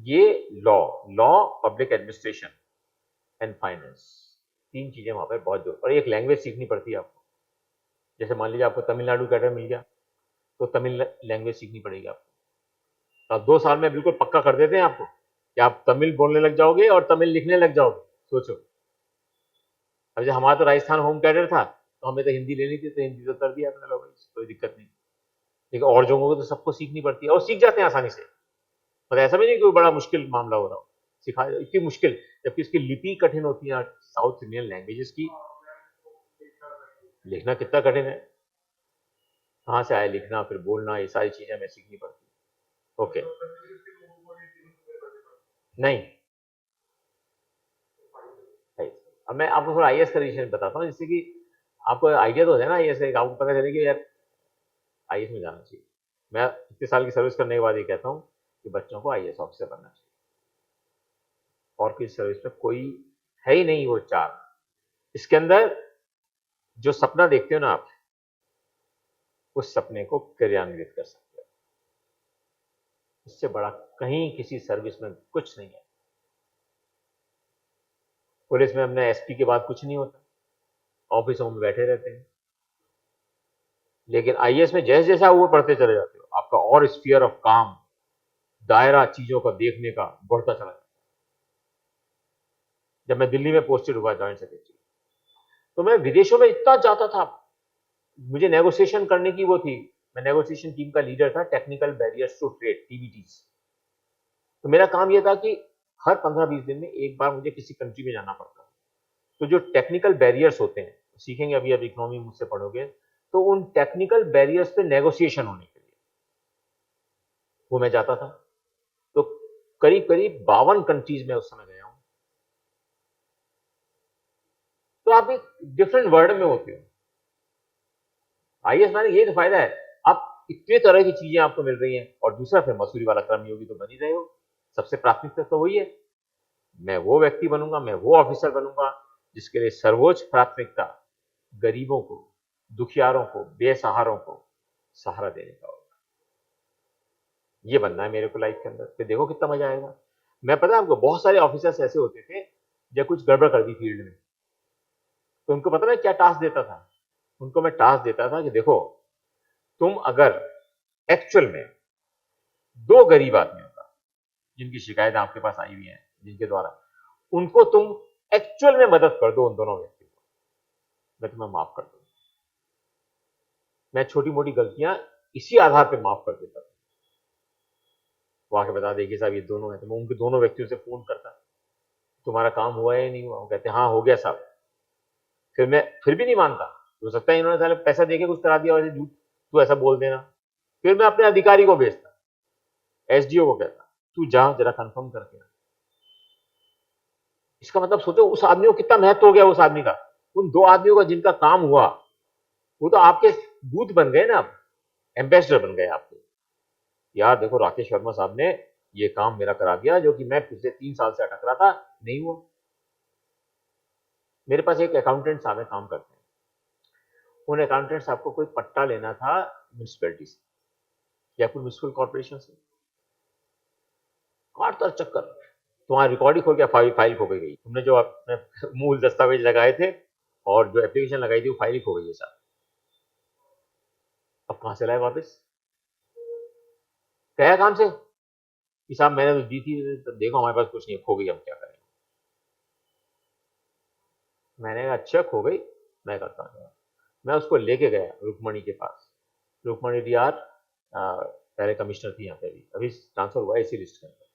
ये law, public administration and finance, 3 चीजें वहां पर बहुत जोर। और एक लैंग्वेज सीखनी पड़ती है आपको। जैसे मान लीजिए आपको तमिलनाडु कैडर मिल गया, तो तमिल लैंग्वेज सीखनी पड़ेगी आपको। तो आप 2 साल में बिल्कुल पक्का कर देते हैं आपको कि आप तमिल बोलने लग जाओगे और तमिल लिखने लग जाओगे। सोचो, अब जैसे हमारा तो राजस्थान होम कैडर था, तो हमें तो हिंदी लेनी थी, तो हिंदी तो कर दिया अपने लोगों ने, कोई दिक्कत नहीं। लेकिन और जगहों को तो सबको सीखनी पड़ती है और सीख जाते हैं आसानी से। और ऐसा भी नहीं कोई बड़ा मुश्किल मामला हो रहा हो, सिखा इतनी मुश्किल, जबकि इसकी लिपि कठिन होती है। साउथ इंडियन लैंग्वेजेस की लिखना कितना कठिन है, कहाँ से आए लिखना, फिर बोलना, ये सारी चीजें हमें सीखनी पड़ती है। ओके, नहीं अब मैं आपको थोड़ा आईएएस का रीजन बताता हूँ, जिससे कि आपको आइडिया तो हो जाए ना आईएएस का, आपको पता चले कि यार आईएएस में जाना चाहिए। मैं इतने साल की सर्विस करने के बाद ये कहता हूँ कि बच्चों को आईएएस ऑफिसर बनना चाहिए। और किसी सर्विस में कोई है ही नहीं वो चार। इसके अंदर जो सपना देखते हो ना आप, उस सपने को क्रियान्वित कर सकते हो। इससे बड़ा कहीं किसी सर्विस में कुछ नहीं है। पुलिस में हमने एसपी के बाद कुछ नहीं होता, ऑफिसों में बैठे रहते हैं। लेकिन आईएएस में जैसे जैसा ऊपर पढ़ते चले जाते हो, आपका और स्फीयर ऑफ काम, दायरा चीजों का देखने का बढ़ता चला जाता है। जब मैं दिल्ली में पोस्टेड हुआ जॉइंट सेक्रेटरी, तो मैं विदेशों में इतना जाता था, मुझे नेगोशिएशन करने की वो थी। मैं नेगोशिएशन टीम का लीडर था, टेक्निकल बैरियर्स टू ट्रेड, टीबीटीज। तो मेरा काम यह था कि हर 15-20 दिन में एक बार मुझे किसी कंट्री में जाना पड़ता। तो जो टेक्निकल बैरियर्स होते हैं, सीखेंगे अभी अभी इकोनॉमी मुझसे पढ़ोगे, तो उन टेक्निकल बैरियर्स पे नेगोशिएशन होने के लिए वो मैं जाता था। तो करीब करीब 52 कंट्रीज में उस समय गया हूं। तो आप एक डिफरेंट वर्ल्ड में होते हो। आईएएस माने यही तो फायदा है, आप इतने तरह की चीजें आपको मिल रही हैं। और दूसरा, फिर मसूरी वाला कर्मयोगी तो बन ही रहे हो। सबसे प्राथमिकता तो वही है, मैं वो व्यक्ति बनूंगा, मैं वो ऑफिसर बनूंगा जिसके लिए सर्वोच्च प्राथमिकता गरीबों को, दुखियारों को, बेसहारों को सहारा देने का होगा। ये बनना है मेरे को लाइफ के अंदर। फिर देखो कितना मजा आएगा। मैं पता है आपको, बहुत सारे ऑफिसर्स ऐसे होते थे जब कुछ गड़बड़ कर दी फील्ड में, तो उनको पता ना क्या टास्क देता था। उनको मैं टास्क देता था कि देखो, तुम अगर एक्चुअल में 2 गरीब आदमियों का, जिनकी शिकायत आपके पास आई हुई है, जिनके द्वारा, उनको तुम एक्चुअल में मदद कर दो, उन दोनों व्यक्ति को मैं तुम्हें माफ कर दूंगा। मैं छोटी मोटी गलतियां इसी आधार पर माफ कर देता था। वो आके बता देखिए साहब ये दोनों हैं, तो मैं उनके दोनों व्यक्तियों से फोन करता, तुम्हारा काम हुआ है या नहीं हुआ? वो कहते हाँ हो गया साहब। फिर मैं फिर भी नहीं मानता, हो सकता है इन्होंने साले पैसा देके कुछ करा दिया, वैसे झूठ तू ऐसा बोल देना। फिर मैं अपने अधिकारी को भेजता, एसडीओ को कहता, तू जा जरा कंफर्म करके आ। इसका मतलब सोचो उस आदमी को कितना महत्व हो गया, उस आदमी का, उन 2 आदमियों का जिनका काम हुआ, वो तो आपके दूत बन गए ना, अब एम्बेसडर बन गए आपके। यार देखो राकेश शर्मा साहब ने ये काम मेरा करा दिया, जो कि मैं पिछले 3 साल से अटक रहा था, नहीं हुआ। मेरे पास एक अकाउंटेंट साहब है, काम करते हैं। उन अकाउंटेंट साहब को कोई पट्टा लेना था म्यूनिसपैलिटी से, जयपुर म्यूनिसिपल कॉर्पोरेशन से। काटता चक्कर, तुम्हारा रिकॉर्ड ही खो गया, फाइल खो गई। तुमने जो अपने मूल दस्तावेज लगाए थे और जो एप्लीकेशन लगाई थी, वो फाइल ही खो गई है साहब। अब कहां से लाए वापस? गया काम से? कि साहब मैंने तो दी थी, तो देखो हमारे पास कुछ नहीं है, खो गई, हम क्या करें। मैंने कहा अच्छा खो गई, मैं करता हूँ। मैं उसको लेके गया रुक्मणी के पास। रुक्मणी डी आर पहले कमिश्नर थी यहाँ पे, अभी ट्रांसफर हुआ इसी लिस्ट के अंदर।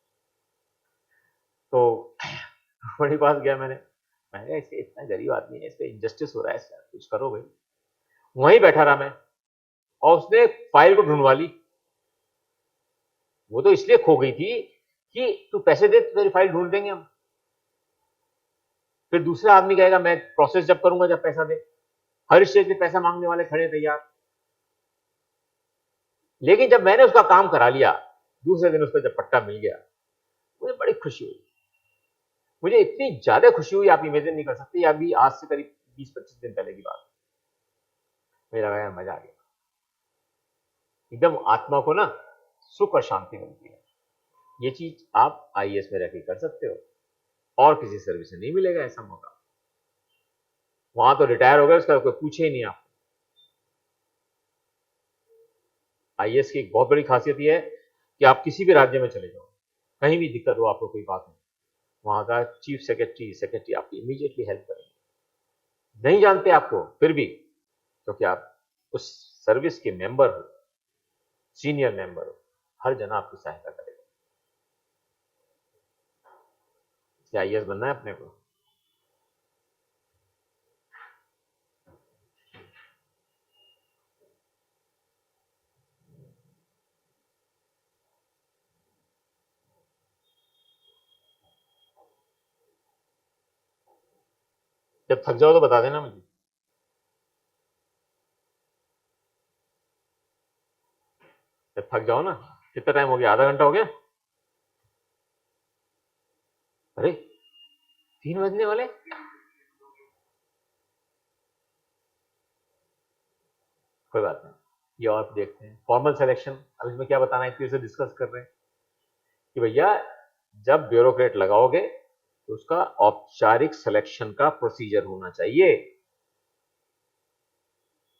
तो रुक्मणी के पास गया मैंने कहा इसके इतना गरीब आदमी है, इस पे इंजस्टिस हो रहा है, सर कुछ करो भाई। वहीं बैठा रहा मैं, और उसने फाइल को ढूंढवा ली। वो तो इसलिए खो गई थी कि तू पैसे दे तो तेरी फाइल ढूंढ देंगे हम। फिर दूसरा आदमी कहेगा मैं प्रोसेस जब करूंगा जब पैसा दे। हर स्टेज पे पैसा मांगने वाले खड़े तैयार। लेकिन जब मैंने उसका काम करा लिया, दूसरे दिन उसको जब पट्टा मिल गया, मुझे बड़ी खुशी हुई। मुझे इतनी ज्यादा खुशी हुई, आप इमेजिन नहीं कर सकते। अभी आज से करीब 20-25 दिन पहले की बात। मेरा यार मजा आ गया, एकदम आत्मा को ना सुख और शांति मिलती है। ये चीज आप आईएएस में रहकर कर सकते हो, और किसी सर्विस में नहीं मिलेगा ऐसा मौका। वहां तो रिटायर हो गए, उसका कोई पूछे ही नहीं आप। आईएएस की एक बहुत बड़ी खासियत यह है कि आप किसी भी राज्य में चले जाओ, कहीं भी दिक्कत हो आपको, कोई बात नहीं, वहां का चीफ सेक्रेटरी आपकी इमीडिएटली हेल्प करेंगे। नहीं जानते आपको फिर भी, क्योंकि आप उस सर्विस के मेंबर हो, सीनियर मेंबर हो, हर जना आपकी सहायता करेगा। इसलिए आईएएस बनना है अपने को। जब थक जाओ तो बता देना मुझे। जब थक जाओ ना। कितना टाइम हो गया? आधा घंटा हो गया? अरे 3 बजने वाले। कोई बात नहीं, ये और देखते हैं। फॉर्मल सिलेक्शन, अब इसमें क्या बताना है, इसलिए से डिस्कस कर रहे हैं कि भैया जब ब्यूरोक्रेट लगाओगे तो उसका औपचारिक सिलेक्शन का प्रोसीजर होना चाहिए।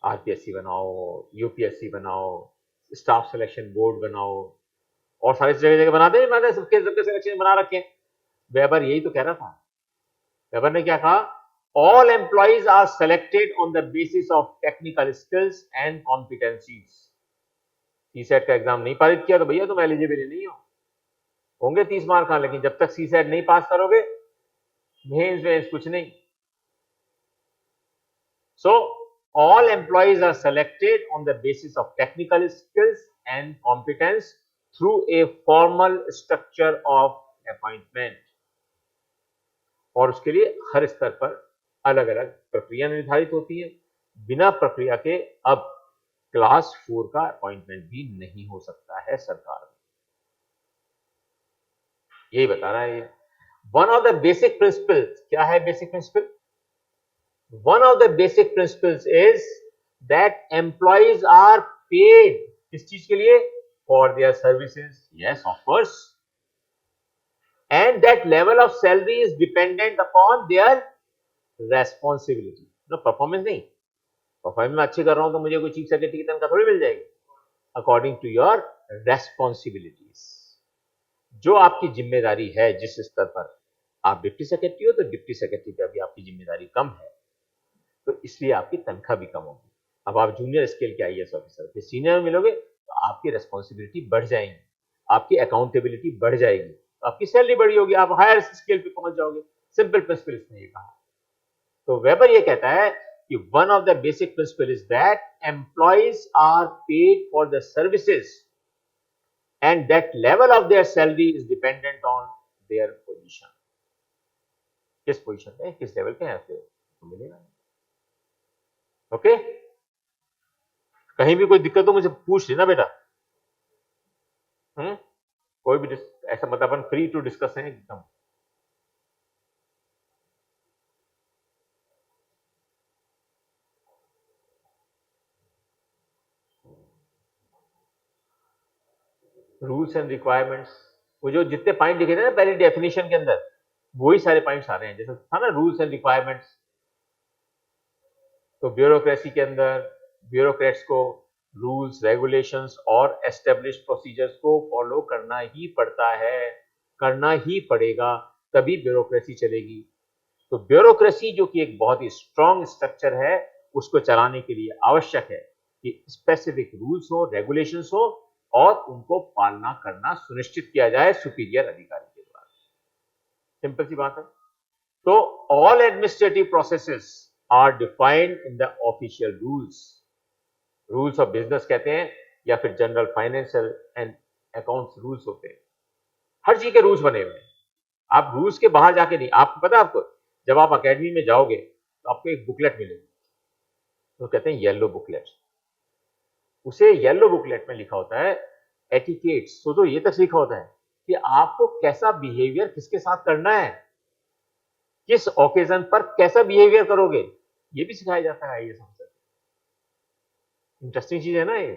आरपीएससी बनाओ, यूपीएससी बनाओ, स्टाफ सिलेक्शन बोर्ड बनाओ, और सारी जगह जगह बनाते हैं, बनाते सबके सबके सिलेक्शन बना रखे हैं। वेबर यही तो कह रहा था। वेबर ने क्या कहा? All employees are selected on the basis of technical skills and competencies. CSAT का एग्जाम नहीं पारित किया तो भैया तुम एलिजिबल नहीं हो। होंगे 30 मार्क का, लेकिन जब तक सीसेट नहीं पास करोगे, मेंस वेंस कुछ नहीं। So all employees are selected on the basis of technical skills and competence through a formal structure of appointment. और उसके लिए हर स्तर पर अलग अलग प्रक्रिया निर्धारित होती है। बिना प्रक्रिया के अब क्लास 4 का अपॉइंटमेंट भी नहीं हो सकता है सरकार में। यही बता रहा है ये। One of the basic principles, क्या है basic principle? One of the basic principles is that employees are paid, किस चीज के लिए? For their services. Yes, of course. And that level of salary is dependent upon their responsibility. No, performance नहीं। Performance में अच्छी कर रहा हूं तो मुझे कोई चीफ सेक्रेटरी की तनख्वाह थोड़ी मिल जाएगी। अकॉर्डिंग टू योर रेस्पॉन्सिबिलिटीज, जो आपकी जिम्मेदारी है, जिस स्तर पर आप डिप्टी सेक्रेटरी हो तो डिप्टी सेक्रेटरी पे अभी आपकी जिम्मेदारी कम है, तो इसलिए आपकी तनख्वाह भी कम होगी। अब आप जूनियर स्केल के आईएएस ऑफिसर फिर सीनियर में मिलोगे तो आपकी रेस्पॉन्सिबिलिटी बढ़ जाएगी, आपकी अकाउंटेबिलिटी बढ़ जाएगी, तो आपकी सैलरी बढ़ी होगी, आप हायर स्केल पे पहुंच जाओगे। सिंपल प्रिंसिपल इसने ये कहा। तो वेबर ये कहता है कि one of the basic principle is that employees are paid for the services and that level of their salary is dependent on their position. किस पोजीशन पे, किस लेवल पे है तो मिलेगा। ओके, कहीं भी कोई दिक्कत हो मुझे पूछ लेना बेटा। कोई भी ऐसा मतलब अपन फ्री टू डिस्कस है एकदम। रूल्स एंड रिक्वायरमेंट्स, वो जो जितने पॉइंट लिखे थे ना पहले डेफिनेशन के अंदर, वही सारे पॉइंट्स आ रहे हैं। जैसे था ना रूल्स एंड रिक्वायरमेंट्स, तो ब्यूरोक्रेसी के अंदर ब्यूरोक्रेट्स को रूल्स, रेगुलेशंस और एस्टेब्लिश प्रोसीजर्स को फॉलो करना ही पड़ता है, करना ही पड़ेगा, तभी ब्यूरोक्रेसी चलेगी। तो ब्यूरोक्रेसी जो कि एक बहुत ही स्ट्रॉन्ग स्ट्रक्चर है, उसको चलाने के लिए आवश्यक है कि स्पेसिफिक रूल्स हो, रेगुलेशंस हो और उनको पालना करना सुनिश्चित किया जाए सुपीरियर अधिकारी के द्वारा। सिंपल सी बात है। तो all administrative processes are defined in the official rules. Rules of business कहते हैं या फिर general financial and accounts rules होते हैं। हर चीज के रूल्स बने हुए हैं। आप रूल्स के बाहर जाके नहीं, आपको पता है, आपको जब आप अकेडमी में जाओगे तो आपको एक बुकलेट मिलेगी, तो कहते हैं येलो बुकलेट। उसे येलो बुकलेट में लिखा होता है एटिकेट्स। तो ये तक लिखा होता है कि आपको कैसा बिहेवियर किसके साथ करना है, किस ओकेजन पर कैसा बिहेवियर करोगे, ये भी सिखाया जाता है। ये सबसे इंटरेस्टिंग चीज है ना ये,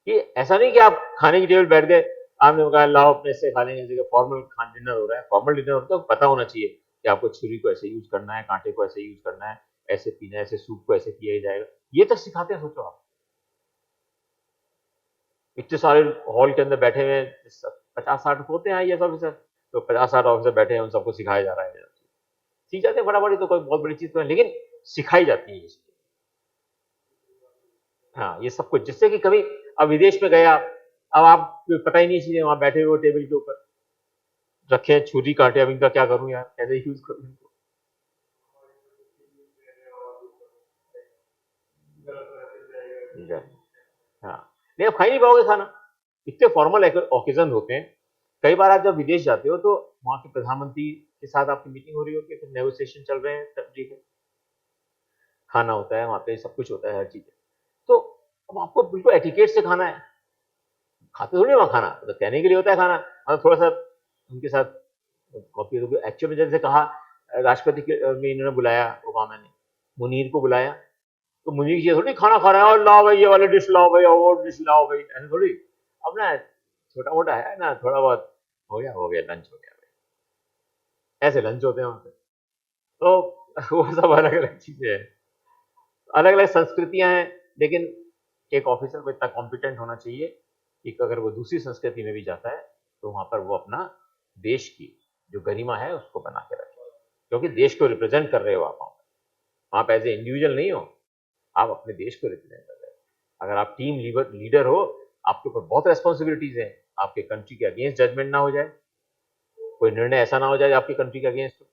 कि ऐसा नहीं कि आप खाने की टेबल बैठ गए, आपने कहा लाओ अपने से खा लेंगे, जैसे फॉर्मल खान डिनर हो रहा है, फॉर्मल डिनर होता है तो पता होना चाहिए कि आपको छुरी को ऐसे यूज करना है, कांटे को ऐसे यूज करना है, ऐसे पीना है, ऐसे सूप को ऐसे किया ही जाएगा। ये तक सिखाते हैं। सोचो आप, इतने सारे हॉल के अंदर बैठे हुए 50-60 होते हैं आईएएस ऑफिसर, तो 50-60 ऑफिसर बैठे हैं, उन सबको सिखाया जा रहा है। सीख जाते हैं फटाफट, तो कोई बहुत बड़ी चीज तो है, लेकिन सिखाई जाती है ये चीजें। हाँ, ये सब कुछ, जिससे कि कभी अब विदेश में गया, अब आप पता ही नहीं चीजें, वहां बैठे हुए टेबल के ऊपर रखे हैं छुरी कांटे, अब इनका क्या करूं यार, कैसे यूज करूं इनको। ठीक है। हाँ, नहीं आप खा ही नहीं पाओगे खाना, इतने फॉर्मल ओकेजन होते हैं। कई बार आप जब विदेश जाते हो तो वहां के प्रधानमंत्री के साथ आपकी मीटिंग हो रही होती है, फिर नेगोशिएशन चल रहे हैं, तब ठीक है, खाना होता है वहां पे, सब कुछ होता है, हर चीज है। तो अब आपको बिल्कुल एटिकेट से खाना है, खाते थोड़ी वहां खाना, तो कहने के लिए होता है खाना, मतलब थोड़ा सा उनके साथ कॉपी। एक्चुअल में जैसे कहा, राष्ट्रपति में इन्होंने बुलाया, ओबामा ने मुनीर को बुलाया, तो मुनीर ये थोड़ी खाना खा रहा है और लाओ भाई ये वाले डिश लाओ भाई और वो डिश लाओ भाई, ऐसे थोड़ी। अब ना छोटा मोटा है ना, थोड़ा बहुत हो गया लंच हो गया भाई, ऐसे लंच होते हैं वहां पे। तो वो सब अलग अलग चीजें हैं, अलग अलग संस्कृतियां हैं। लेकिन एक ऑफिसर को इतना कॉम्पिटेंट होना चाहिए कि अगर वो दूसरी संस्कृति में भी जाता है तो वहां पर वो अपना देश की जो गरिमा है उसको बना के रखे, क्योंकि देश को रिप्रेजेंट कर रहे हो आप वहां पे एज ए इंडिविजुअल नहीं हो, आप अपने देश को रिप्रेजेंट कर रहे हो। अगर आप टीम लीडर हो, आपके ऊपर बहुत रेस्पॉन्सिबिलिटीज हैं, आपके कंट्री के अगेंस्ट जजमेंट ना हो जाए, कोई निर्णय ऐसा ना हो जाए आपकी कंट्री के अगेंस्ट,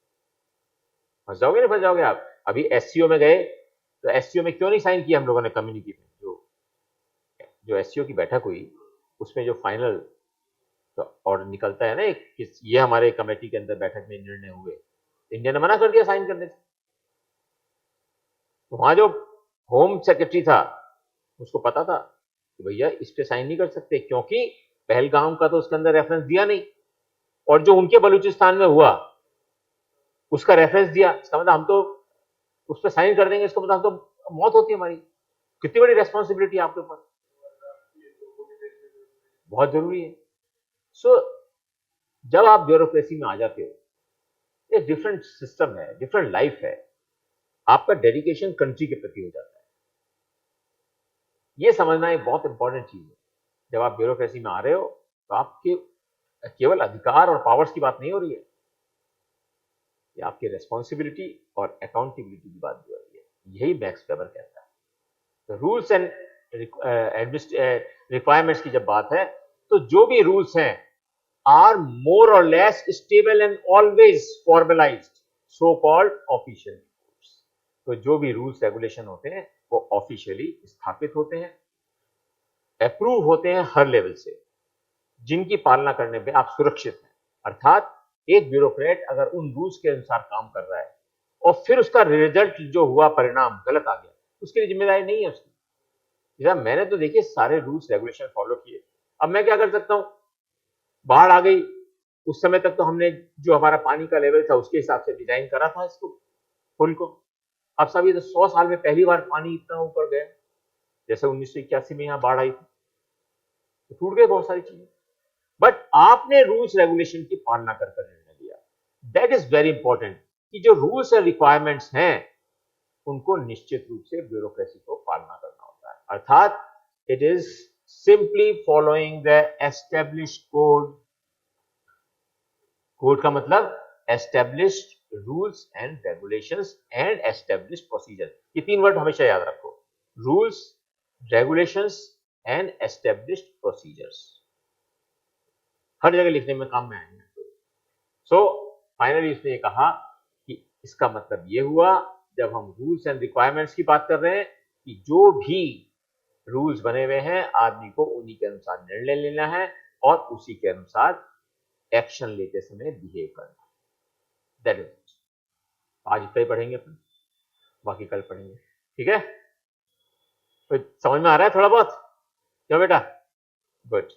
फंस जाओगे ना, फंस जाओगे आप। अभी एससीओ में गए तो एससीओ में क्यों नहीं साइन किया हम लोगों ने, कम्युनिटी में जो जो एससीओ की बैठक हुई, उसमें जो फाइनल तो ऑर्डर निकलता है ना, ये हमारे कमेटी के अंदर बैठक में निर्णय हुए, इंडिया ने मना कर दिया साइन करने से। तो वहां जो होम सेक्रेटरी था उसको पता था कि भैया इस पे साइन नहीं कर सकते, क्योंकि पहलगाम का तो उसके अंदर रेफरेंस दिया नहीं, और जो उनके बलूचिस्तान में हुआ उसका रेफरेंस दिया, इसका मतलब हम तो उस पर साइन कर देंगे, इसका मतलब हम तो मौत होती है हमारी। कितनी बड़ी रेस्पॉन्सिबिलिटी आपके ऊपर, बहुत जरूरी है। सो जब आप ब्यूरोक्रेसी में आ जाते हो, ये डिफरेंट सिस्टम है, डिफरेंट लाइफ है, आपका डेडिकेशन कंट्री के प्रति हो जाता है। ये समझना एक बहुत इंपॉर्टेंट चीज है। जब आप ब्यूरोक्रेसी में आ रहे हो तो आपके केवल अधिकार और पावर्स की बात नहीं हो रही है, ये आपकी रेस्पॉन्सिबिलिटी और अकाउंटेबिलिटी की बात भी हो रही है। यही मैक्स वेबर कहता है। तो रूल्स एंड रिक्वायरमेंट्स की जब बात है, तो जो भी रूल्स हैं आर मोर और less stable and always formalised, so called official rules. तो जो भी रूल्स रेगुलेशन होते हैं वो ऑफिशियली स्थापित होते हैं, अप्रूव होते हैं हर लेवल से, जिनकी पालना करने पे आप सुरक्षित हैं। अर्थात एक ब्यूरोक्रेट अगर उन रूल्स के अनुसार काम कर रहा है और फिर उसका रिजल्ट जो हुआ, परिणाम गलत आ गया, उसके लिए जिम्मेदारी नहीं है उसकी। जरा मैंने तो देखिए सारे रूल्स रेगुलेशन फॉलो किए, अब मैं क्या कर सकता हूं, बाढ़ आ गई, उस समय तक तो हमने जो हमारा पानी का लेवल था उसके हिसाब से डिजाइन करा था इसको, पुल को। अब सब ये तो 100 साल में पहली बार पानी इतना ऊपर गया, जैसे 1981 में यहां बाढ़ आई थी, तो टूट गई बहुत सारी चीजें। बट आपने रूल्स रेगुलेशन की पालना कर निर्णय लिया, दैट इज वेरी इंपॉर्टेंट, कि जो रूल्स एंड रिक्वायरमेंट्स हैं उनको निश्चित रूप से ब्यूरोक्रेसी को पालना करना होता है। अर्थात it is simply following the established code. Code का मतलब established rules and regulations and established procedure. ये तीन वर्ड हमेशा याद रखो, rules, regulations and established procedures, हर जगह लिखने में काम में आएंगे। सो फाइनली इसने ये कहा कि इसका मतलब ये हुआ, जब हम रूल्स एंड रिक्वायरमेंट्स की बात कर रहे हैं कि जो भी रूल्स बने हुए हैं आदमी को उन्हीं के अनुसार निर्णय लेना है और उसी के अनुसार एक्शन लेते समय बिहेव करना। That is it. आज इतना ही पढ़ेंगे अपन, बाकी कल पढ़ेंगे, ठीक है? तो समझ में आ रहा है थोड़ा बहुत? क्यों बेटा? गुड।